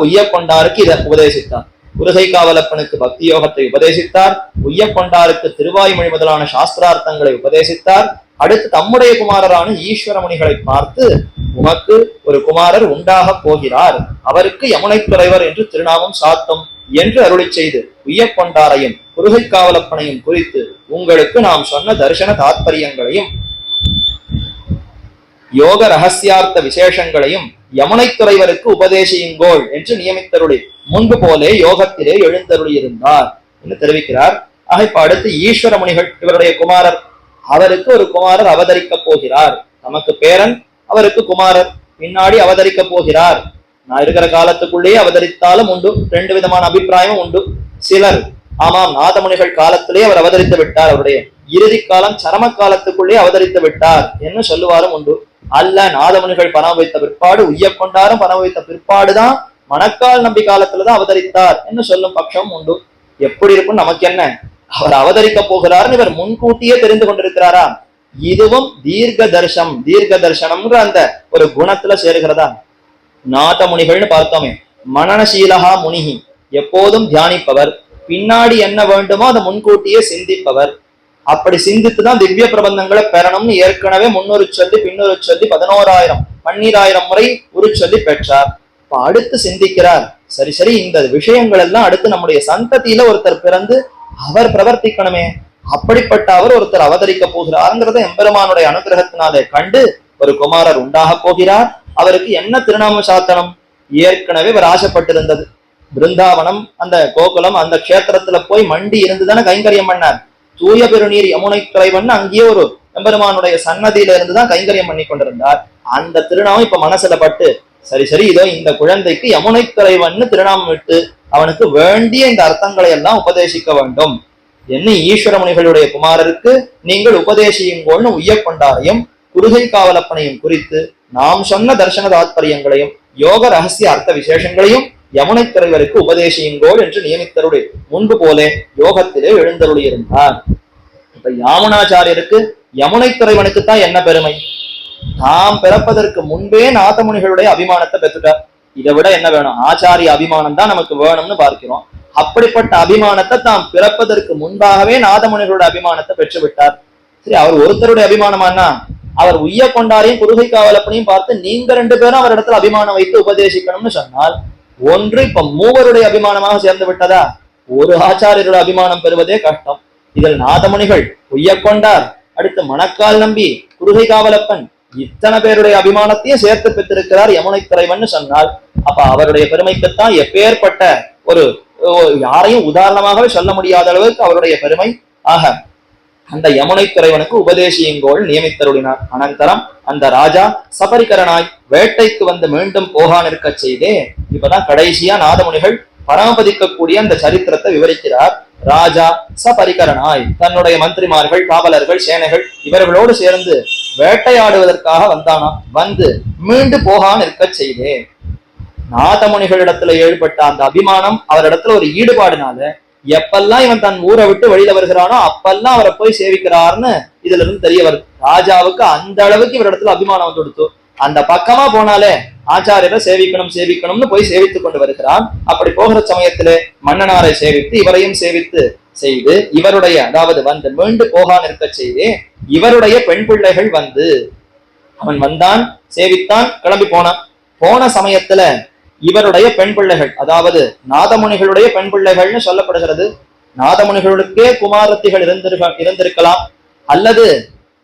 உய்ய கொண்டாருக்கு இதை உபதேசித்தார். உருகை காவலப்பனுக்கு பக்தி யோகத்தை உபதேசித்தார். உய்ய கொண்டாருக்கு திருவாய்மொழி முதலான சாஸ்திரார்த்தங்களை உபதேசித்தார். அடுத்து தம்முடைய குமாரரான ஈஸ்வர முனிகளை பார்த்து உமக்கு ஒரு குமாரர் உண்டாக போகிறார், அவருக்கு யமுனை துறைவர் என்று திருநாமம் சாத்தும் என்று அருளை செய்து உய்ய கொண்டாரையும் உருகை காவலப்பனையும் குறித்து உங்களுக்கு நாம் சொன்ன தரிசன தாத்பரியங்களையும் யோக ரகசியார்த்த விசேஷங்களையும் யமுனை துறைவருக்கு உபதேசியுங்கோள் என்று நியமித்தருளி முன்பு போலே யோகத்திலே எழுந்தருளி இருந்தார் என்று தெரிவிக்கிறார். ஆக இப்ப அடுத்து ஈஸ்வர முனிகள் இவருடைய குமாரர், அவருக்கு ஒரு குமாரர் அவதரிக்க போகிறார். நமக்கு பேரன், அவருக்கு குமாரர் பின்னாடி அவதரிக்க போகிறார். நான் இருக்கிற காலத்துக்குள்ளேயே அவதரித்தாலும் உண்டு, ரெண்டு விதமான அபிப்பிராயமும் உண்டு. சிலர் ஆமாம் நாதமுனிகள் காலத்திலே அவர் அவதரித்து விட்டார், அவருடைய இறுதி காலம் சரம காலத்துக்குள்ளே அவதரித்து விட்டார் என்று சொல்லுவாரும் உண்டு. அல்ல, நாதமுனிகள் பணம் வைத்த பிற்பாடு உய்ய கொண்டாரும் பணம் வைத்த பிற்பாடுதான் மணக்கால் நம்பி காலத்துலதான் அவதரித்தார் என்று சொல்லும் பட்சமும் உண்டு. எப்படி இருக்கும் நமக்கு என்ன, அவர் அவதரிக்க போகிறார்னு இவர் முன்கூட்டியே தெரிந்து கொண்டிருக்கிறாரா? இதுவும் தீர்க்க தர்சனம்ன்ற அந்த ஒரு குணத்துல சேருகிறதா? நாதமுனிகள்னு பார்த்தோமே, மனநசீலகா முனிகி, எப்போதும் தியானிப்பவர், பின்னாடி என்ன வேண்டுமோ அதை முன்கூட்டியே சிந்திப்பவர். அப்படி சிந்தித்துதான் திவ்ய பிரபந்தங்களை பெறணும்னு ஏற்கனவே முன்னொரு சொல்லி பின்னொரு சொல்லி 11,000 முறை ஒரு சொல்லி பெற்றார். இப்ப அடுத்து சிந்திக்கிறார். சரி இந்த விஷயங்கள் எல்லாம் அடுத்து நம்முடைய சந்ததியில ஒருத்தர் பிறந்து அவர் பிரவர்த்திக்கணுமே, அப்படிப்பட்ட அவர் ஒருத்தர் அவதரிக்க போகிறார்ங்கிறத எம்பெருமானுடைய அனுகிரகத்தினாலே கண்டு ஒரு குமாரர் உண்டாக போகிறார். அவருக்கு என்ன திருநாமம் சாத்தனம்? ஏற்கனவே இவர் ஆசைப்பட்டிருந்தது. பிருந்தாவனம் அந்த கோகுலம் அந்த கஷேத்திரத்துல போய் மண்டி இருந்துதானே கைங்கரியம் பண்ணார். தூய பெருநீர் யமுனை துறைவன் அங்கேயே ஒரு எம்பெருமானுடைய சன்னதியில இருந்துதான் கைங்கரியம் பண்ணி கொண்டிருந்தார். அந்த திருநாமம் இப்ப மனசுல பட்டு சரி இதோ இந்த குழந்தைக்கு யமுனை துறைவன் திருநாமம் விட்டு அவனுக்கு வேண்டிய இந்த அர்த்தங்களை எல்லாம் உபதேசிக்க வேண்டும் என்ன ஈஸ்வர முனிகளுடைய குமாரருக்கு நீங்கள் உபதேசியுங்கோள்னு உய்ய கொண்டாரையும் குருகை காவலப்பனையும் குறித்து நாம் சொன்ன தர்சன தாத்பரியங்களையும் யோக ரகசிய அர்த்த விசேஷங்களையும் யமுனை துறைவருக்கு உபதேசியுங்கோள் என்று நியமித்தருடைய முன்பு போலே யோகத்திலே எழுந்தருளி இருந்தார். இப்ப யாமுனாச்சாரியருக்கு யமுனை துறைவனுக்கு தான் என்ன பெருமை? தாம் பிறப்பதற்கு முன்பே நாதமுனிகளுடைய அபிமானத்தை பெற்றுட்டார். இதை விட என்ன வேணும்? ஆச்சாரிய அபிமானம் தான் நமக்கு வேணும்னு பார்க்கிறோம். அப்படிப்பட்ட அபிமானத்தை தாம் பிறப்பதற்கு முன்பாகவே நாதமுனிகளுடைய அபிமானத்தை பெற்று விட்டார். சரி, அவர் ஒருத்தருடைய அபிமானமானா அவர் உய்ய கொண்டாரையும் குருகை காவலப்பனையும் பார்த்து நீங்க 2 பேரும் அவர் இடத்துல அபிமானம் வைத்து உபதேசிக்கணும்னு சொன்னால் ஒன்று இப்ப மூவருடைய அபிமானமாக சேர்ந்து விட்டதா? ஒரு ஆச்சாரியருடைய அபிமானம் பெறுவதே கஷ்டம். இதில் நாதமுனிகள், உய்ய கொண்டார், அடுத்து மணக்கால் நம்பி, குருகை காவலப்பன், இத்தனை பேருடைய அபிமானத்தையும் சேர்த்து பெற்றிருக்கிறார் யமுனை துறைவன் சொன்னால் அப்ப அவருடைய பெருமைக்குத்தான் எப்பேற்பட்ட ஒரு யாரையும் உதாரணமாகவே சொல்ல முடியாத அளவுக்கு அவருடைய பெருமை. ஆக அந்த யமுனை துறைவனுக்கு உபதேசியங்கோள் நியமித்தருளினார். அனந்தரம் அந்த ராஜா சபரிகரனாய் வேட்டைக்கு வந்து மீண்டும் போகா நிற்க செய்தே. இப்பதான் கடைசியா நாதமுனிகள் பரமபதிக்கக்கூடிய அந்த சரித்திரத்தை விவரிக்கிறார். ராஜா சபரிகரனாய் தன்னுடைய மந்திரிமார்கள், காவலர்கள், சேனைகள் இவர்களோடு சேர்ந்து வேட்டையாடுவதற்காக வந்தானா. வந்து மீண்டு போகா நிற்க செய்தே. நாதமுனிகளிடத்துல ஏற்பட்ட அந்த அபிமானம், அவரிடத்துல ஒரு ஈடுபாடுனால எப்பெல்லாம் இவன் தன் ஊரை விட்டு வெளியில வருகிறானோ அப்பெல்லாம் அவரை போய் சேவிக்கிறார்னு இதுல இருந்து தெரிய வருது. ராஜாவுக்கு அந்த அளவுக்கு இவரிடத்துல அபிமானம் கொடுத்து அந்த பக்கமா போனாலே ஆச்சாரியரை சேவிக்கணும்னு போய் சேவித்துக் கொண்டு வருகிறான். அப்படி போகிற சமயத்திலே மன்னனாரை சேவித்து இவரையும் சேவித்து செய்து இவருடைய, அதாவது வந்து மீண்டு போகா நிற்க செய்து இவருடைய பெண் பிள்ளைகள் வந்து அவன் வந்தான், சேவித்தான், கிளம்பி போனான். போன சமயத்துல இவருடைய பெண் பிள்ளைகள், அதாவது நாதமுனிகளுடைய பெண் பிள்ளைகள்னு சொல்லப்படுகிறது. நாதமுனிகளுக்கே குமாரத்திகள் இருந்திருக்கலாம், அல்லது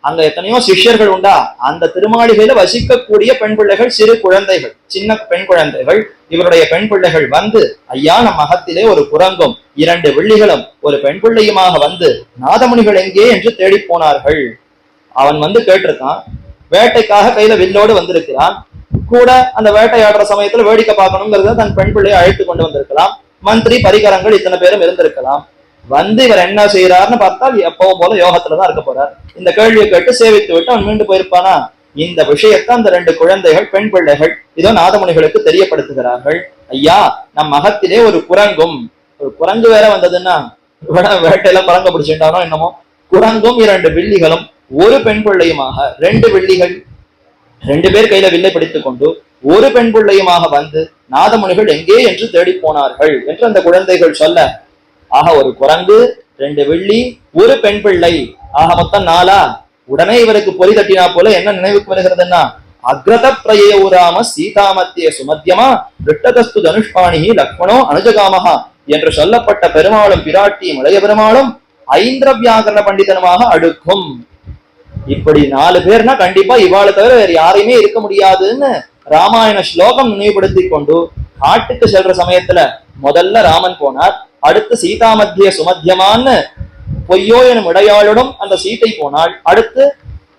அங்க எத்தனையோ சிஷ்யர்கள் உண்டா, அந்த திருமாளிகையில வசிக்கக்கூடிய பெண் பிள்ளைகள், சிறு குழந்தைகள், சின்ன பெண் குழந்தைகள், இவருடைய பெண் பிள்ளைகள் வந்து ஐயா நம் மகத்திலே ஒரு குரங்கும் 2 வெள்ளிகளும் ஒரு பெண் பிள்ளையுமாக வந்து நாதமுனிகள் எங்கே என்று தேடி போனார்கள். அவன் வந்து கேட்டிருக்கான். வேட்டைக்காக கையில வில்லோடு வந்திருக்கிறான். கூட அந்த வேட்டையாடுற சமயத்துல வேடிக்கை பார்க்கணுங்கிறத தன் பெண் பிள்ளையை அழைத்து கொண்டு வந்திருக்கலாம். மந்திரி பரிகரங்கள் இத்தனை பேரும் இருந்திருக்கலாம். வந்து இவர் என்ன செய்யறாருன்னு பார்த்தால் எப்பவும் போல யோகத்துலதான் இருக்க போறார். இந்த கேள்வியை கேட்டு சேவித்து விட்டு அவன் மீண்டு போயிருப்பானா? இந்த விஷயத்தை அந்த 2 குழந்தைகள், பெண் பிள்ளைகள் இதோ நாதமுனிகளுக்கு தெரியப்படுத்துகிறார்கள். ஐயா நம் மகத்திலே ஒரு குரங்கும், ஒரு குரங்கு வேற வந்ததுன்னா வேட்டையில குரங்க பிடிச்சுட்டானோ என்னமோ, குரங்கும் 2 வில்லிகளும் ஒரு பெண் பிள்ளையுமாக, 2 வில்லிகள், 2 பேர் கையில வில்லை பிடித்துக் கொண்டு ஒரு பெண் பிள்ளையுமாக வந்து நாதமுனிகள் எங்கே என்று தேடி போனார்கள் என்று அந்த குழந்தைகள் சொல்ல, ஆக ஒரு குரங்கு, 2 வெள்ளி, ஒரு பெண் பிள்ளை, ஆக மொத்தம் 4. உடனே இவருக்கு பொறி தட்டினா போல என்ன நினைவுக்கு வருகிறதுன்னா, அக்ரத பிரயோராம சீதாமத்திய சுமத்தியமா விட்டதஸ்து தனுஷ்பாணி லக்ஷ்மணோ அனுஜகாமகா என்று சொல்லப்பட்ட பெருமாளும் பிராட்டியும் இளைய பெருமாளும் 5 வியாகரண பண்டிதனமாக அடுக்கும். இப்படி 4 பேர்னா கண்டிப்பா இவாளை தவிர வேற யாரையுமே இருக்க முடியாதுன்னு ராமாயண ஸ்லோகம் நினைவுபடுத்தி கொண்டு காட்டுக்கு செல்ற சமயத்துல முதல்ல ராமன் போனார். அடுத்து சீதா மத்திய சுமத்தியமான்னு பொய்யோ எனும் இடையாளுடன் அந்த சீத்தை போனாள். அடுத்து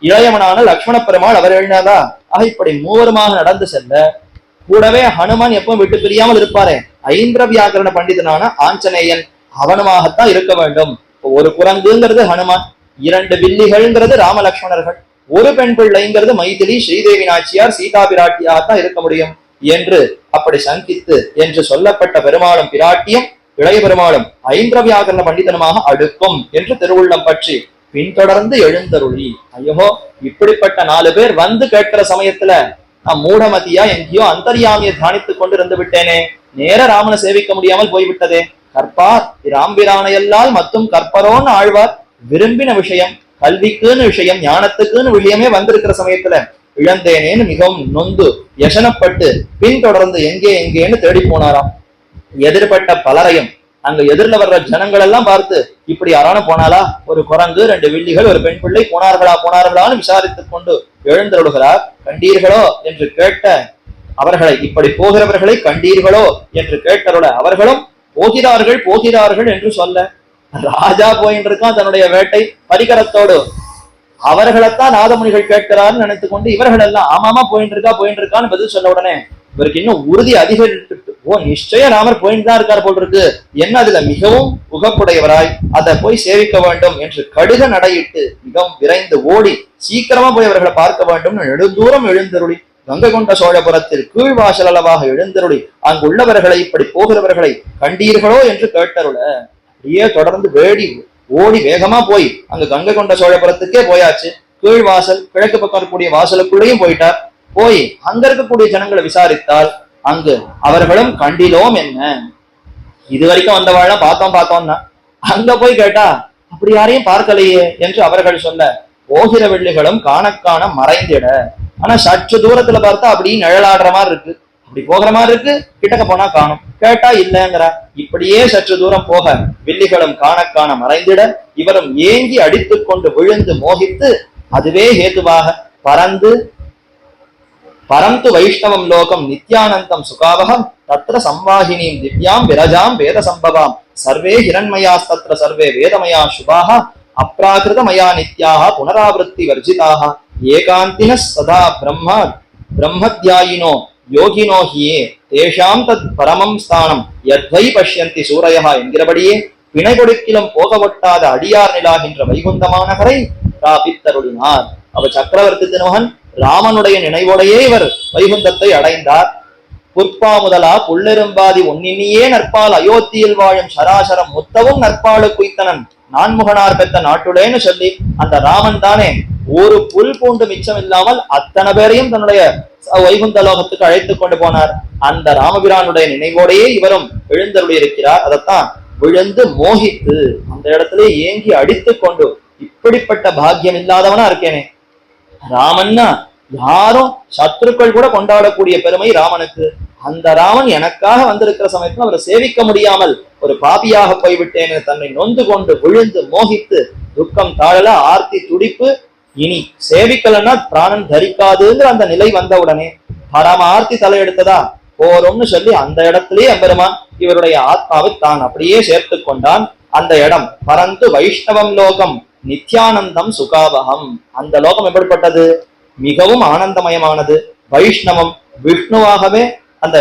இளையவனான லக்ஷ்மண பெருமாள் அவர் எழுந்தாதா. ஆக இப்படி மூவருமாக நடந்து செல்ல கூடவே ஹனுமான் எப்பவும் விட்டு பிரியாமல் இருப்பாரே, 5 வியாகரண பண்டிதனான ஆஞ்சநேயன் அவனுமாகத்தான் இருக்க வேண்டும். ஒரு குரங்குங்கிறது ஹனுமான், 2 வில்லிகள்ங்கிறது ராமலக்ஷ்மணர்கள், ஒரு பெண் பிள்ளைங்கிறது மைதிலி ஸ்ரீதேவி நாச்சியார் சீதா பிராட்டியாகத்தான் இருக்க முடியும் என்று அப்படி சங்கித்து என்று சொல்லப்பட்ட பெருமாளும் பிராட்டியும் இளைய பெருமாளும் 5 வியாகரண பண்டிதனமாக அடுக்கும் என்று திருவுள்ளம் பற்றி பின்தொடர்ந்து எழுந்தருளி. ஐயோ இப்படிப்பட்ட 4 பேர் வந்து கேட்கிற சமயத்துல நான் மூடமதியா எங்கேயோ அந்தர்யாமியை தியானித்துக் கொண்டு இருந்து விட்டேனே, நேர ராமனை சேவிக்க முடியாமல் போய்விட்டதே. கற்பார் ராம்பிரானையெல்லால் மத்தும் கற்பரோன்னு ஆழ்வார். விரும்பின விஷயம், கல்விக்குன்னு விஷயம், ஞானத்துக்குன்னு விஷயமே வந்திருக்கிற சமயத்துல இழந்தேனேன்னு மிகவும் நொந்து யசனப்பட்டு பின்தொடர்ந்து எங்கேன்னு தேடி போனாராம். எதிர்பட்ட பலரையும் அங்க எதிரில் வர்ற ஜனங்கள் எல்லாம் பார்த்து இப்படி யாரான போனாலா, ஒரு குரங்கு, 2 வில்லிகள், ஒரு பெண் பிள்ளை போனார்களான்னு விசாரித்துக் கொண்டு எழுந்தருளுகிறார். கண்டீர்களோ என்று கேட்ட அவர்களை, இப்படி போகிறவர்களை கண்டீர்களோ என்று கேட்டருள அவர்களும் போகிறார்கள் என்று சொல்ல, ராஜா போயின்னு இருக்கான் தன்னுடைய வேட்டை பரிகரத்தோடு, அவர்களைத்தான் நாதமுனிகள் கேட்கிறார்னு நினைத்து கொண்டு இவர்கள் எல்லாம் ஆமாமா போயிட்டு இருக்கான்னு பதில் சொல்ல உடனே இவருக்கு இன்னும் உறுதி அதிகரித்து, ஓ நிச்சயம் ராமர் போயிட்டு தான் இருக்கார் போல் இருக்கு, என்ன அதுல மிகவும் உகப்புடையவராய் அதை போய் சேவிக்க வேண்டும் என்று கடுக நடையிட்டு மிகவும் விரைந்து ஓடி சீக்கிரமா போய் அவர்களை பார்க்க வேண்டும் நெடுந்தூரம் எழுந்தருளி கங்கை கொண்ட சோழபுரத்தில் கீழ்வாசல் அளவாக எழுந்தருளி அங்குள்ளவர்களை இப்படி போகிறவர்களை கண்டீர்களோ என்று கேட்டருள அப்படியே தொடர்ந்து ஓடி வேகமா போய் அங்க கங்கை கொண்ட சோழபுரத்துக்கே போயாச்சு. கீழ்வாசல் கிழக்கு பக்கம் இருக்கக்கூடிய வாசலுக்குள்ளேயும் போயிட்டார். போய் அங்க இருக்கக்கூடிய ஜனங்களை விசாரித்தால் அங்கு அவர்களும் கண்டிலோம் என்ன, இது வரைக்கும் வந்தவாழ பார்த்தோம்னா அங்க போய் கேட்டா அப்படி யாரையும் பார்க்கலையே என்று அவர்கள் சொல்ல, போகிற வெள்ளிகளும் காண மறைந்திட. ஆனா சற்று தூரத்துல பார்த்தா அப்படி நிழலாடுற மாதிரி இருக்கு, அப்படி போகிற மாதிரி இருக்கு, கிட்டக்க போனா காணும், கேட்டா இல்லைங்கிற. இப்படியே சற்று தூரம் போக வில்லிகளும் காண மறைந்திட இவரும் ஏங்கி அடித்து கொண்டு விழுந்து மோகித்து அதுவே ஹேதுவாக பரந்து வைஷ்ணவம் லோகம் நித்யானந்தம் சுகாவகம் தத்ர சம்வாகினீம் திவ்யாம் விரஜாம் வேத சம்பவாம் சர்வே ஹிரண்மயாஸ்தத்ர சர்வே வேதமயா சுபாக அப்ராகிருதமயா நித்யாக புனராவருத்தி வர்ஜிதாக ஏகாந்தின சதா பிரம்மத்யாயினோ யோகினோ ஹியே தேஷாம் தத் பரமம் ஸ்தானம் யத்வை பஷ்யந்தி சூரையா என்கிறபடியே பிணை கொடுக்கிலும் போக ஒட்டாத அடியார் நிலாகின்ற வைகுந்தமானவரை பிராபித்தருளினார். அவர் சக்கரவர்த்தி திருமகன் ராமனுடைய நினைவோடையே இவர் வைகுந்தத்தை அடைந்தார். புற்பா முதலா புல்லெரும்பாதி ஒன்னினியே நற்பால் அயோத்தியில் வாழும் சராசரம் முத்தவும் நற்பாலு குய்த்தனன் நான்முகனார் பெற்ற நாட்டுடேன்னு சொல்லி அந்த ராமன் தானே ஒரு புல் பூண்டு மிச்சம் இல்லாமல் அத்தனை பேரையும் தன்னுடைய வைகுந்த லோகத்துக்கு அழைத்துக் கொண்டு போனார். அந்த ராமபிரானுடைய நினைவோடையே இவரும் எழுந்தருளி இருக்கிறார். அதைத்தான் விழுந்து மோகித்து அந்த இடத்துல ஏங்கி அடித்து கொண்டு இப்படிப்பட்ட பாக்கியம் இல்லாதவனா இருக்கேனே, ராமன்னா யாரும் சத்துருக்கள் கூட கொண்டாடக்கூடிய பெருமை ராமனுக்கு. அந்த ராமன் எனக்காக வந்திருக்கிற சமயத்துல அவரை சேவிக்க முடியாமல் ஒரு பாபியாக போய்விட்டேன்னு தன்னை நொந்து கொண்டு விழுந்து மோகித்து துக்கம் தாழல ஆர்த்தி துடிப்பு, இனி சேவிக்கலன்னா பிராணன் தரிக்காதுங்கிற அந்த நிலை வந்தவுடனே பரம ஆர்த்தி தலையெடுத்ததா போறோம்னு சொல்லி அந்த இடத்திலேயே எம்பெருமான் இவருடைய ஆத்மாவை தான் அப்படியே சேர்த்து கொண்டான். அந்த இடம் பரந்து வைஷ்ணவம் லோகம் நித்யானந்தம் சுகாவகம். அந்த லோகம் எப்படிப்பட்டது? மிகவும் ஆனந்தமயமானது. வைஷ்ணவம் விஷ்ணுவாகவே அந்த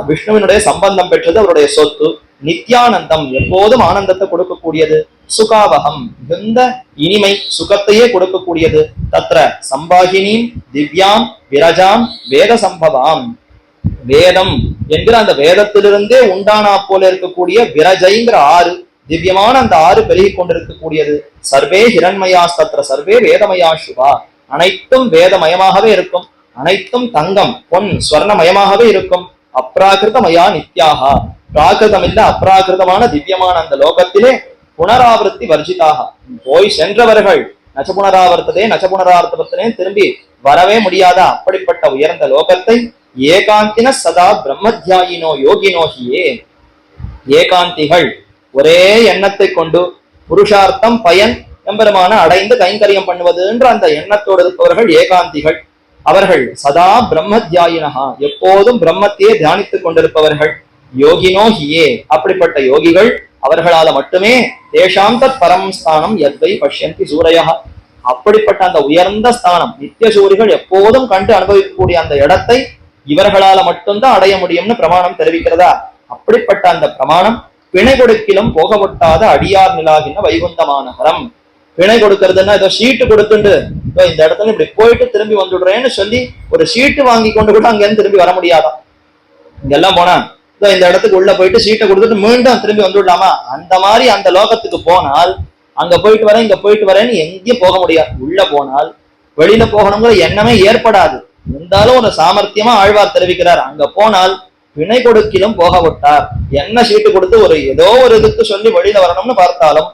விஷ்ணுவினுடைய சம்பந்தம் பெற்றது, அவருடைய சொத்து. நித்யானந்தம் எப்போதும் ஆனந்தத்தை கொடுக்கக்கூடியது. சுகாவகம் மிகுந்த இனிமை சுகத்தையே கொடுக்கக்கூடியது. தத்ர சம்பாகினீம் திவ்யாம் விரஜாம் வேத சம்பவாம். வேதம் என்கிற அந்த வேதத்திலிருந்தே உண்டானா போல இருக்கக்கூடிய விரஜைங்கிற ஆறு, திவ்யமான அந்த ஆறு பெருகி கொண்டிருக்கக்கூடியது. சர்வே ஹிரண்மயா தத்ர சர்வே வேதமயா சுபா. அனைத்தும் வேதமயமாகவே இருக்கும், அனைத்தும் தங்கம் பொன் ஸ்வர்ணமயமாகவே இருக்கும். அப்ராகிருதமயா நித்யாகா, பிராகிருதம் இல்ல அப்ராகிருதமான திவ்யமான அந்த லோகத்திலே புனராவருத்தி வர்ஜிதாக போய் சென்றவர்கள் நச்சபுனராவர்த்தனே திரும்பி வரவே முடியாத அப்படிப்பட்ட உயர்ந்த லோகத்தை ஏகாந்தின சதா பிரம்மத்யாயினோ யோகினோகியே. ஏகாந்திகள் ஒரே எண்ணத்தை கொண்டு புருஷார்த்தம் பயன் எம்பெருமான அடைந்து கைங்கரியம் பண்ணுவது என்ற அந்த எண்ணத்தோடு இருப்பவர்கள் ஏகாந்திகள். அவர்கள் சதா பிரம்மத்யாயினஹா, எப்போதும் பிரம்மத்தையே தியானித்துக் கொண்டிருப்பவர்கள். யோகினோ ஹியே, அப்படிப்பட்ட யோகிகள் அவர்களால மட்டுமே தேஷாம் தத் பரம் ஸ்தானம் யத்வை பஷ்யந்தி சூரையா, அப்படிப்பட்ட அந்த உயர்ந்த ஸ்தானம் நித்திய சூரிகள் எப்போதும் கண்டு அனுபவிக்கக்கூடிய அந்த இடத்தை இவர்களால மட்டும்தான் அடைய முடியும்னு பிரமாணம் தெரிவிக்கிறதா? அப்படிப்பட்ட அந்த பிரமாணம் பிணை கொடுக்கிலும் போக ஒட்டாத அடியார் நிலாகின வைகுந்தமானகரம். பிணை கொடுக்கறதுன்னா ஏதோ சீட்டு கொடுத்துட்டு இந்த இடத்துல இப்படி போயிட்டு திரும்பி வந்துடுறேன்னு சொல்லி ஒரு சீட்டு வாங்கி கொண்டு கூட அங்கேருந்து திரும்பி வர முடியாதான். இங்கெல்லாம் போனா இந்த இடத்துக்கு உள்ள போயிட்டு சீட்டை கொடுத்துட்டு மீண்டும் திரும்பி வந்துடலாமா? அந்த மாதிரி அந்த லோகத்துக்கு போனால் அங்க போயிட்டு வரேன் இங்க போயிட்டு வரேன்னு எங்கேயும் போக முடியாது. உள்ள போனால் வெளியில போகணுங்கிற எண்ணமே ஏற்படாது. இருந்தாலும் ஒரு சாமர்த்தியமா ஆழ்வார் தெரிவிக்கிறார், அங்க போனால் பிணை கொடுக்கிலும் போக விட்டார். என்ன சீட்டு கொடுத்து ஒரு ஏதோ ஒரு இதுக்கு சொல்லி வெளியில வரணும்னு பார்த்தாலும்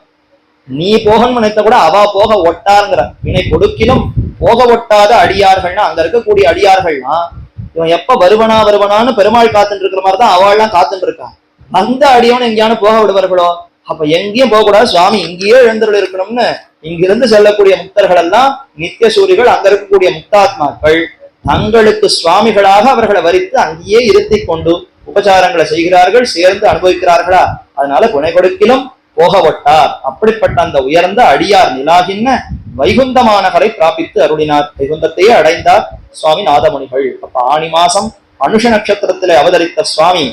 நீ போகணும்னு நினைத்த கூட அவ போக ஒட்டாருங்கிற. பிணை கொடுக்கிலும் போக ஒட்டாத அடியார்கள்னா அங்க இருக்கக்கூடிய அடியார்கள்னா இவன் எப்ப வருவனான்னு பெருமாள் காத்துட்டு இருக்கிற மாதிரிதான் அவள்லாம் காத்துட்டு இருக்கா. அந்த அடியவன் எங்கேயானு போக விடுவார்களோ? அப்ப எங்கேயும் போக கூடாது, சுவாமி இங்கேயே எழுந்தருள் இருக்கணும்னு இங்கிருந்து செல்லக்கூடிய முக்தர்கள் எல்லாம் நித்திய சூரிகள், அங்க இருக்கக்கூடிய முக்தாத்மாக்கள் தங்களுக்கு சுவாமிகளாக அவர்களை வரித்து அங்கேயே இருத்தி கொண்டு உபச்சாரங்களை செய்கிறார்கள், சேர்ந்து அனுபவிக்கிறார்களா? அதனால புனை கொடுக்கிலும் போக ஒட்டார். அப்படிப்பட்ட அந்த உயர்ந்த அடியார் நிலாகின்ன வைகுந்தமானவரை பிராபித்து அருளினார். வைகுந்தத்தையே அடைந்தார் சுவாமி நாதமுனிகள். அப்ப ஆணி மாசம் அனுஷ நட்சத்திரத்திலே அவதரித்த சுவாமி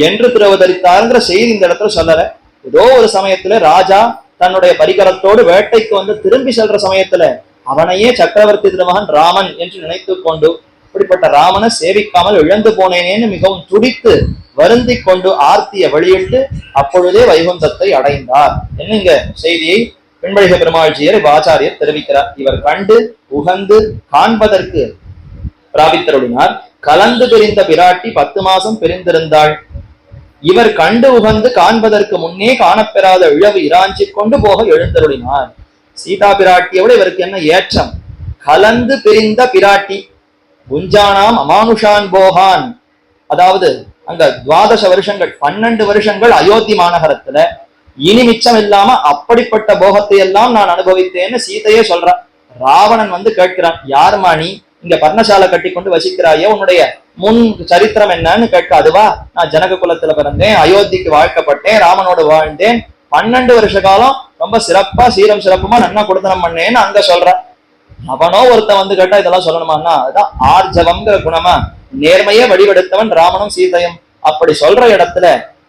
என்று திருவதரித்தாருங்கிற செய்தி இந்த இடத்துல சொல்லற. ஏதோ ஒரு சமயத்துல ராஜா தன்னுடைய பரிகரத்தோடு வேட்டைக்கு வந்து திரும்பி செல்ற சமயத்துல அவனையே சக்கரவர்த்தி திருமகன் ராமன் என்று நினைத்து கொண்டு இப்படிப்பட்ட ராமனை சேவிக்காமல் இழந்து போனேனேன்னு மிகவும் துடித்து வருந்தி கொண்டு ஆர்த்திய வெளியிட்டு அப்பொழுதே வைகுந்தத்தை அடைந்தார். என்னங்க செய்தியை பின்பழிக பெருமாள்ஜியர் ஆச்சாரியர் தெரிவிக்கிறார். இவர் கண்டு உகந்து காண்பதற்கு பிராபித்தருளினார். கலந்து பிரிந்த பிராட்டி 10 மாசம் பிரிந்திருந்தாள். இவர் கண்டு உகந்து காண்பதற்கு முன்னே காணப்பெறாத இழவு இராஞ்சி கொண்டு போக எழுந்தருளினார். சீதா பிராட்டியோட இவருக்கு என்ன ஏற்றம்? கலந்து பிரிந்த பிராட்டி குஞ்சானாம் அமானுஷான் போகான். அதாவது அங்க 12 வருஷங்கள் 12 வருஷங்கள் அயோத்தி மாநகரத்துல இனி மிச்சம் இல்லாம அப்படிப்பட்ட போகத்தை எல்லாம் நான் அனுபவித்தேன்னு சீதையே சொல்றான். ராவணன் வந்து கேட்கிறான், யாருமா நீ இங்க பர்ணசாலை கட்டி கொண்டு வசிக்கிறாயே, உன்னுடைய முன் சரித்திரம் என்னன்னு கேட்க. அதுவா, நான் ஜனக குலத்துல பிறந்தேன், அயோத்திக்கு வாழ்க்கப்பட்டேன், ராமனோடு வாழ்ந்தேன், 12 வருஷ காலம் ரொம்ப சிறப்பா சீரம் சிறப்புமா நன்னா கொடுத்தனம் பண்ணேன்னு அங்க சொல்ற. அவனோ ஒருத்தன் வந்து கேட்டா இதெல்லாம் சொல்லணுமான்னா, அதுதான் ஆர்ஜவம்ங்கிற குணமா நேர்மையே வடிவெடுத்தவன் ராமனும் சீதையும். அப்படி சொல்ற இடத்துல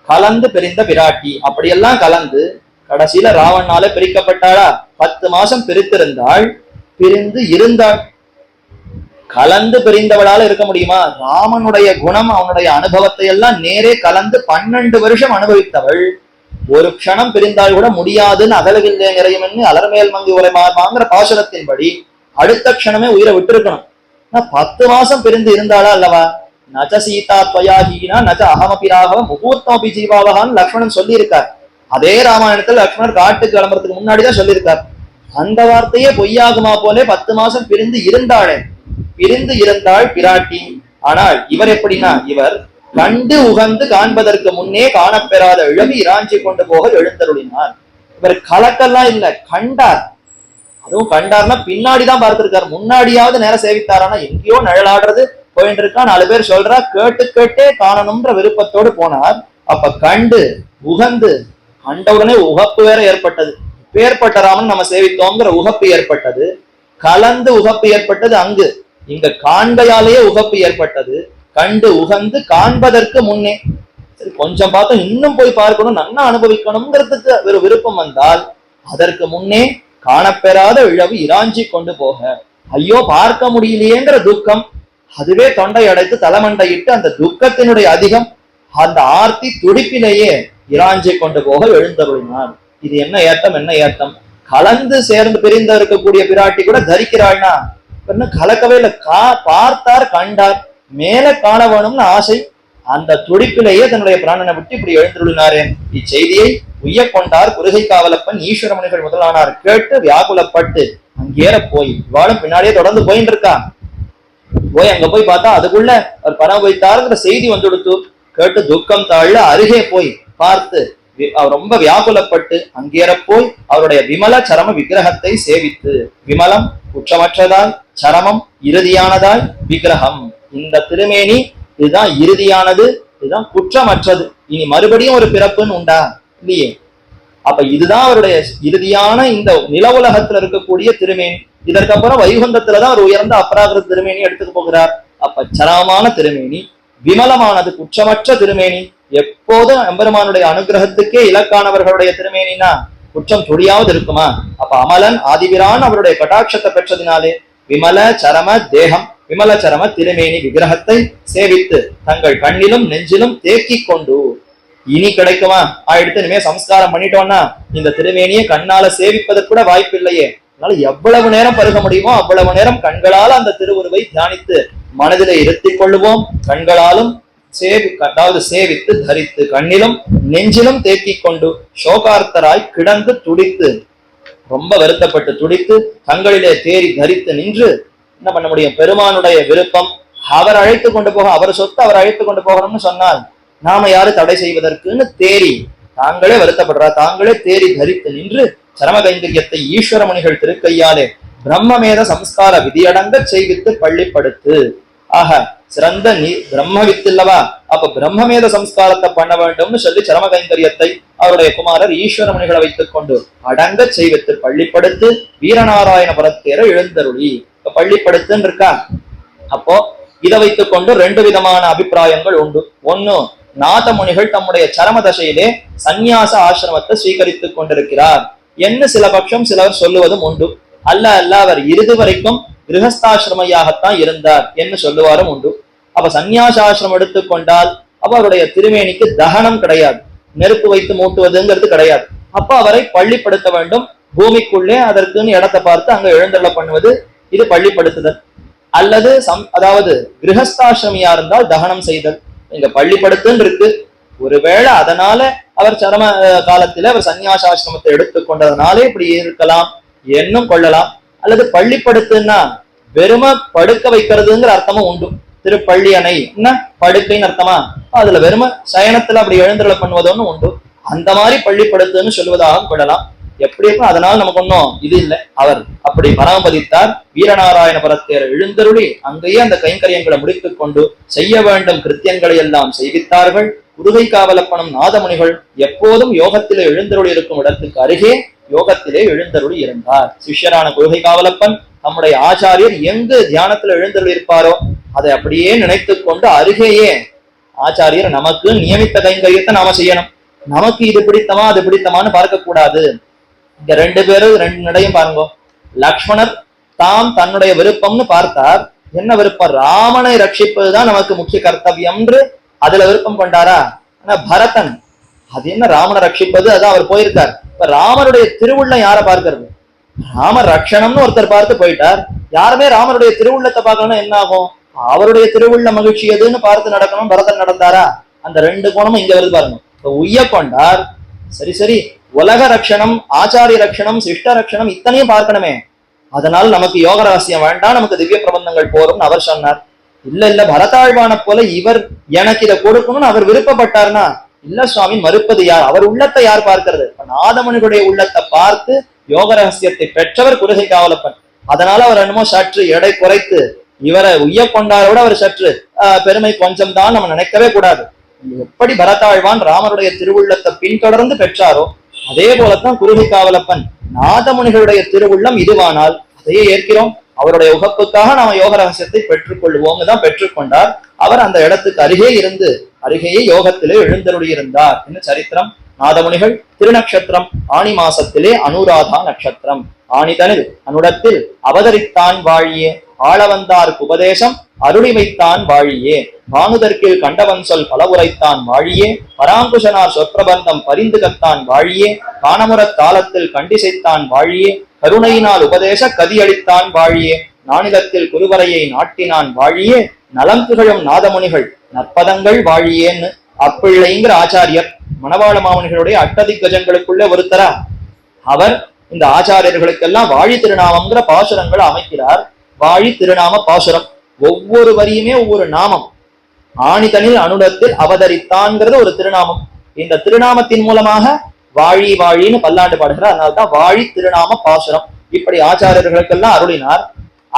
கலந்து பிரிந்த பிராட்டி, அப்படியெல்லாம் கலந்து கடைசியில ராவணனால பிரிக்கப்பட்டாளா? 10 மாசம் பிரித்திருந்தாள், பிரிந்து இருந்தாள். கலந்து பிரிந்தவளால இருக்க முடியுமா? ராமனுடைய குணம் அவனுடைய அனுபவத்தை எல்லாம் நேரே கலந்து 12 வருஷம் அனுபவித்தவள் ஒரு க்ஷணம் பிரிந்தால் கூட முடியாதுன்னு அகலகில்லே நிறையும்னு அலர்மேல் மங்கி உரைமாங்கிற பாசுரத்தின்படி அடுத்த க்ஷணமே உயிரை விட்டுருக்கணும். 10 மாசம் பிரிந்து இருந்தாளா அல்லவா? நச்ச சீதா துவயாஹீனா நச்ச அகமபிராகவ முகூர்த்தமபி ஜீவாவகான்னு லக்ஷ்மணன் சொல்லி இருக்கார். அதே ராமாயணத்துல லக்ஷ்மணர் காட்டுக்கு கிளம்புறதுக்கு முன்னாடிதான் சொல்லியிருக்கார். அந்த வார்த்தையே பொய்யாகுமா போலே 10 மாசம் பிரிந்து இருந்தாளே, பிரிந்து இருந்தாள் பிராட்டி. ஆனால் இவர் எப்படின்னா, இவர் கண்டு உகந்து காண்பதற்கு முன்னே காணப்பெறாத இழவி இராஞ்சி கொண்டு போக எழுந்தருளினார். இவர் கலக்கெல்லாம் இல்ல, கண்டார். அதுவும் கண்டார்னா பின்னாடிதான் பார்த்திருக்காரு. முன்னாடியாவது நேரம் சேவித்தாரானா எங்கேயோ நிழலாடுறது போயிட்டு இருக்கா, 4 பேர் சொல்றா, கேட்டு கேட்டே காணணும்ன்ற விருப்பத்தோடு போனார். அப்ப கண்டு உகந்து, கண்டவுடனே உகப்பு வேற ஏற்பட்டது. பேர்பட்ட ராமன் நம்ம சேவித்தோங்கிற உகப்பு ஏற்பட்டது. கலந்து உகப்பு ஏற்பட்டது அங்கு. இங்க காண்கையாலேயே உகப்பு ஏற்பட்டது. கண்டு உகந்து காண்பதற்கு முன்னே, சரி கொஞ்சம் பார்த்தோம், இன்னும் போய் பார்க்கணும், நன்னா அனுபவிக்கணுங்கிறதுக்கு ஒரு விருப்பம் வந்தால் அதற்கு முன்னே காணப்பெறாத இழவு இராஞ்சி கொண்டு போக, ஐயோ பார்க்க முடியலையேங்கிற துக்கம், அதுவே தொண்டை அடைத்து தலைமண்டையிட்டு அந்த துக்கத்தினுடைய அதிகம், அந்த ஆர்த்தி துடிப்பிலேயே இராஞ்சி கொண்டு போக எழுந்தருளினார். இது என்ன ஏத்தம், என்ன ஏத்தம்? கலந்து சேர்ந்து பிரிந்து இருக்கக்கூடிய பிராட்டி கூட தரிக்கிறாள்னா கலக்கவே இல்லை. பார்த்தார், கண்டார், மேல காண வேணும்னு ஆசை, அந்த துடிப்பிலேயே தன்னுடைய பிராணனை விட்டு இப்படி எழுந்துள்ளாரே. இச்செய்தியை உய்ய கொண்டார் குருகை காவலப்பன் ஈஸ்வரமணிகள் முதலானார். கேட்டு வியாகுலப்பட்டு அங்கேற போய், இவாளும் பின்னாடியே தொடர்ந்து போயிட்டு இருக்கா. போய் அங்க போய் பார்த்தா அதுக்குள்ள அவர் பணம் வைத்தாருங்கிற செய்தி வந்துடுத்து. கேட்டு துக்கம் தாழ அருகே போய் பார்த்து அவர் ரொம்ப வியாகுலப்பட்டு அங்கேற போய் அவருடைய விமல சரம விக்கிரகத்தை சேவித்து, விமலம் குற்றமற்றதாய், சரமம் இறுதியானதாய், விக்கிரகம் இந்த திருமேனி இதுதான் இறுதியானது, இதுதான் குற்றமற்றது, இனி மறுபடியும் ஒரு பிறப்புன்னு உண்டா இல்லையே. அப்ப இதுதான் அவருடைய இறுதியான இந்த நில உலகத்துல இருக்கக்கூடிய திருமேனி. இதற்கப்புறம் வைகுந்தத்துலதான் ஒரு உயர்ந்த அபராகிருத திருமேனி எடுத்துட்டு போகிறார். அப்ப சரமான திருமேனி, விமலமானது, குற்றமற்ற திருமேனி. எப்போதும் எம்பெருமானுடைய அனுகிரகத்துக்கே இலக்கானவர்களுடைய திருமேனினா குற்றம் துடியாவது இருக்குமா? அப்ப அமலன் ஆதிபிரான் அவருடைய கடாட்சத்தை பெற்றதினாலே விமல சரம தேகம், விமல சரம திருமேனி விக்கிரகத்தை சேவித்து தங்கள் கண்ணிலும் நெஞ்சிலும் தேக்கி கொண்டு, இனி கிடைக்குமா ஆயிடுத்து, இனிமே சம்ஸ்காரம் பண்ணிட்டோம்னா இந்த திருமேனியை கண்ணால சேவிப்பதற்கு கூட வாய்ப்பு இல்லையே. அதனால எவ்வளவு நேரம் பருக முடியுமோ அவ்வளவு நேரம் கண்களால் அந்த திருவுருவை தியானித்து மனதிலே இருத்திக் கொள்ளுவோம். கண்களாலும் அதாவது சேவித்து தரித்து கண்ணிலும் நெஞ்சிலும் தேக்கி கொண்டு சோகார்த்தராய் கிடந்து துடித்து, ரொம்ப வருத்தப்பட்டு துடித்து தங்களிலே தேறி தரித்து நின்று என்ன பண்ண முடியும்? பெருமானுடைய விருப்பம், அவர் அழைத்து கொண்டு போக, அவர் சொத்து அவர் அழைத்து கொண்டு போகணும்னு சொன்னால் நாம யாரு தடை செய்வதற்குன்னு தேறி தாங்களே வருத்தப்படுறா, தாங்களே தேறி தரித்து நின்று சரம கைங்கரியத்தை ஈஸ்வரமணிகள் திருக்கையாலே பிரம்மமேத சம்ஸ்கார விதியடங்க செய்வித்து பள்ளிப்படுத்து. ஆக சிறந்த நீ பிரம்ம வித்தில்லவா, அப்ப பிரம்மமேத சம்ஸ்காரத்தை பண்ண வேண்டும்னு சொல்லி சரம கைங்கரியத்தை அவருடைய குமாரர் ஈஸ்வரமணிகளை வைத்துக் கொண்டு அடங்க செய்வித்து பள்ளிப்படுத்து வீரநாராயணபுரத்தேர எழுந்தருளி. இப்ப பள்ளிப்படுத்துன்னு இருக்கா. அப்போ இதை வைத்துக் கொண்டு 2 விதமான அபிப்பிராயங்கள் உண்டு. ஒண்ணு, நாதமுனிகள் தம்முடைய சரம தசையிலே சந்நியாச ஆசிரமத்தை ஸ்வீகரித்துக் கொண்டிருக்கிறார் என்ன சில பட்சம் சிலர் சொல்லுவதும் உண்டு. அல்ல அவர் இறுதி வரைக்கும் கிரகஸ்தாசிரமையாகத்தான் இருந்தார் என்று சொல்லுவாரும் உண்டு. அப்ப சந்நியாசாசிரமம் எடுத்துக்கொண்டால் அப்ப அவருடைய திருமேனிக்கு தகனம் கிடையாது, நெருப்பு வைத்து மூட்டுவதுங்கிறது கிடையாது. அப்ப அவரை பள்ளிப்படுத்த வேண்டும், பூமிக்குள்ளே அதற்குன்னு இடத்தை பார்த்து அங்க எழுந்தருள பண்ணுவது, இது பள்ளிப்படுத்துதல். அல்லது அதாவது கிரகஸ்தாசிரமியா இருந்தால் தகனம் செய்தல். இங்க பள்ளிப்படுத்துன்னு இருக்கு, ஒருவேளை அதனால அவர் சரம காலத்துல அவர் சந்நியாசாசிரமத்தை எடுத்துக்கொண்டதுனாலே இப்படி இருக்கலாம் என்னும் கொள்ளலாம். அல்லது பள்ளிப்படுத்துன்னா வெறும படுக்க வைக்கிறதுங்கிற அர்த்தமும் உண்டு. திருப்பள்ளி அணை என்ன படுக்கைன்னு அர்த்தமா, அதுல வெறும சயனத்துல அப்படி எழுந்தருள பண்ணுவதுன்னு உண்டு. அந்த மாதிரி பள்ளிப்படுத்துன்னு சொல்வதாக கொள்ளலாம். எப்படி இருக்கும், அதனால நமக்கு ஒன்றும் இது இல்லை. அவர் அப்படி பராமரித்தார். வீரநாராயண பரத்தேர் எழுந்தருளி அங்கேயே அந்த கைங்கரியங்களை முடித்துக் கொண்டு செய்ய வேண்டும் கிருத்தியங்களை எல்லாம் செய்வித்தார்கள். குருகை காவலப்பனும் நாதமுனிகள் எப்போதும் யோகத்திலே எழுந்தருளி இருக்கும் இடத்துக்கு அருகே யோகத்திலே எழுந்தருளி இருந்தார். சிஷ்யரான குருகை காவலப்பன் நம்முடைய ஆச்சாரியர் எங்கு தியானத்துல எழுந்தருளி இருப்பாரோ அதை அப்படியே நினைத்து கொண்டு அருகேயே ஆச்சாரியர் நமக்கு நியமித்த கைங்கரியத்தை நாம செய்யணும். நமக்கு இது பிடித்தமா அது பிடித்தமான்னு பார்க்க கூடாது. இங்க ரெண்டு பேரும் ரெண்டு நடையும் பாருங்க. லக்ஷ்மணர் தாம் தன்னுடைய விருப்பம்னு பார்த்தார். என்ன விருப்பம்? ராமனை ரட்சிப்பதுதான் நமக்கு முக்கிய கர்த்தவியம் என்று அதுல விருப்பம் கொண்டாரா? ஆனா பரதன் அது என்ன ராமனை ரட்சிப்பது, அதான் அவர் போயிருக்கார். இப்ப ராமருடைய திருவுள்ளம் யாரை பார்க்கறது? ராம ரட்சணம்னு ஒருத்தர் பார்த்து போயிட்டார். யாருமே ராமருடைய திருவுள்ளத்தை பார்க்கணும்னா என்ன ஆகும்? அவருடைய திருவுள்ள மகிழ்ச்சி எதுன்னு பார்த்து நடக்கணும். பரதன் நடந்தாரா? அந்த ரெண்டு கோணமும் இங்க வருது பாருங்க. உய்ய கொண்டார். சரி சரி, உலக ரட்சணம், ஆச்சாரிய ரட்சணம், சிஷ்ட ரட்சணம் இத்தனையும் பார்க்கணுமே, அதனால நமக்கு யோக ரகசியம் வேண்டாம், நமக்கு திவ்ய பிரபந்தங்கள் போறோம்னு அவர் சொன்னார். இல்ல இல்ல, பரதாழ்வான போல இவர் எனக்கு இதை கொடுக்கணும்னு அவர் விருப்பப்பட்டார்னா இல்ல சுவாமி, மறுப்பது யார்? அவர் உள்ளத்தை யார் பார்க்கிறது? நாதமுனிகளுடைய உள்ளத்தை பார்த்து யோக ரகசியத்தை பெற்றவர் குருகை காவலப்பன். அதனால அவர் என்னமோ சற்று எடை குறைத்து இவரை உய்ய கொண்டாரோட அவர் சற்று பெருமை கொஞ்சம் தான் நம்ம நினைக்கவே கூடாது. எப்படி பரதாழ்வான் ராமருடைய திருவுள்ளத்தை பின்தொடர்ந்து பெற்றாரோ அதே போலத்தான் குருகை காவலப்பன் நாதமுனிகளுடைய திருவுள்ளம் இதுவானால் அதையே ஏற்கிறோம். அவருடைய உகப்புக்காக நாம யோக ரகசியத்தை பெற்றுக் கொள்வோம்னு தான் பெற்றுக்கொண்டார். அவர் அந்த இடத்துக்கு அருகே இருந்து அருகேயே யோகத்திலே எழுந்தருளியிருந்தார் என்று சரித்திரம். நாதமுனிகள் திருநக்ஷத்திரம் ஆணி மாசத்திலே அனுராதா நட்சத்திரம். ஆணிதனில் அனுடத்தில் அவதரித்தான் வாழியே, ஆளவந்தார்க்கு உபதேசம் அருளி வைத்தான் வாழியே, பானுதற்கில் கண்டவன் சொல் பல உரைத்தான் வாழியே, பராங்குஷனார் சொற்பிரபந்தம் பரிந்து கத்தான் வாழியே, காணமுறத் காலத்தில் கண்டிசைத்தான் வாழியே, கருணையினால் உபதேச கதியளித்தான் வாழியே, நானிலத்தில் குருவரையை நாட்டினான் வாழியே, நலம் திகழும் நாதமுனிகள் நற்பதங்கள் வாழியேன்னு அப்பிள்ளைங்கிற ஆச்சாரியர் மணவாள மாமுனிகளுடைய அட்டதிகஜங்களுக்குள்ளே ஒருத்தரா. அவர் இந்த ஆச்சாரியர்களுக்கெல்லாம் வாழி திருநாமம்ங்கிற பாசுரங்களை அமைக்கிறார். வாழி திருநாம பாசுரம், ஒவ்வொரு வரியுமே ஒவ்வொரு நாமம். ஆணிதனில் அனுடத்தில் அவதரித்தான்ங்கிறது ஒரு திருநாமம். இந்த திருநாமத்தின் மூலமாக வாழி வாழின்னு பல்லாண்டு பாடுகிறார். அதனால்தான் வாழி திருநாம பாசுரம். இப்படி ஆச்சாரியர்களுக்கெல்லாம் அருளினார்.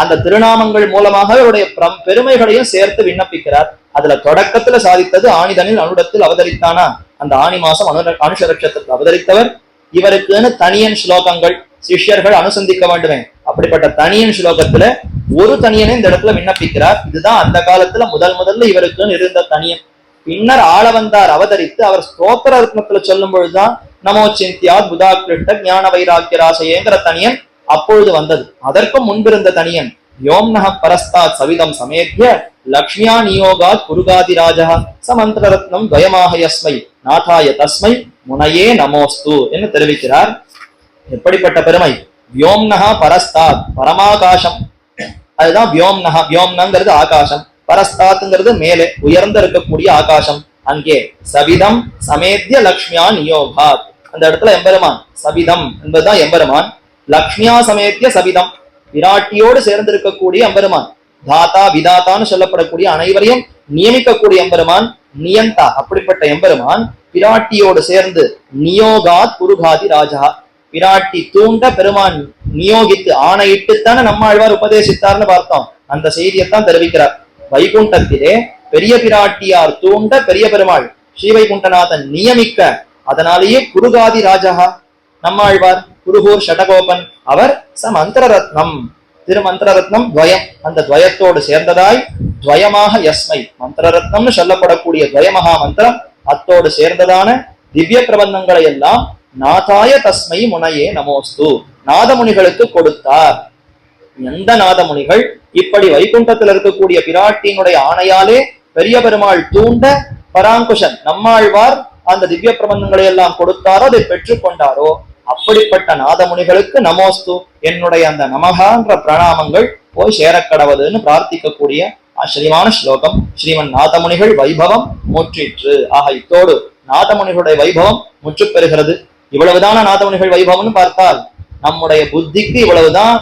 அந்த திருநாமங்கள் மூலமாக அவருடைய பெருமைகளையும் சேர்த்து விண்ணப்பிக்கிறார். அதுல தொடக்கத்துல சாதித்தது ஆணிதனில் அனுடத்தில் அவதரித்தானா, அந்த ஆணி மாசம் அனுஷ நட்சத்திரத்தில் அவதரித்தவர். இவருக்குன்னு தனியன் ஸ்லோகங்கள் சிஷ்யர்கள் அனுசந்திக்க வேண்டுமே, அப்படிப்பட்ட தனியன் ஸ்லோகத்துல ஒரு தனியனை இந்த இடத்துல விண்ணப்பிக்கிறார். இதுதான் அந்த காலத்துல முதல்ல இவருக்குன்னு இருந்த தனியன். பின்னர் ஆளவந்தார் அவதரித்து அவர் ஸ்தோத்திர ரத்னத்துல சொல்லும் பொழுதுதான் நமோ சிந்தியாத் புதாகிருஷ்ட ஞான வைராக்கிய ராசையேங்கிற தனியன் அப்பொழுது வந்தது. அதற்கும் முன்பிருந்த தனியன் யோம்னஹ பரஸ்தாத் சவிதம் சமேத்ய லக்ஷ்மியா நியோகாத் குருகாதி ராஜா சமந்திர ரத்னம் துவயமாக யஸ்மை நாதாய தஸ்மை முனையே நமோஸ்து என்று தெரிவிக்கிறார். எப்படிப்பட்ட பெருமை! வியோம்னஹா பரஸ்தாத், பரமாகாசம், அதுதான் வியோம்னஹா. வியோம்னங்கிறது ஆகாசம், பரஸ்தாத்ங்கிறது மேலே உயர்ந்து இருக்கக்கூடிய ஆகாசம். அங்கே சவிதம் சமேத்ய லக்ஷ்மியா நியோகாத், அந்த இடத்துல எம்பெருமான் சவிதம் என்பதுதான் எம்பெருமான். லக்ஷ்மியா சமேத்திய சபிதம், விராட்டியோடு சேர்ந்திருக்கக்கூடிய எம்பெருமான். தாத்தா விதாத்தான்னு சொல்லப்படக்கூடிய அனைவரையும் நியமிக்கக்கூடிய எம்பெருமான் நியந்தா. அப்படிப்பட்ட எம்பெருமான் விராட்டியோடு சேர்ந்து நியோகாத் குருகாதி ராஜா, விராட்டி தூண்ட பெருமான் நியோகித்து ஆணையிட்டுத்தானே நம்மாழ்வார் உபதேசித்தார்னு பார்த்தோம். அந்த செய்தியைத்தான் தெரிவிக்கிறார். வைகுண்டத்திலே பெரிய பிராட்டியார் தூண்ட பெரிய பெருமாள் ஸ்ரீவைகுண்டநாதன் நியமிக்க, அதனாலேயே குருகாதி ராஜா நம்மாழ்வார். குருகூர் ஷடகோபன் அவர் மந்திர ரத்னம், திருமந்திர ரத்னம் துவயம், அந்த துவயத்தோடு சேர்ந்ததாய் துவயமாக யஸ்மை, மந்திர ரத்னம்னு சொல்லப்படக்கூடிய துவயமகா மந்திரம் அத்தோடு சேர்ந்ததான திவ்ய பிரபந்தங்களை எல்லாம் நாதாய தஸ்மை முனையே நமோஸ்து நாதமுனிகளுக்கு கொடுத்தார். எந்த நாதமுனிகள் இப்படி வைகுண்டத்தில் இருக்கக்கூடிய பிராட்டியினுடைய ஆணையாலே பெரிய பெருமாள் தூண்ட பராங்குஷன் நம்மாழ்வார் அந்த திவ்ய பிரபந்தங்களை எல்லாம் கொடுத்தாரோ அதை பெற்றுக் கொண்டாரோ அப்படிப்பட்ட நாதமுனிகளுக்கு நமோஸ்து என்னுடைய அந்த நமகான்ற பிரணாமங்கள் போய் சேரக்கடவுதுன்னு பிரார்த்திக்கக்கூடிய ஆச்சரியமான ஸ்லோகம். ஸ்ரீமன் நாதமுனிகள் வைபவம் முற்றிற்று. ஆக இத்தோடு நாதமுனிகளுடைய வைபவம் முற்று பெறுகிறது. இவ்வளவுதான நாதமுனிகள் வைபவம்னு பார்த்தால் நம்முடைய புத்திக்கு இவ்வளவுதான்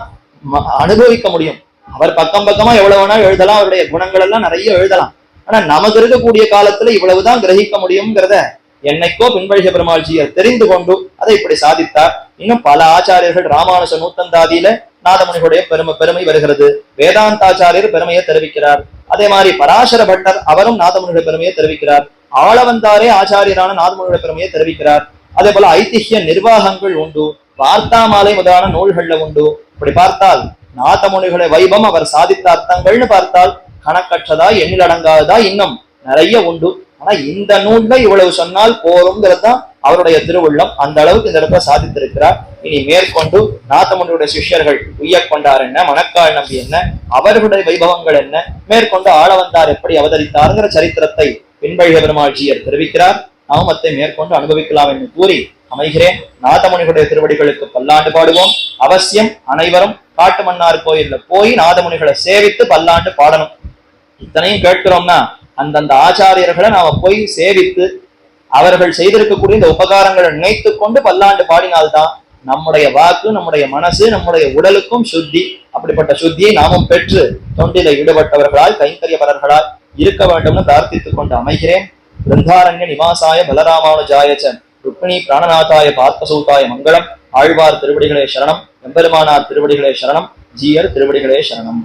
அனுபவிக்க முடியும். அவர் பக்கம் பக்கமா எவ்வளவு வேணா எழுதலாம், அவருடைய குணங்கள் எல்லாம் நிறைய எழுதலாம். ஆனா நமக்கு இருக்கக்கூடிய காலத்துல இவ்வளவுதான் கிரகிக்க முடியுங்கிறத என்னைக்கோ பின்பழிக பெருமாள்ஜியர் தெரிந்து கொண்டு அதை இப்படி சாதித்தார். இன்னும் பல ஆச்சாரியர்கள் ராமானுஜ நூத்தந்தாதியில நாதமுனிகளுடைய பெருமை வருகிறது. வேதாந்தாச்சாரியர் பெருமையை தெரிவிக்கிறார். அதே மாதிரி பராசர பட்டர் அவரும் நாதமுனிகளுடைய பெருமையை தெரிவிக்கிறார். ஆளவந்தாரே ஆச்சாரியரான நாதமுனிகளுடைய பெருமையை தெரிவிக்கிறார். அதே போல ஐதிஹ்ய நிர்வாகங்கள் உண்டு, வார்த்தாமாலை முதலான நூல்கள்ல உண்டு. இப்படி பார்த்தால் நாதமுனிகளை வைபம் அவர் சாதித்த அர்த்தங்கள்னு பார்த்தால் கணக்கற்றதா எண்ணிலடங்காததா இன்னும் நிறைய உண்டு. ஆனா இந்த நூல்ல இவ்வளவு சொன்னால் போருங்கிறது தான் அவருடைய திருவுள்ளம். அந்த அளவுக்கு இந்த இடத்துல சாதித்திருக்கிறார். இனி மேற்கொண்டு நாதமுனியுடைய சிஷ்யர்கள் உய்யக்கொண்டார் என்ன, மணக்கால் நம்பி என்ன, அவர்களுடைய வைபவங்கள் என்ன, மேற்கொண்டு ஆளவந்தார் எப்படி அவதரித்தாருங்கிற சரித்திரத்தை பின்பழிக பெருமாள்ஜியர் தெரிவிக்கிறார். நாமும் அத்தை மேற்கொண்டு அனுபவிக்கலாம் என்று கூறி அமைகிறேன். நாதமுனிகளுடைய திருவடிகளுக்கு பல்லாண்டு பாடுவோம். அவசியம் அனைவரும் காட்டு மன்னார் கோயில்ல போய் நாதமுனிகளை சேவித்து பல்லாண்டு பாடணும். இத்தனையும் கேட்கிறோம்னா அந்தந்த ஆச்சாரியர்களை நாம போய் சேவித்து அவர்கள் செய்திருக்கக்கூடிய இந்த உபகாரங்களை நினைத்து கொண்டு பல்லாண்டு பாடினால்தான் நம்முடைய வாக்கு, நம்முடைய மனசு, நம்முடைய உடலுக்கும் சுத்தி. அப்படிப்பட்ட சுத்தியை நாமும் பெற்று தொண்டில ஈடுபட்டவர்களால் கைங்கரியபரர்களால் இருக்க வேண்டும்னு பிரார்த்தித்துக் கொண்டு அமைகிறேன். பிருந்தாரண்ய நிவாசாய பலராமானுஜாயச்சன் ருக்மிணி பிராணநாதாய பார்த்தசூதாய மங்களம். ஆழ்வார் திருவடிகளே சரணம், எம்பெருமானார் திருவடிகளே சரணம், ஜீயர் திருவடிகளே சரணம்.